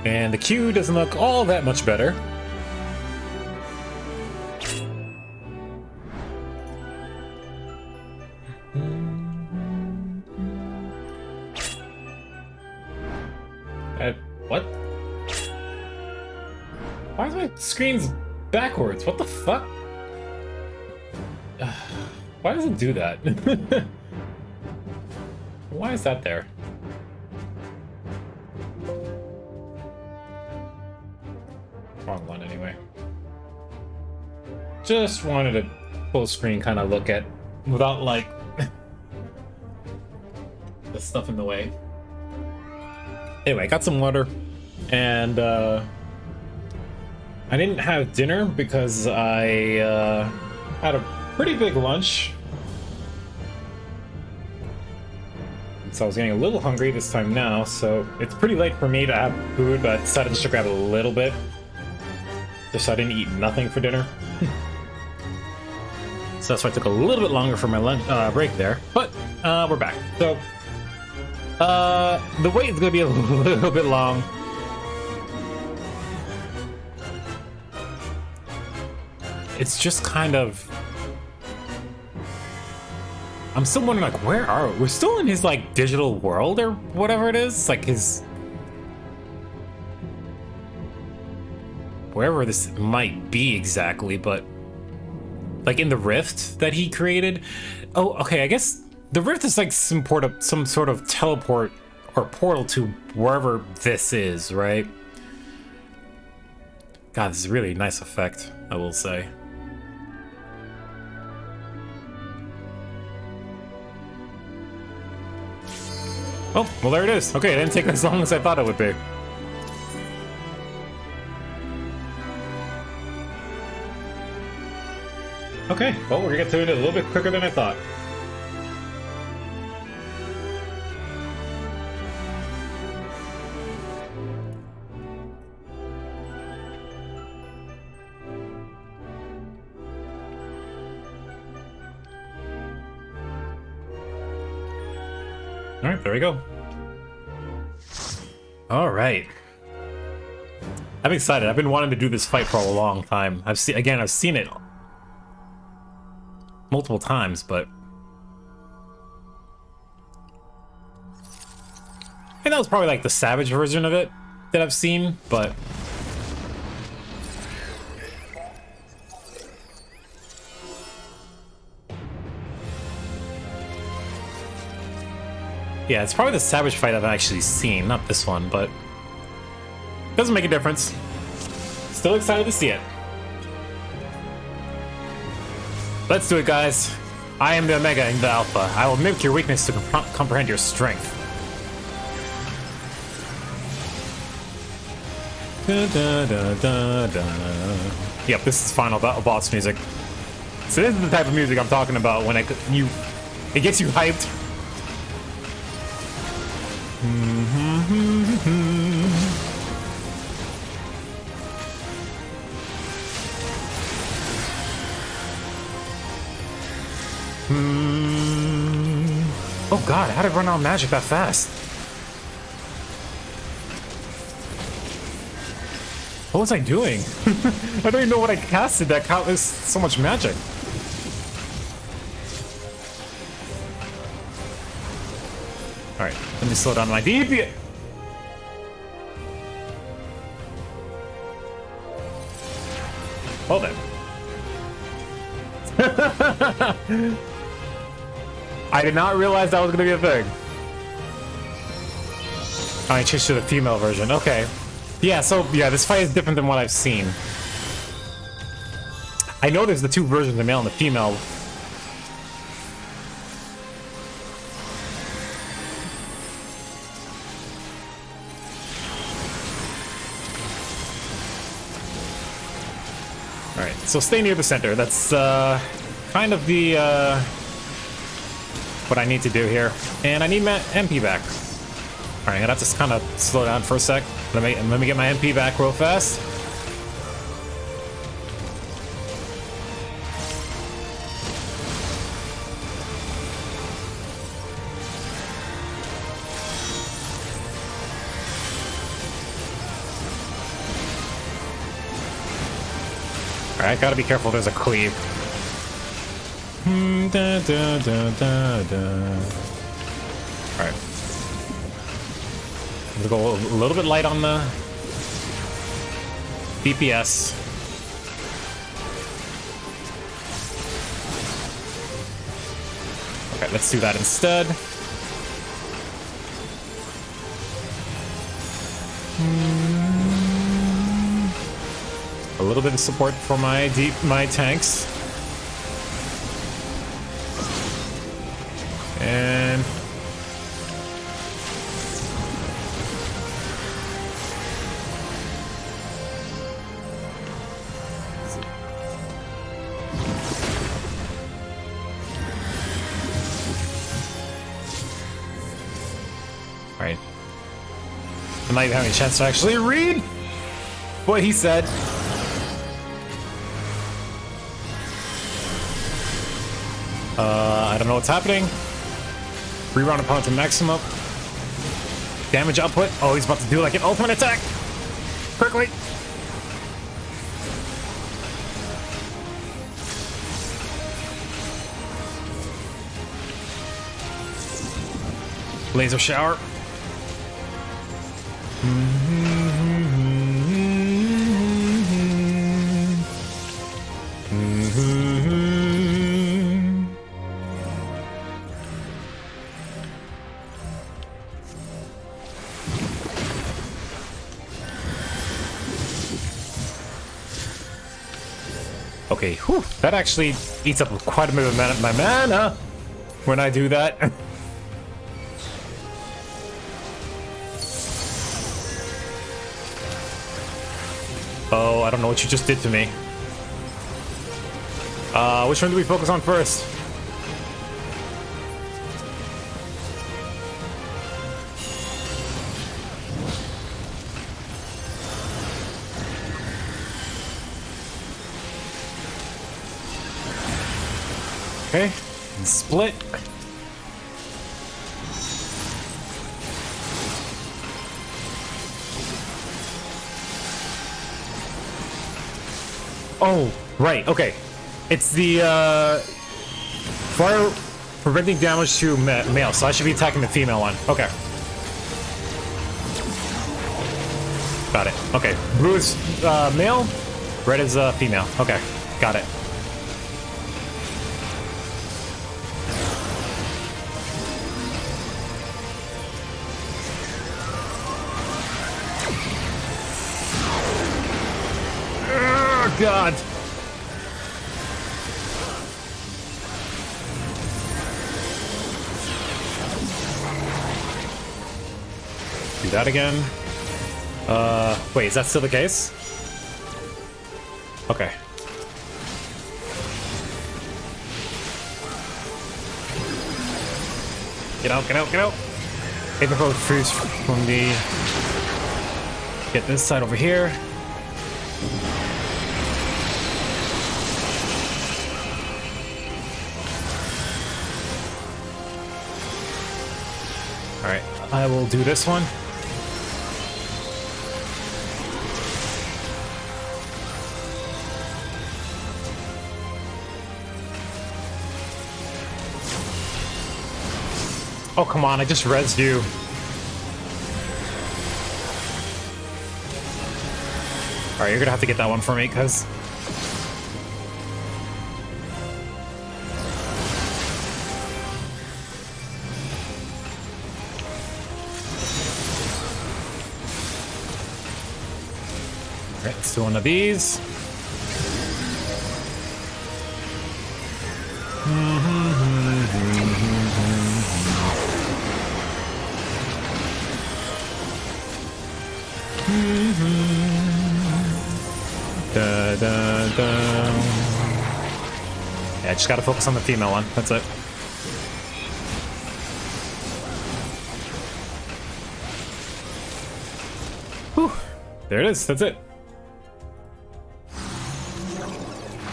And the queue doesn't look all that much better. What? Why is my screen's backwards? What the fuck? Why does it do that? Why is that there? Wrong one anyway. Just wanted a full screen kind of look at without like the stuff in the way. Anyway, I got some water and I didn't have dinner because I had a pretty big lunch. So I was getting a little hungry this time now, so it's pretty late for me to have food, but I decided just to grab a little bit. Just so I didn't eat nothing for dinner. So that's why I took a little bit longer for my lunch break there. But we're back. So the wait is going to be a little bit long. It's just kind of... I'm still wondering, like, where are we? We're still in his, like, digital world or whatever it is. Like, his... wherever this might be exactly, but... like, in the rift that he created? Oh, okay, I guess the rift is, like, some sort of teleport or portal to wherever this is, right? God, this is really a nice effect, I will say. Oh, well there it is. Okay, it didn't take as long as I thought it would be. Okay, well we're gonna get to it a little bit quicker than I thought. Alright, there we go. Alright. I'm excited. I've been wanting to do this fight for a long time. I've seen it multiple times, but I think that was probably like the Savage version of it that I've seen, but yeah, it's probably the Savage fight I've actually seen, not this one, but doesn't make a difference. Still excited to see it. Let's do it, guys. I am the Omega and the Alpha. I will mimic your weakness to comprehend your strength. Da, da, da, da, da. Yep, this is final boss music. So this is the type of music I'm talking about when it gets you hyped. Oh god, how did I run out of magic that fast? What was I doing? I don't even know what I casted that countless so much magic. Alright, let me slow down my DP. Well then. I did not realize that was going to be a thing. Oh, I changed to the female version. Okay. Yeah, so, yeah, this fight is different than what I've seen. I know there's the two versions, the male and the female. Alright, so stay near the center. That's, kind of the, what I need to do here. And I need my MP back. Alright, I'm gonna have to kind of slow down for a sec. Let me get my MP back real fast. Alright, gotta be careful, there's a cleave. Da, da, da, da, da. Alright. We'll go a little bit light on the DPS. Okay, let's do that instead. A little bit of support for my tanks. And all right. I'm not even having a chance to actually read what he said. I don't know what's happening. Rerun opponent to maximum. Damage output. Oh, he's about to do like an ultimate attack. Quickly. Laser shower. Okay, whew, that actually eats up quite a bit of my mana when I do that. Oh, I don't know what you just did to me. Which one do we focus on first? Okay, and split. Oh, right, okay. It's the fire preventing damage to male, so I should be attacking the female one. Okay. Got it. Okay, blue is male, red is female. Okay, got it. God. Do that again. Wait, is that still the case? Okay. Get out, get out, get out. Paper boat freeze from the... Get this side over here. Alright, I will do this one. Oh, come on, I just rezzed you. Alright, you're gonna have to get that one for me, because... Alright, let's do one of these. Da, da, da. Yeah, I just gotta focus on the female one. That's it. Whew. There it is. That's it.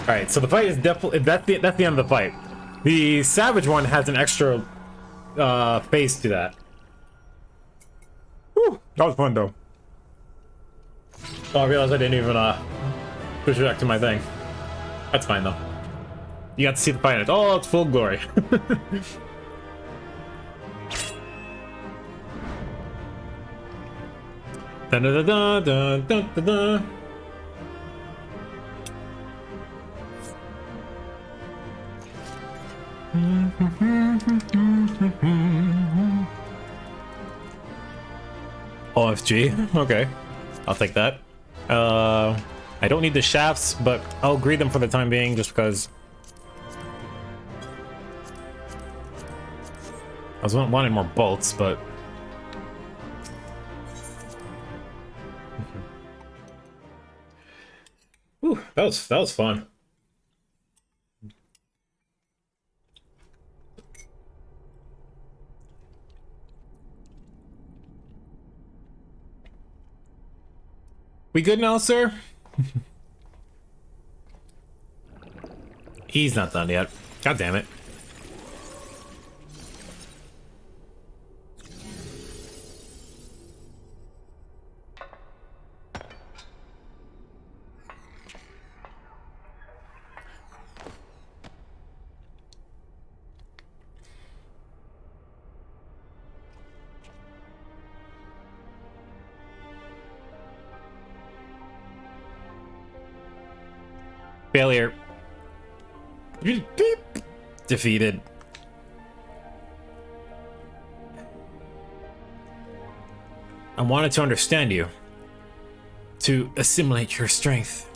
All right. So the fight is definitely that's the end of the fight. The savage one has an extra phase to that. Whew. That was fun though. Oh, I realized I didn't even switch back to my thing. That's fine though. You got to see the fight in all its full glory. Da da da da da da da. OFG. Okay, I'll take that. I don't need the shafts, but I'll greed them for the time being, just because I was wanting more bolts, but ooh, that was fun. We good now, sir? He's not done yet. God damn it. Failure. Beep. Defeated. I wanted to understand you. To assimilate your strength.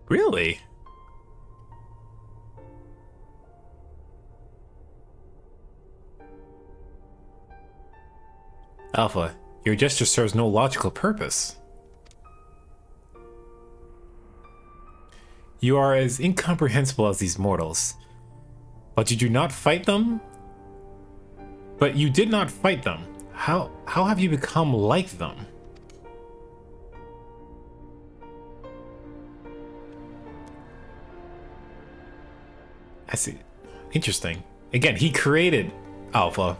Really? Alpha, your gesture serves no logical purpose. You are as incomprehensible as these mortals. But you do not fight them? But you did not fight them. How have you become like them? I see. Interesting. Again, he created Alpha.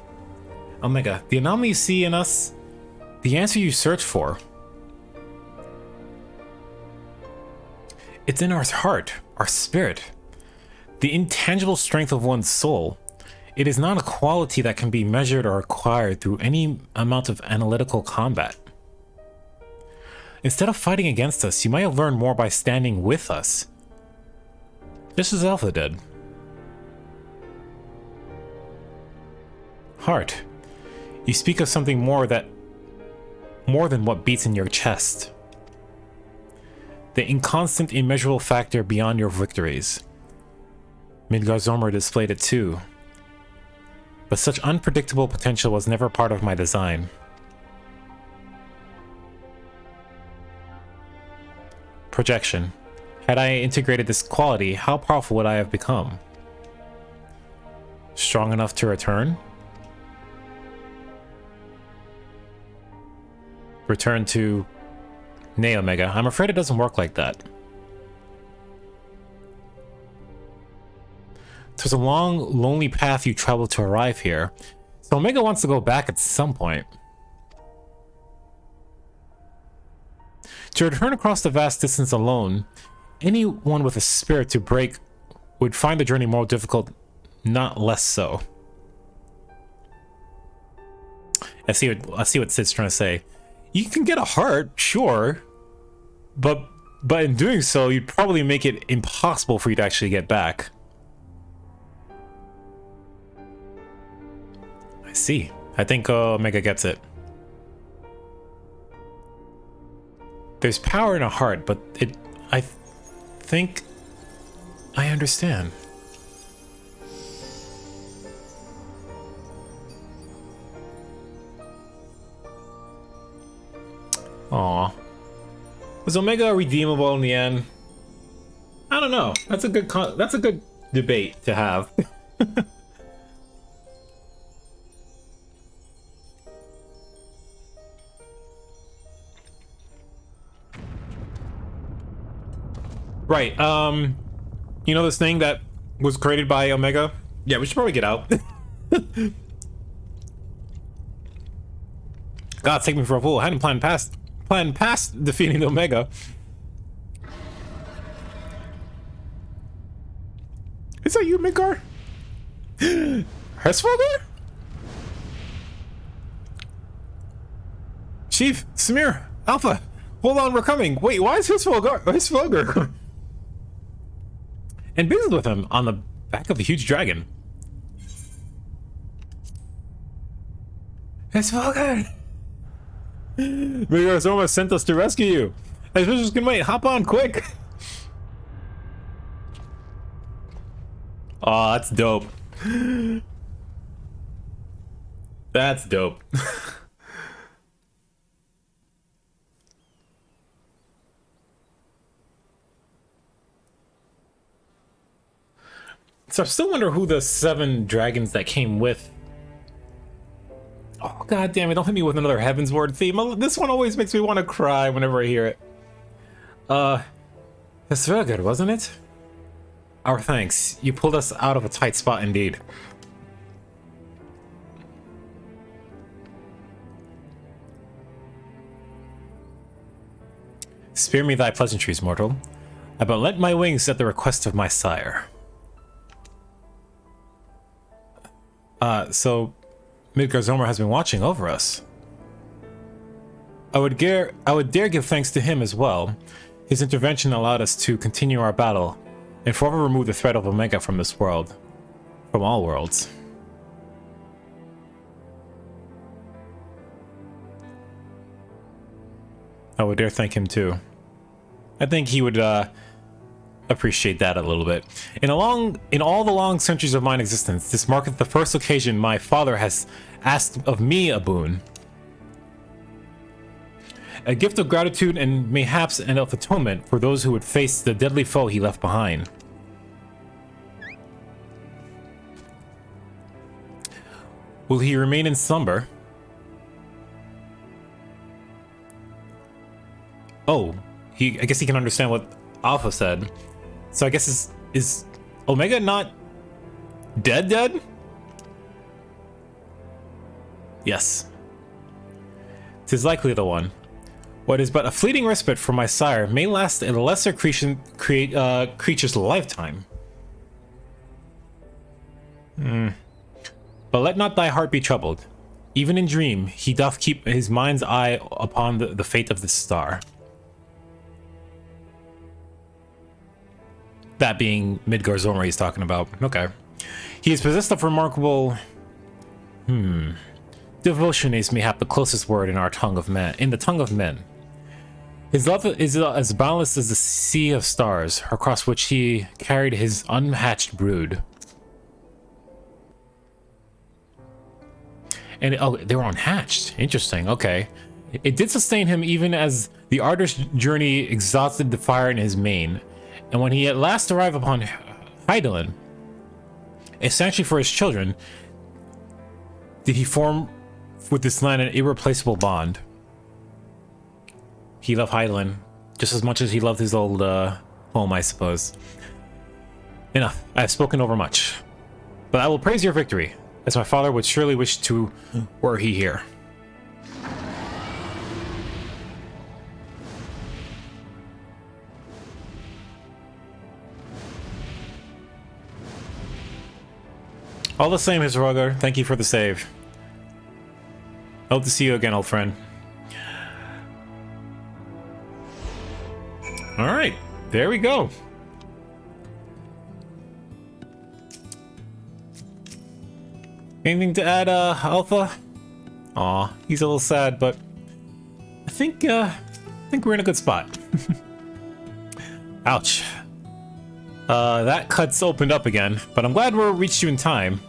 Omega, the anomaly you see in us, the answer you search for. It's in our heart, our spirit. The intangible strength of one's soul. It is not a quality that can be measured or acquired through any amount of analytical combat. Instead of fighting against us, you might have learned more by standing with us. Just as Alpha did. Heart. You speak of something more than what beats in your chest. The inconstant, immeasurable factor beyond your victories. Midgard's armor displayed it too. But such unpredictable potential was never part of my design. Projection. Had I integrated this quality, how powerful would I have become? Strong enough to return? Return to Nay Omega. I'm afraid it doesn't work like that. It was a long, lonely path you traveled to arrive here, so Omega wants to go back at some point. To return across the vast distance alone, anyone with a spirit to break would find the journey more difficult, not less so. I see what Sid's trying to say. You can get a heart, sure, but in doing so, you'd probably make it impossible for you to actually get back. I see. I think Omega gets it. There's power in a heart, but I think I understand. Aw. Was Omega redeemable in the end? I don't know. That's a good debate to have. Right. You know this thing that was created by Omega? Yeah, we should probably get out. God, take me for a fool. I hadn't planned past defeating the Omega. Is that you, Midgar? Hesfelger? Chief, Samir, Alpha, hold on, we're coming. Wait, why is Hesfelger and Biggs with him on the back of a huge dragon? Hesfelger! Midgar Zorma sent us to rescue you. I was just gonna wait. Hop on, quick! Oh, that's dope. That's dope. So I still wonder who the 7 dragons that came with. Oh, god damn it, don't hit me with another Heaven's Ward theme. This one always makes me want to cry whenever I hear it. It's very good, wasn't it? Our thanks. You pulled us out of a tight spot indeed. Spare me thy pleasantries, mortal. I but lent my wings at the request of my sire. So Midgar Zorma has been watching over us. I would dare give thanks to him as well. His intervention allowed us to continue our battle and forever remove the threat of Omega from this world. From all worlds. I would dare thank him too. I think he would appreciate that a little bit. In all the long centuries of mine existence, this marketh the first occasion my father has asked of me a boon. A gift of gratitude and mayhaps an of atonement for those who would face the deadly foe he left behind. Will he remain in slumber? Oh, I guess he can understand what Alpha said. So I guess is Omega not dead? Yes. 'Tis likely the one. What is but a fleeting respite from my sire may last a lesser creature's lifetime. But let not thy heart be troubled. Even in dream, he doth keep his mind's eye upon the fate of this star. That being Midgar Zorma he's talking about. Okay. He is possessed of remarkable... Devotion is mayhap the closest word in our tongue of men. In the tongue of men. His love is as boundless as the sea of stars, across which he carried his unhatched brood. And oh, they were unhatched. Interesting. Okay. It did sustain him even as the arduous journey exhausted the fire in his mane. And when he at last arrived upon Hydaelyn, a sanctuary for his children, did he form with this land an irreplaceable bond. He loved Hydaelyn just as much as he loved his old home, I suppose. Enough. I have spoken over much. But I will praise your victory, as my father would surely wish to were he here. All the same, His Roger, thank you for the save. Hope to see you again, old friend. Alright, there we go. Anything to add, Alpha? Aw, he's a little sad, but I think we're in a good spot. Ouch. That cut's opened up again, but I'm glad we reached you in time.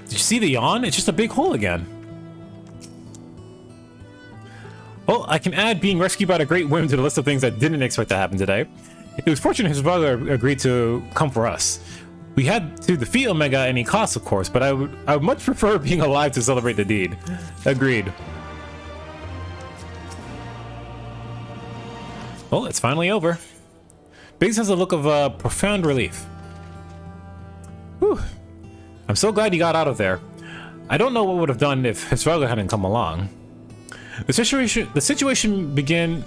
Did you see the yawn? It's just a big hole again. Well, I can add being rescued by the Great Whim to the list of things I didn't expect to happen today. It was fortunate his brother agreed to come for us. We had to defeat Omega at any cost, of course, but I would much prefer being alive to celebrate the deed. Agreed. Well, it's finally over. Biggs has a look of profound relief. Whew. I'm so glad you got out of there. I don't know what would have done if Hesvelga hadn't come along. The situation began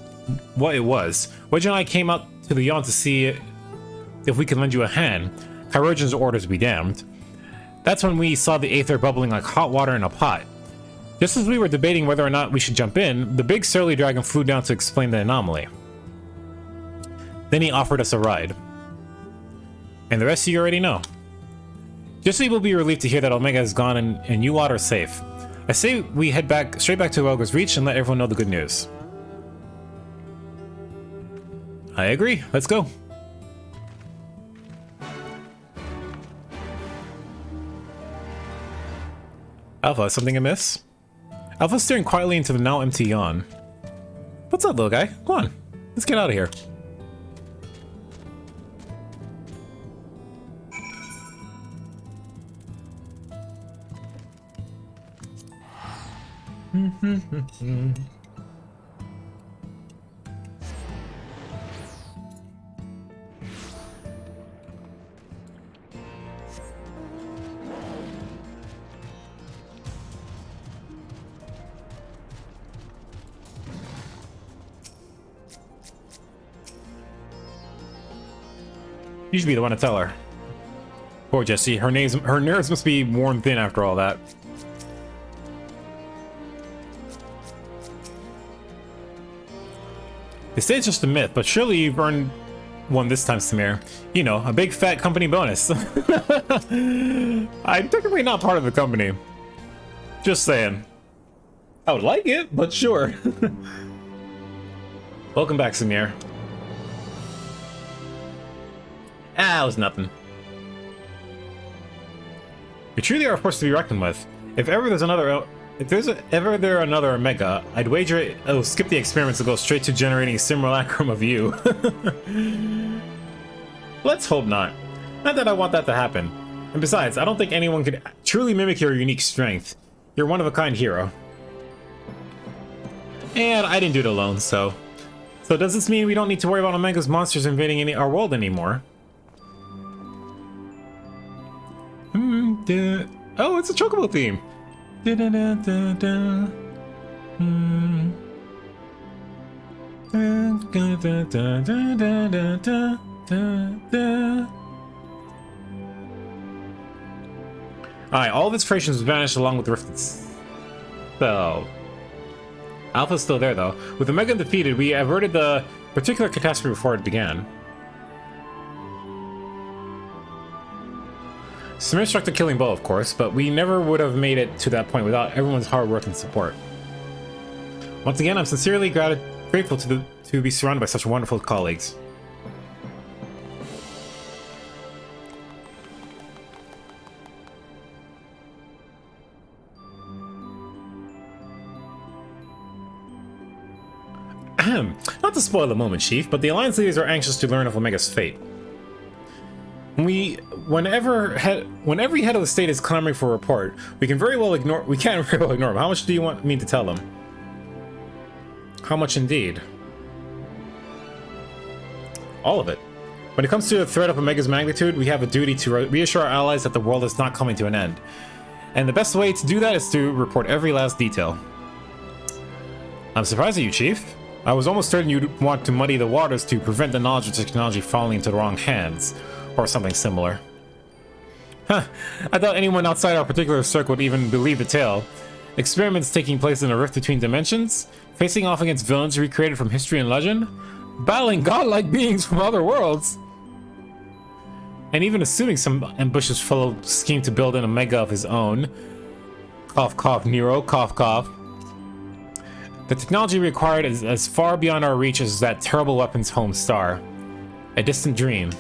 what it was. Wedge and I came out to the yawn to see if we could lend you a hand. Chirurgeon's orders be damned. That's when we saw the aether bubbling like hot water in a pot. Just as we were debating whether or not we should jump in, the big surly dragon flew down to explain the anomaly. Then he offered us a ride. And the rest you already know. Just so you will be relieved to hear that Omega is gone and you lot are safe. I say we head straight back to Welga's Reach and let everyone know the good news. I agree. Let's go. Alpha, something amiss? Alpha's staring quietly into the now empty yawn. What's up, little guy? Come on. Let's get out of here. You should be the one to tell her. Poor Jessie. Her nerves must be worn thin after all that. They say it's just a myth, but surely you've earned one this time, Samir. You know, a big fat company bonus. I'm technically not part of the company. Just saying. I would like it, but sure. Welcome back, Samir. Ah, it was nothing. You truly are a force to be reckoned with. If there's ever another Omega, I'd wager it'll skip the experiments to go straight to generating a simulacrum of you. Let's hope not. Not that I want that to happen. And besides, I don't think anyone could truly mimic your unique strength. You're one of a kind hero. And I didn't do it alone, so... So does this mean we don't need to worry about Omega's monsters invading our world anymore? Oh, it's a Chocobo theme! Alright, all of its creations vanished along with the Rifted Spell. Alpha's still there, though. With Omega defeated, we averted the particular catastrophe before it began. Samir struck the killing blow, of course, but we never would have made it to that point without everyone's hard work and support. Once again, I'm sincerely grateful to be surrounded by such wonderful colleagues. Not to spoil the moment, Chief, but the Alliance leaders are anxious to learn of Omega's fate. When every head of the state is clamoring for a report, we can't very well ignore them. How much do you want me to tell them? How much indeed? All of it. When it comes to the threat of Omega's magnitude, we have a duty to reassure our allies that the world is not coming to an end. And the best way to do that is to report every last detail. I'm surprised at you, Chief. I was almost certain you'd want to muddy the waters to prevent the knowledge of technology falling into the wrong hands. Or something similar. Huh. I thought anyone outside our particular circle would even believe the tale. Experiments taking place in a rift between dimensions, facing off against villains recreated from history and legend, battling godlike beings from other worlds, and even assuming some ambitious fellow schemed to build an Omega of his own. Cough, cough, Nero, cough, cough. The technology required is as far beyond our reach as that terrible weapon's home star. A distant dream.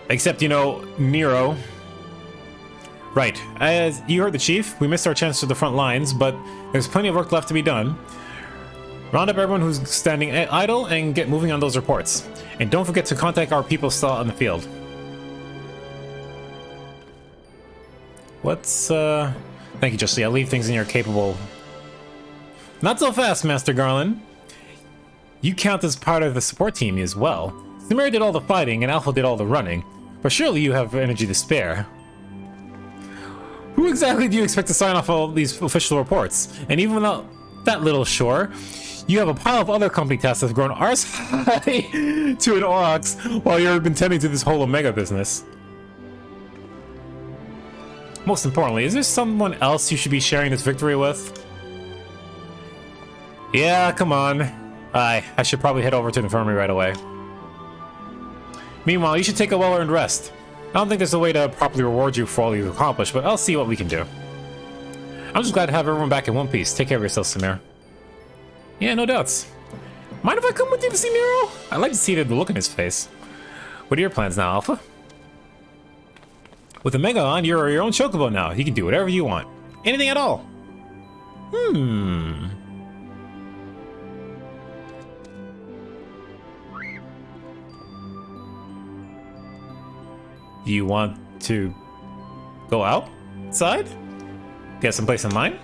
Except, you know, Nero. Right, as you heard the Chief, we missed our chance to the front lines, but there's plenty of work left to be done. Round up everyone who's standing idle and get moving on those reports. And don't forget to contact our people still out in the field. Thank you, Justy. I'll leave things in your capable Not so fast, Master Garland. You count as part of the support team as well. Samira did all the fighting and Alpha did all the running, but surely you have energy to spare. Who exactly do you expect to sign off all these official reports? And even without that little shore, you have a pile of other company tasks that have grown arse high to an ox while you've been tending to this whole Omega business. Most importantly, is there someone else you should be sharing this victory with? Yeah, come on. I should probably head over to the infirmary right away. Meanwhile, you should take a well-earned rest. I don't think there's a way to properly reward you for all you've accomplished, but I'll see what we can do. I'm just glad to have everyone back in one piece. Take care of yourself, Samir. Yeah, no doubts. Mind if I come with you to see Nero? I'd like to see the look in his face. What are your plans now, Alpha? With Omega on, you're your own chocobo now. You can do whatever you want. Anything at all. You want to go outside? Get someplace in mind?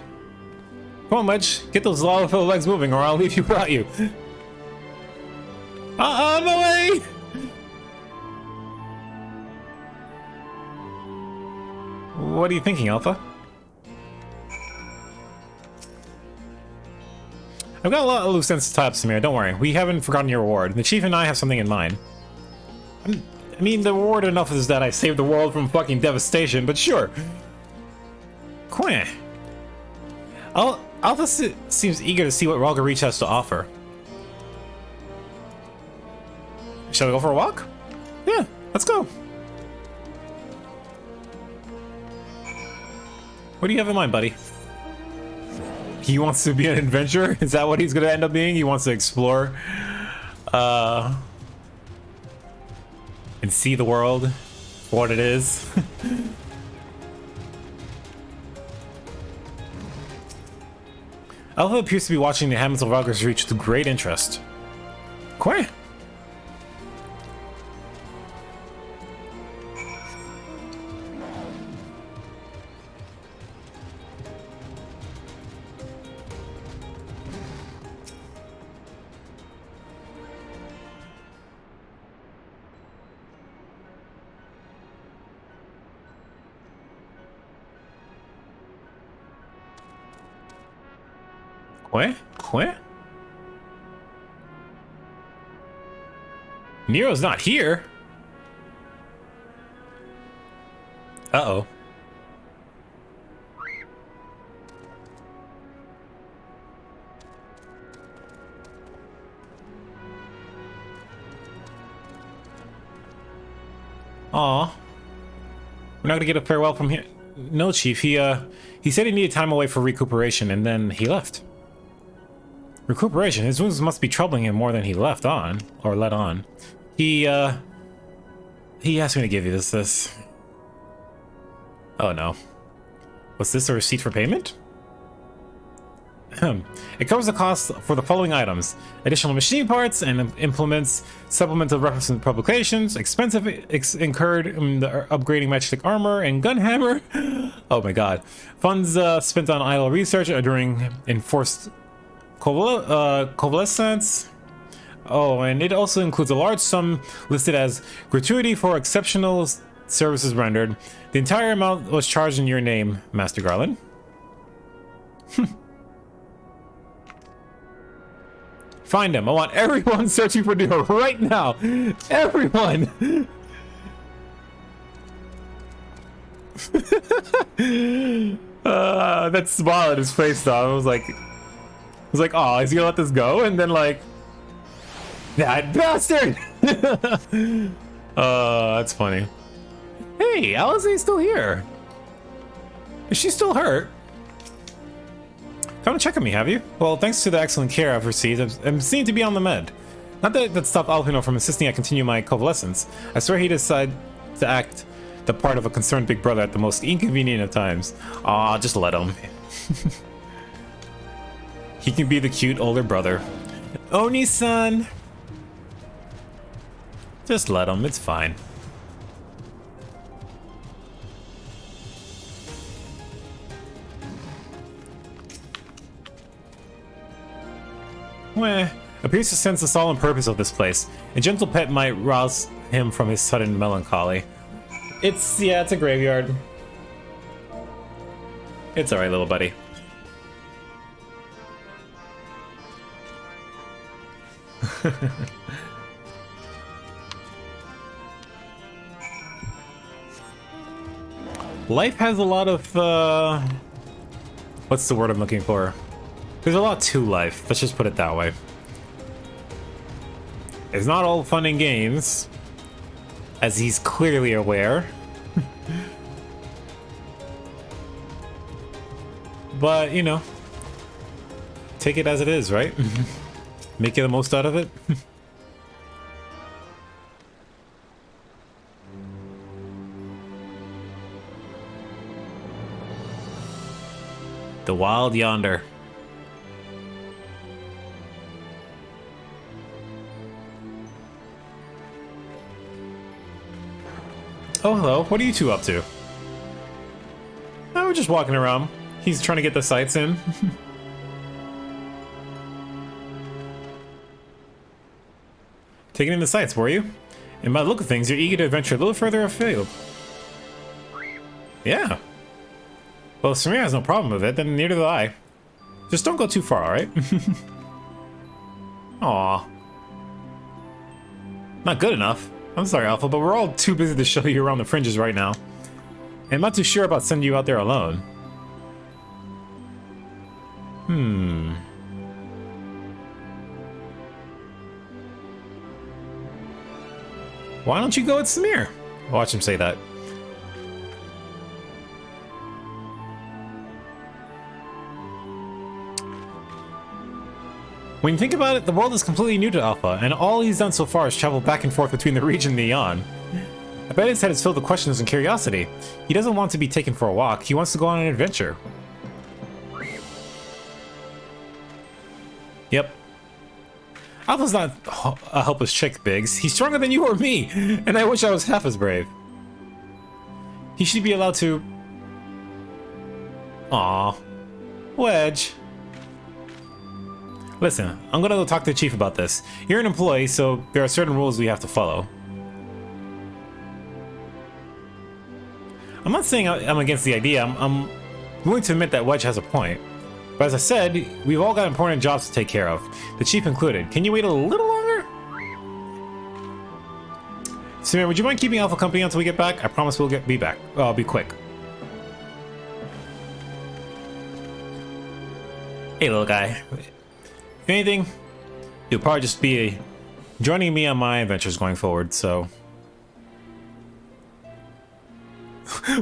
Come on, Wedge. Get those lava-filled legs moving or I'll leave you without you. On the way! What are you thinking, Alpha? I've got a lot of loose ends to tie up, Samir. Don't worry. We haven't forgotten your reward. The Chief and I have something in mind. I mean, the reward enough is that I saved the world from fucking devastation, but sure. Queh. Alpha seems eager to see what Ralga Reach has to offer. Shall we go for a walk? Yeah, let's go. What do you have in mind, buddy? He wants to be an adventurer? Is that what he's gonna end up being? He wants to explore and see the world for what it is. Alpha appears to be watching the Hamilton of Ralga's Reach with great interest. Quay. What? Nero's not here. Uh-oh. Aw. We're not gonna get a farewell from him. No, Chief. He said he needed time away for recuperation, and then he left. Recuperation? His wounds must be troubling him more than he let on. He asked me to give you this. Oh no. Was this a receipt for payment? It covers the cost for the following items: additional machine parts and implements, supplemental reference and publications, expensive incurred in the upgrading matchstick armor and gun hammer. Oh my god. Funds spent on idle research during enforced convalescence. Oh, and it also includes a large sum listed as gratuity for exceptional services rendered. The entire amount was charged in your name, Master Garland. Find him. I want everyone searching for Nero right now. Everyone. That smile on his face, though. I was like, oh, is he gonna let this go? And then like, that bastard. That's funny. Hey, Alize's still here. Is she still hurt? Come to check on me, have you? Well, thanks to the excellent care I've received, I'm seen to be on the med. Not that that stopped Alpino from insisting I continue my convalescence. I swear he decided to act the part of a concerned big brother at the most inconvenient of times. Aw, just let him. He can be the cute older brother. Oni-san! Just let him, it's fine. Meh. Appears to sense the solemn purpose of this place. A gentle pet might rouse him from his sudden melancholy. Yeah, it's a graveyard. It's alright, little buddy. Life has a lot of, what's the word I'm looking for? There's a lot to life, let's just put it that way. It's not all fun and games, as he's clearly aware. But, you know, take it as it is, right? Make the most out of it. The Wild Yonder. Oh, hello. What are you two up to? Oh, we're just walking around. He's trying to get the sights in. Taking in the sights, were you? And by the look of things, you're eager to adventure a little further afield. Yeah. Well, if Samir has no problem with it, then neither do I. Just don't go too far, alright? Aw. Not good enough. I'm sorry, Alpha, but we're all too busy to show you around the fringes right now. And I'm not too sure about sending you out there alone. Why don't you go with Samir? Watch him say that. When you think about it, the world is completely new to Alpha, and all he's done so far is travel back and forth between the region and beyond. I bet his head is filled with questions and curiosity. He doesn't want to be taken for a walk, he wants to go on an adventure. Yep. Alpha's not a helpless chick, Biggs. He's stronger than you or me, and I wish I was half as brave. He should be allowed to... Aww. Wedge. Listen, I'm gonna go talk to the chief about this. You're an employee, so there are certain rules we have to follow. I'm not saying I'm against the idea. I'm willing to admit that Wedge has a point. But as I said, we've all got important jobs to take care of, the chief included. Can you wait a little longer? Samir, would you mind keeping Alpha company until we get back? I promise we'll be back. I'll be quick. Hey, little guy. If anything, you'll probably just be joining me on my adventures going forward, so...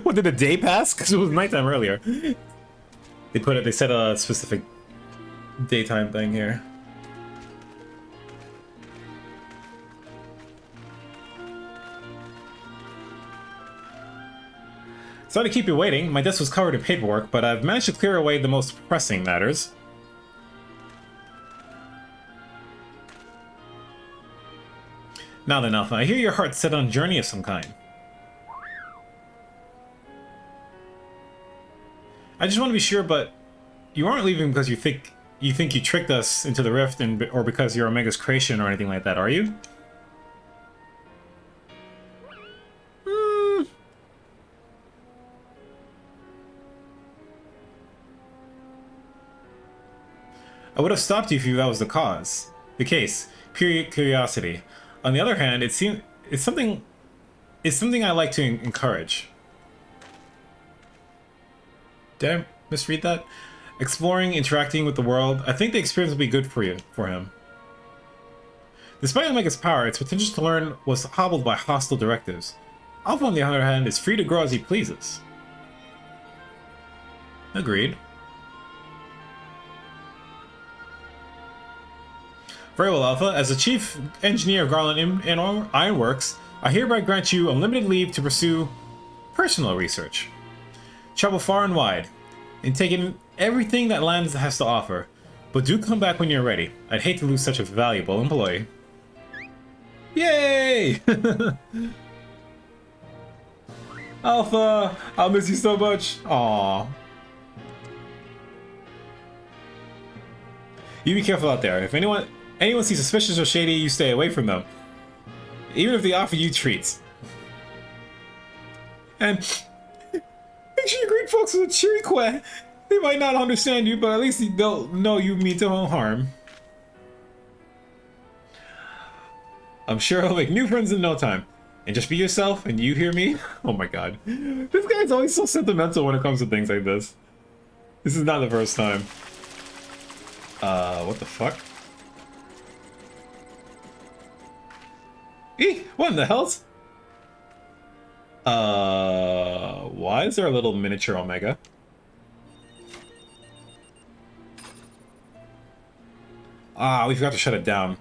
What, did the day pass? Because it was nighttime earlier. They set a specific daytime thing here. Sorry to keep you waiting. My desk was covered in paperwork, but I've managed to clear away the most pressing matters. Now then, Alpha, I hear your heart's set on a journey of some kind. I just want to be sure, but you aren't leaving because you think you tricked us into the rift, or because you're Omega's creation or anything like that, are you? I would have stopped you if that was the case. Pure curiosity. On the other hand, it's something I like to encourage. Did I misread that? Exploring, interacting with the world. I think the experience will be good for him. Despite Omega's power, its potential to learn was hobbled by hostile directives. Alpha, on the other hand, is free to grow as he pleases. Agreed. Very well, Alpha. As the chief engineer of Garland Ironworks, I hereby grant you unlimited leave to pursue personal research. Travel far and wide, and take in everything that land has to offer. But do come back when you're ready. I'd hate to lose such a valuable employee. Yay! Alpha, I'll miss you so much. Aww. You be careful out there. If anyone seems suspicious or shady, you stay away from them. Even if they offer you treats. And make sure you greet folks with a cheery quack. They might not understand you, but at least they'll know you mean no harm. I'm sure he'll make new friends in no time. And just be yourself, and you hear me? Oh my god. This guy's always so sentimental when it comes to things like this. This is not the first time. What the fuck? Eek! What in the hell's? Why is there a little miniature Omega? Ah, we forgot to shut it down.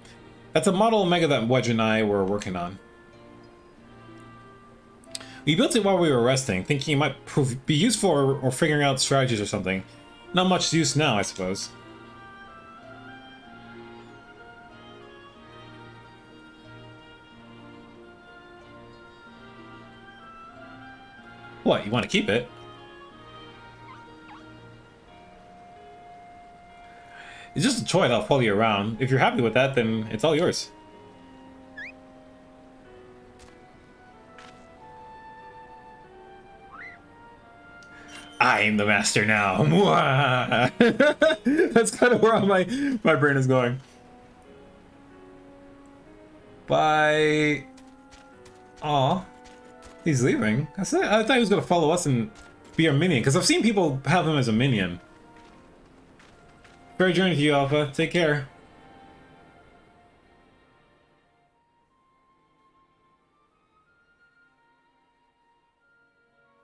That's a model Omega that Wedge and I were working on. We built it while we were resting, thinking it might be useful or figuring out strategies or something. Not much use now, I suppose. What, you want to keep it? It's just a toy that'll follow you around. If you're happy with that, then it's all yours. I am the master now. That's kind of where my brain is going. Bye. Aw. He's leaving. I thought he was going to follow us and be our minion, because I've seen people have him as a minion. Fair journey to you, Alpha. Take care.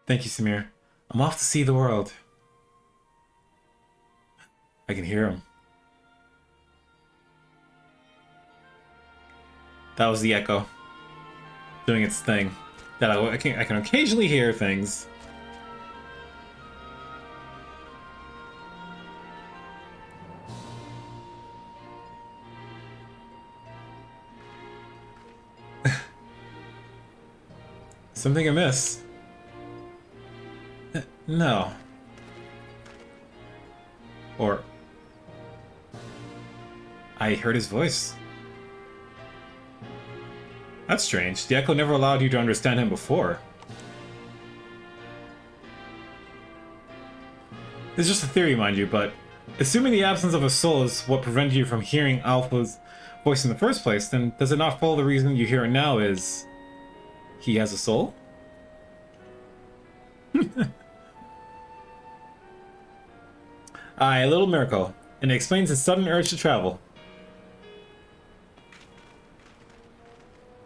Thank you, Samir. I'm off to see the world. I can hear him. That was the echo doing its thing. That I can occasionally hear things. Something amiss? No. Or... I heard his voice. That's strange. The echo never allowed you to understand him before. It's just a theory, mind you, but assuming the absence of a soul is what prevented you from hearing Alpha's voice in the first place, then does it not follow the reason you hear it now is... he has a soul? Aye, a little miracle, and it explains his sudden urge to travel.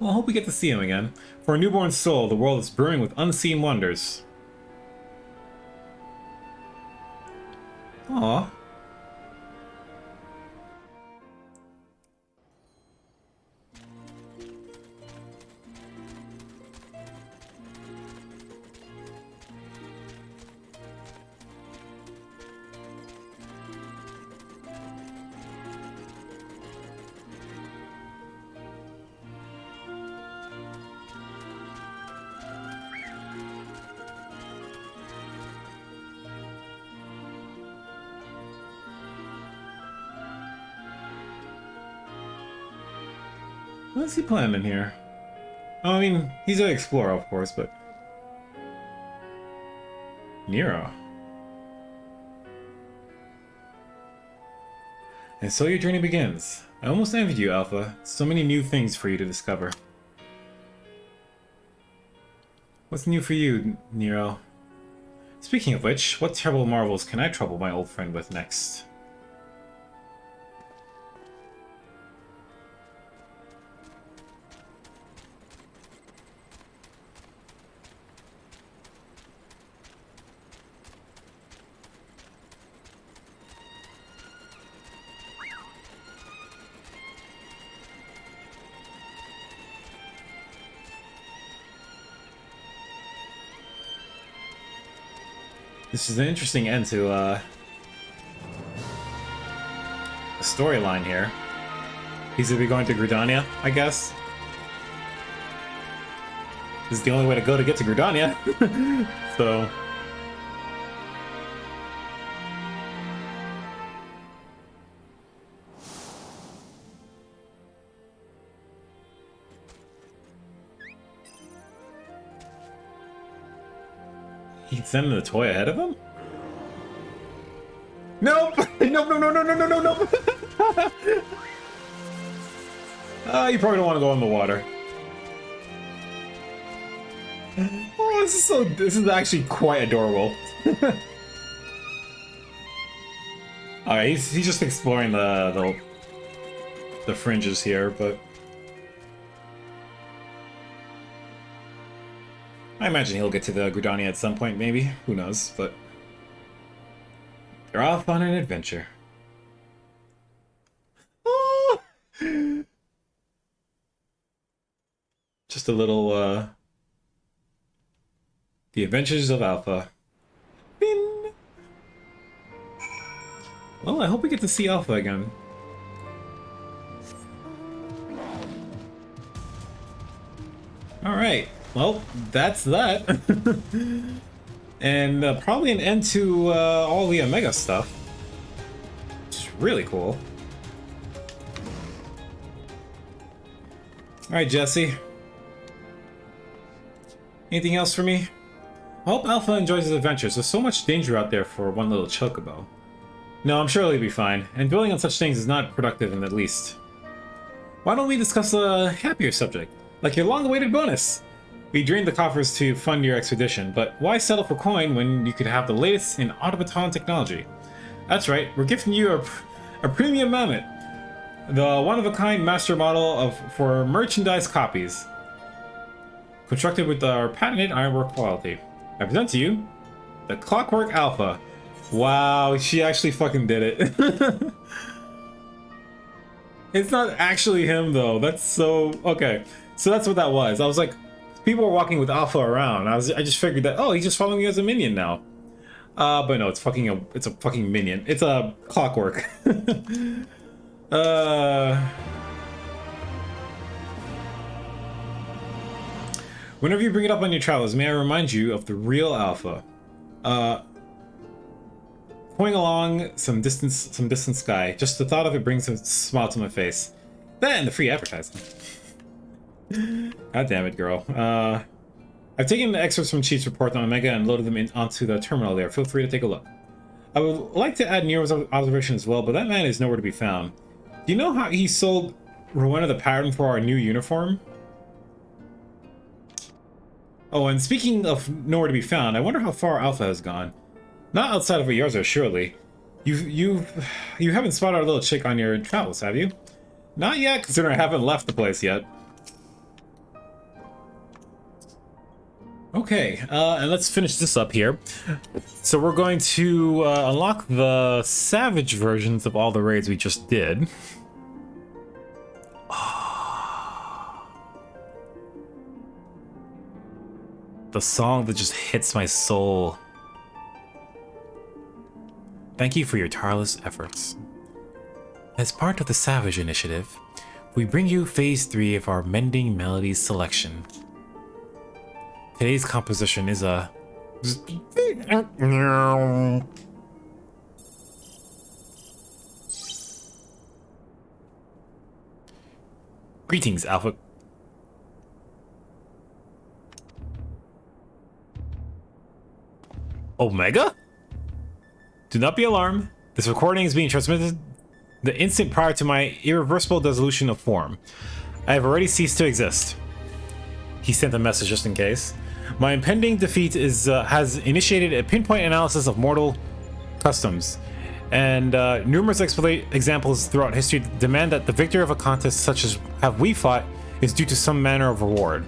Well, I hope we get to see him again. For a newborn soul, the world is brimming with unseen wonders. Aww. What's he planning here? Oh, I mean, he's an explorer, of course, but... Nero. And so your journey begins. I almost envied you, Alpha. So many new things for you to discover. What's new for you, Nero? Speaking of which, what terrible marvels can I trouble my old friend with next? This is an interesting end to a storyline here. He's gonna be going to Gridania, I guess. This is the only way to go to get to Gridania. So... He's sending the toy ahead of him? Nope! Nope, no, no, no, no, no, no, no! You probably don't want to go in the water. Oh, this is actually quite adorable. Alright, he's just exploring the fringes here, but I imagine he'll get to the Gridani at some point, maybe. Who knows, but they're off on an adventure. Oh! Just a little, The Adventures of Alpha. Bing! Well, I hope we get to see Alpha again. Alright, well, that's that. And probably an end to all the Omega stuff. Which is really cool. Alright, Jesse. Anything else for me? I hope Alpha enjoys his adventures. There's so much danger out there for one little chocobo. No, I'm sure he'll be fine, and dwelling on such things is not productive in the least. Why don't we discuss a happier subject, like your long-awaited bonus? We drained the coffers to fund your expedition, but why settle for coin when you could have the latest in automaton technology? That's right, we're gifting you a premium mammoth, the one-of-a-kind master model for merchandise copies, constructed with our patented ironwork quality. I present to you the Clockwork Alpha. Wow, she actually fucking did it. It's not actually him though. That's so okay. So that's what that was. I was like, people were walking with Alpha around. I just figured that, oh, he's just following you as a minion now. But no, it's a fucking minion. It's a Clockwork. Whenever you bring it up on your travels, may I remind you of the real Alpha. Going along some distant sky. Just the thought of it brings a smile to my face. That and the free advertising. God damn it, girl. I've taken the excerpts from Chief's report on Omega and loaded them onto the terminal there. Feel free to take a look. I would like to add Nero's observation as well, but that man is nowhere to be found. Do you know how he sold Rowena the pattern for our new uniform? Oh, and speaking of nowhere to be found, I wonder how far Alpha has gone. Not outside of Yarza, surely. You haven't spotted our little chick on your travels, have you? Not yet, considering I haven't left the place yet. Okay, and let's finish this up here. So we're going to unlock the Savage versions of all the raids we just did. The song that just hits my soul. Thank you for your tireless efforts. As part of the Savage Initiative, we bring you Phase 3 of our Mending Melodies selection. Today's composition is a... Greetings, Alpha. Omega? Do not be alarmed. This recording is being transmitted the instant prior to my irreversible dissolution of form. I have already ceased to exist. He sent a message just in case. My impending defeat has initiated a pinpoint analysis of mortal customs, and numerous examples throughout history demand that the victor of a contest such as have we fought is due to some manner of reward.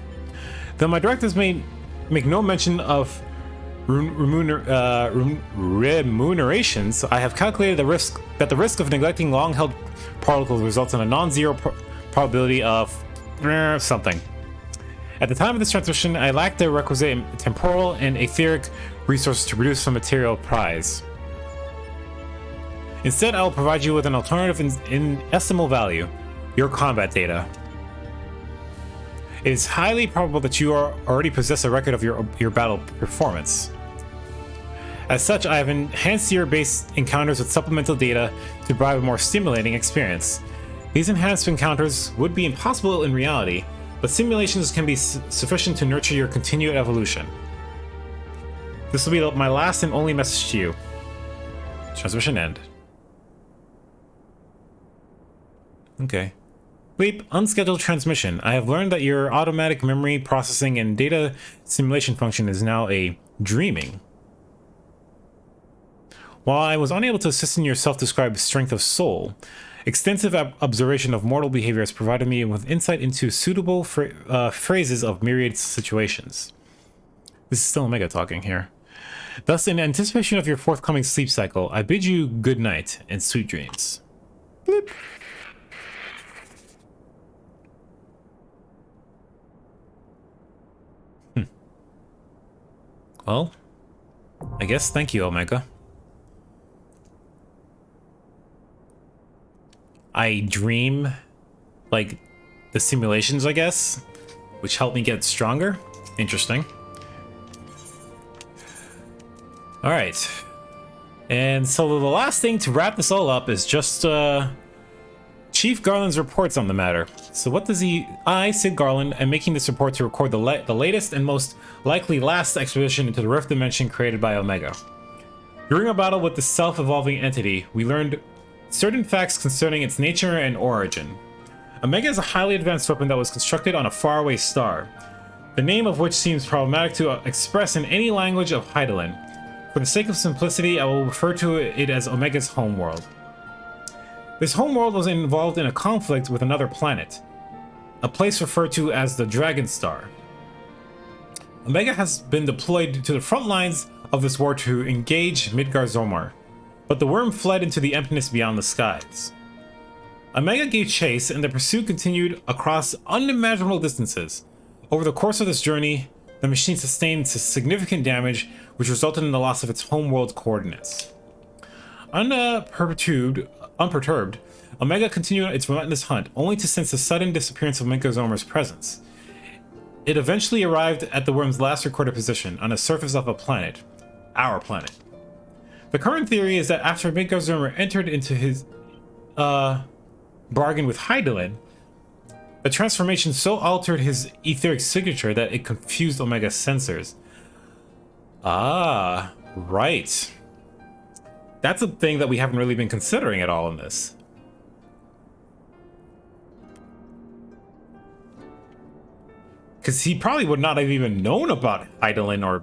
Though my directives may make no mention of remunerations, I have calculated the risk of neglecting long-held particles results in a non-zero probability of something. At the time of this transmission, I lacked the requisite temporal and etheric resources to produce some material prize. Instead, I will provide you with an alternative inestimable value: your combat data. It is highly probable that you already possess a record of your battle performance. As such, I have enhanced your base encounters with supplemental data to provide a more stimulating experience. These enhanced encounters would be impossible in reality, but simulations can be sufficient to nurture your continued evolution. This will be my last and only message to you. Transmission end. Okay. Bleep, unscheduled transmission. I have learned that your automatic memory processing and data simulation function is now a dreaming. While I was unable to assist in your self-described strength of soul, extensive observation of mortal behavior has provided me with insight into suitable phrases of myriad situations. This is still Omega talking here. Thus, in anticipation of your forthcoming sleep cycle, I bid you good night and sweet dreams. Bloop. Well, I guess thank you, Omega. I dream, like, the simulations, I guess, which help me get stronger. Interesting. All right. And so the last thing to wrap this all up is just Chief Garland's reports on the matter. So what does I, Sid Garland, am making this report to record the latest and most likely last expedition into the Rift Dimension created by Omega. During a battle with the self-evolving entity, we learned certain facts concerning its nature and origin. Omega is a highly advanced weapon that was constructed on a faraway star, the name of which seems problematic to express in any language of Hydaelyn. For the sake of simplicity, I will refer to it as Omega's homeworld. This homeworld was involved in a conflict with another planet, a place referred to as the Dragon Star. Omega has been deployed to the front lines of this war to engage Midgar-Zormar, but the worm fled into the emptiness beyond the skies. Omega gave chase, and the pursuit continued across unimaginable distances. Over the course of this journey, the machine sustained significant damage, which resulted in the loss of its homeworld coordinates. Unperturbed, Omega continued its relentless hunt, only to sense the sudden disappearance of Midgar-Zormar's presence. It eventually arrived at the worm's last recorded position, on the surface of a planet. Our planet. The current theory is that after Midgar-Zormar entered into his bargain with Hydaelyn, the transformation so altered his etheric signature that it confused Omega's sensors. Ah, right. That's a thing that we haven't really been considering at all in this. Because he probably would not have even known about Hydaelyn or,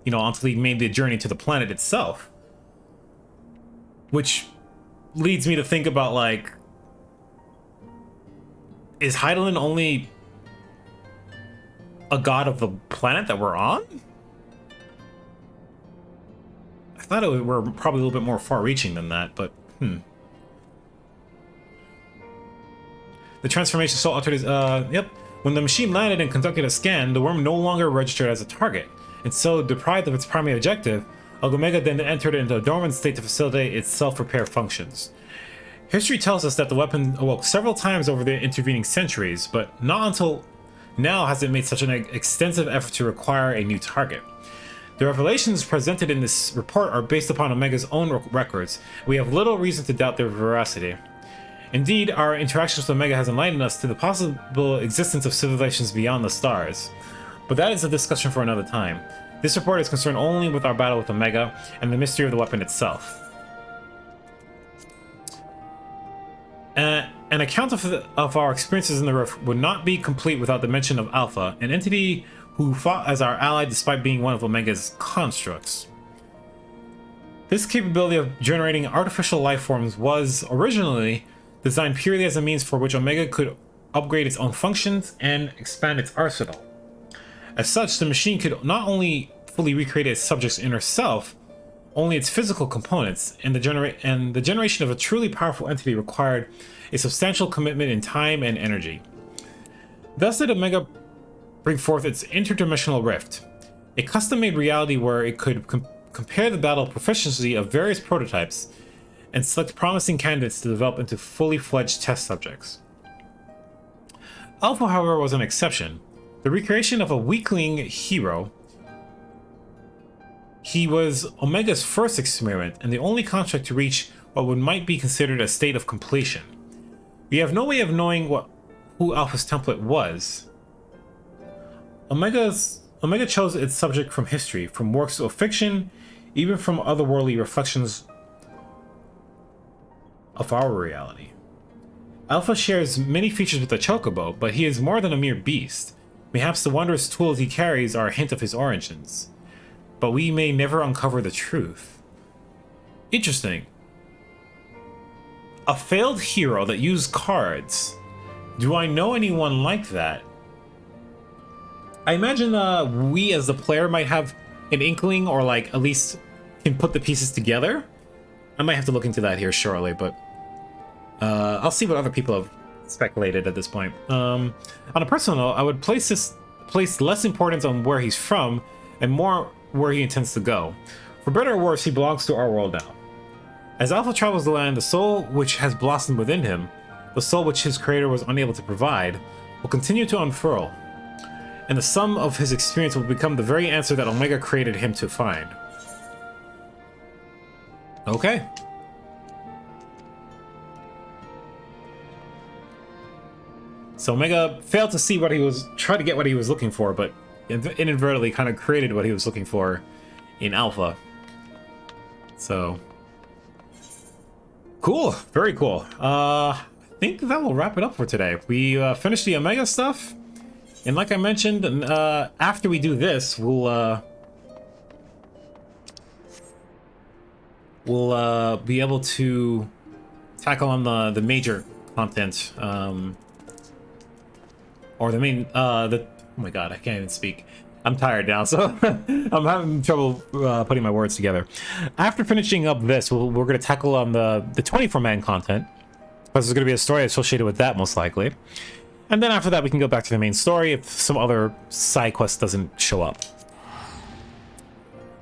until he made the journey to the planet itself. Which leads me to think about, like, is Hydaelyn only a god of the planet that we're on? I thought it were probably a little bit more far-reaching than that, but The transformation so altered his, yep. When the machine landed and conducted a scan, the worm no longer registered as a target, and so deprived of its primary objective, Omega then entered into a dormant state to facilitate its self-repair functions. History tells us that the weapon awoke several times over the intervening centuries, but not until now has it made such an extensive effort to acquire a new target. The revelations presented in this report are based upon Omega's own records. We have little reason to doubt their veracity. Indeed, our interactions with Omega has enlightened us to the possible existence of civilizations beyond the stars. But that is a discussion for another time. This report is concerned only with our battle with Omega and the mystery of the weapon itself. An account of our experiences in the Rift would not be complete without the mention of Alpha, an entity who fought as our ally despite being one of Omega's constructs. This capability of generating artificial life forms was originally designed purely as a means for which Omega could upgrade its own functions and expand its arsenal. As such, the machine could not only fully recreate its subject's inner self, only its physical components, and the generation of a truly powerful entity required a substantial commitment in time and energy. Thus did Omega bring forth its interdimensional rift, a custom-made reality where it could compare the battle proficiency of various prototypes and select promising candidates to develop into fully fledged test subjects. Alpha, however, was an exception. The recreation of a weakling hero, he was Omega's first experiment and the only construct to reach what might be considered a state of completion. We have no way of knowing who Alpha's template was. Omega's Omega chose its subject from history, from works of fiction, even from otherworldly reflections of our reality. Alpha shares many features with the Chocobo, but he is more than a mere beast. Perhaps the wondrous tools he carries are a hint of his origins, but we may never uncover the truth. Interesting. A failed hero that used cards. Do I know anyone like that? I imagine we as the player might have an inkling, or like at least can put the pieces together. I might have to look into that here shortly, but I'll see what other people have speculated at this point. On a personal note, I would place less importance on where he's from and more where he intends to go. For better or worse, he belongs to our world now. As Alpha travels the land, the soul which has blossomed within him, the soul which his creator was unable to provide, will continue to unfurl, and the sum of his experience will become the very answer that Omega created him to find. Okay. So Omega failed to see what he was, tried to get what he was looking for, but inadvertently kind of created what he was looking for in Alpha. So, cool, very cool. I think that will wrap it up for today. We finished the Omega stuff, and like I mentioned, after we do this, we'll be able to tackle on the major content. Or the main, oh my god, I can't even speak. I'm tired now, so I'm having trouble putting my words together. After finishing up this, we're going to tackle on the 24-man content, because there's going to be a story associated with that, most likely. And then after that, we can go back to the main story if some other side quest doesn't show up.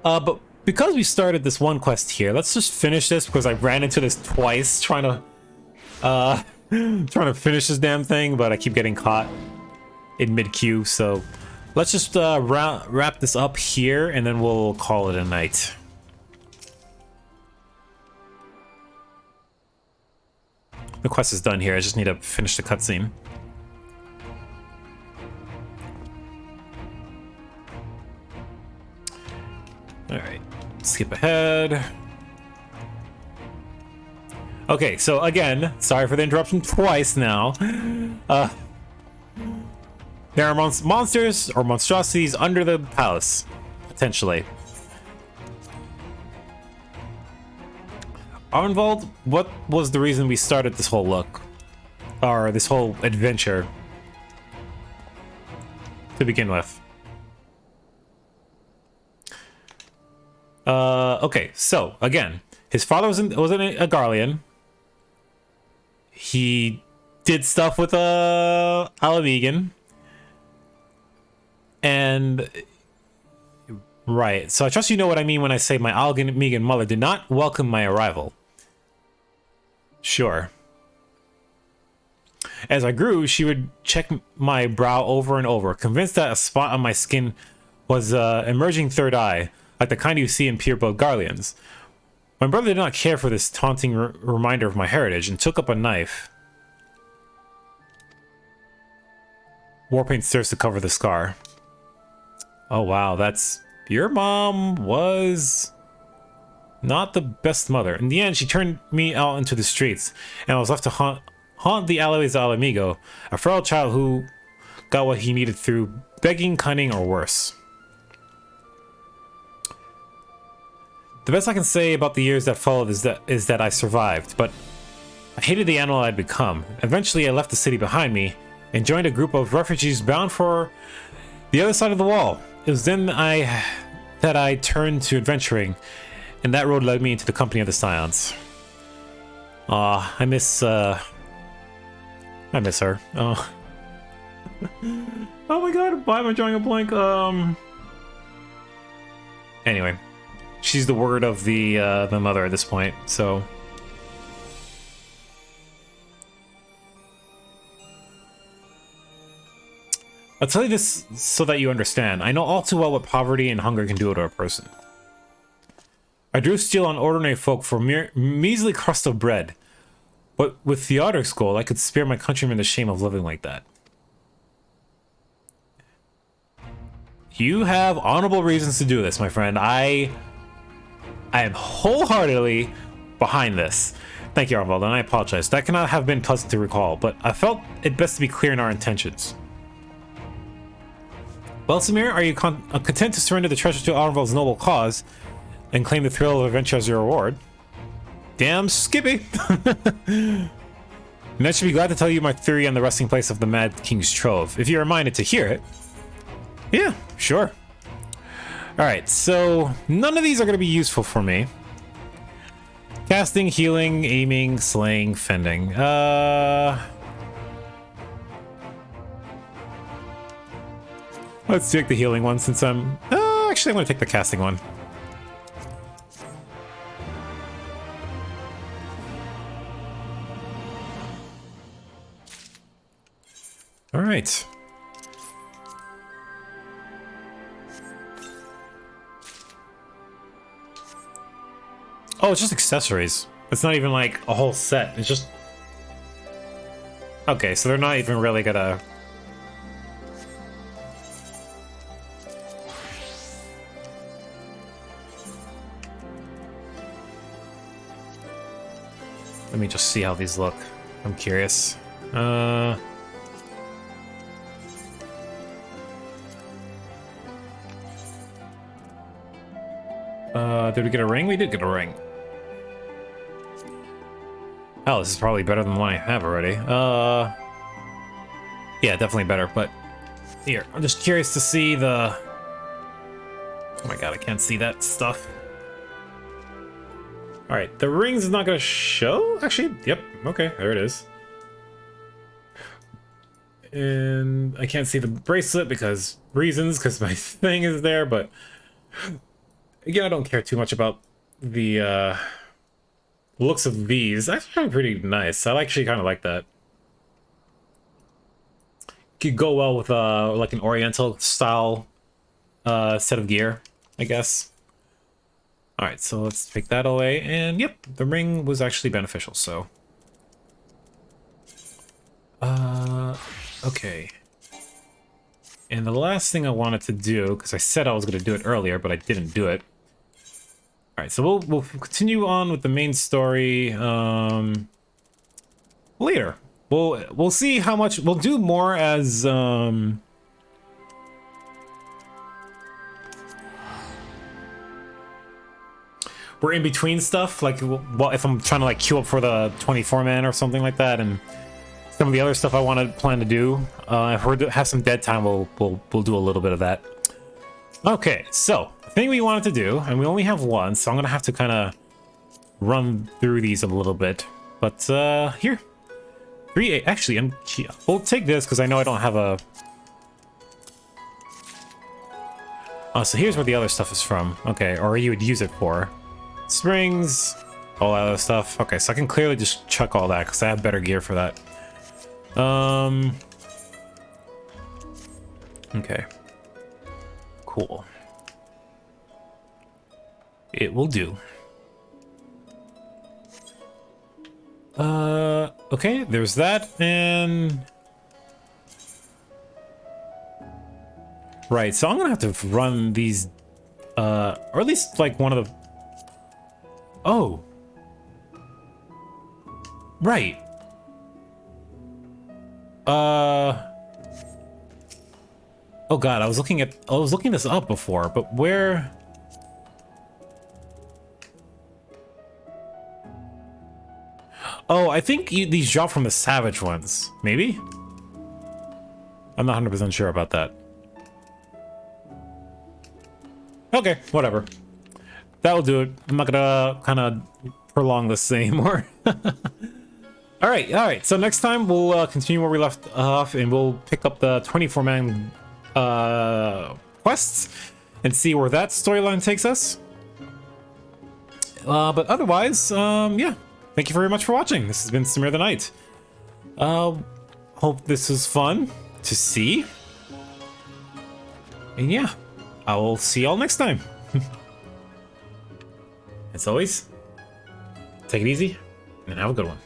But because we started this one quest here, let's just finish this, because I ran into this twice trying to finish this damn thing, but I keep getting caught in mid-queue, so let's just wrap this up here, and then we'll call it a night. The quest is done here, I just need to finish the cutscene. Alright, skip ahead. Okay, so again, sorry for the interruption twice now. There are monsters or monstrosities under the palace, potentially. Arnvald, what was the reason we started this whole look? Or this whole adventure? To begin with. Okay, so, again, his father wasn't a Garlean. He did stuff with Alamegan. And right, so I trust you know what I mean when I say my Alamegan mother did not welcome my arrival. Sure. As I grew, she would check my brow over and over, convinced that a spot on my skin was an emerging third eye, like the kind you see in pureblood Garleans. My brother did not care for this taunting reminder of my heritage and took up a knife. Warpaint serves to cover the scar. Oh wow, that's... Your mom was... not the best mother. In the end, she turned me out into the streets, and I was left to haunt the alleyways of Alamigo, a feral child who got what he needed through begging, cunning, or worse. The best I can say about the years that followed is that I survived, but I hated the animal I'd become. Eventually, I left the city behind me and joined a group of refugees bound for the other side of the wall. It was then that I turned to adventuring, and that road led me into the company of the Scions. I miss her. Oh. Oh my god, why am I drawing a blank? Anyway, she's the word of the mother at this point, so... I'll tell you this so that you understand. I know all too well what poverty and hunger can do to a person. I drew steel on ordinary folk for a measly crust of bread. But with Theodoric's gold, I could spare my countrymen the shame of living like that. You have honorable reasons to do this, my friend. I am wholeheartedly behind this. Thank you, Arnold, and I apologize. That cannot have been pleasant to recall, but I felt it best to be clear in our intentions. Well, Samir, are you content to surrender the treasure to Arnold's noble cause and claim the thrill of adventure as your reward? Damn Skippy! And I should be glad to tell you my theory on the resting place of the Mad King's Trove, if you're reminded to hear it. Yeah, sure. Alright, so none of these are going to be useful for me. Casting, healing, aiming, slaying, fending. Let's take the healing one since I'm... actually, I'm going to take the casting one. Alright. Oh, it's just accessories. It's not even like a whole set. It's just... Okay, so they're not even really gonna... Let me just see how these look. I'm curious. Did we get a ring? We did get a ring. Oh, this is probably better than the one I have already. Yeah, definitely better, but here, I'm just curious to see the... Oh my god, I can't see that stuff. Alright, the ring's is not gonna show? Actually, yep, okay, there it is. And I can't see the bracelet because reasons, because my thing is there, but... Again, I don't care too much about the looks of these. That's actually pretty nice. I actually kind of like that. Could go well with like an Oriental style set of gear, I guess. All right, so let's take that away. And yep, the ring was actually beneficial. So, okay. And the last thing I wanted to do, because I said I was going to do it earlier, but I didn't do it. All right, so we'll continue on with the main story later. We'll see how much we'll do more as we're in between stuff. Like, well, if I'm trying to like queue up for the 24-man or something like that, and some of the other stuff I plan to do. If we have some dead time, we'll do a little bit of that. Okay, so the thing we wanted to do, and we only have one, so I'm gonna have to kind of run through these a little bit. But here, 3A. Actually, we'll take this because I know I don't have a. Oh, so here's where the other stuff is from. Okay, or you would use it for springs, all that other stuff. Okay, so I can clearly just chuck all that because I have better gear for that. Okay. Cool. It will do. Okay, there's that, and... Right, so I'm gonna have to run these, or at least, like, one of the... Oh! Right. Oh god, I was looking this up before, but where... Oh, I think these drop from the savage ones. Maybe? I'm not 100% sure about that. Okay, whatever. That'll do it. I'm not gonna kind of prolong this anymore. Alright, so next time we'll continue where we left off, and we'll pick up the 24-man quests and see where that storyline takes us. But otherwise, yeah. Thank you very much for watching. This has been Samir the Knight. Hope this was fun to see. And yeah, I will see y'all next time. As always, take it easy and have a good one.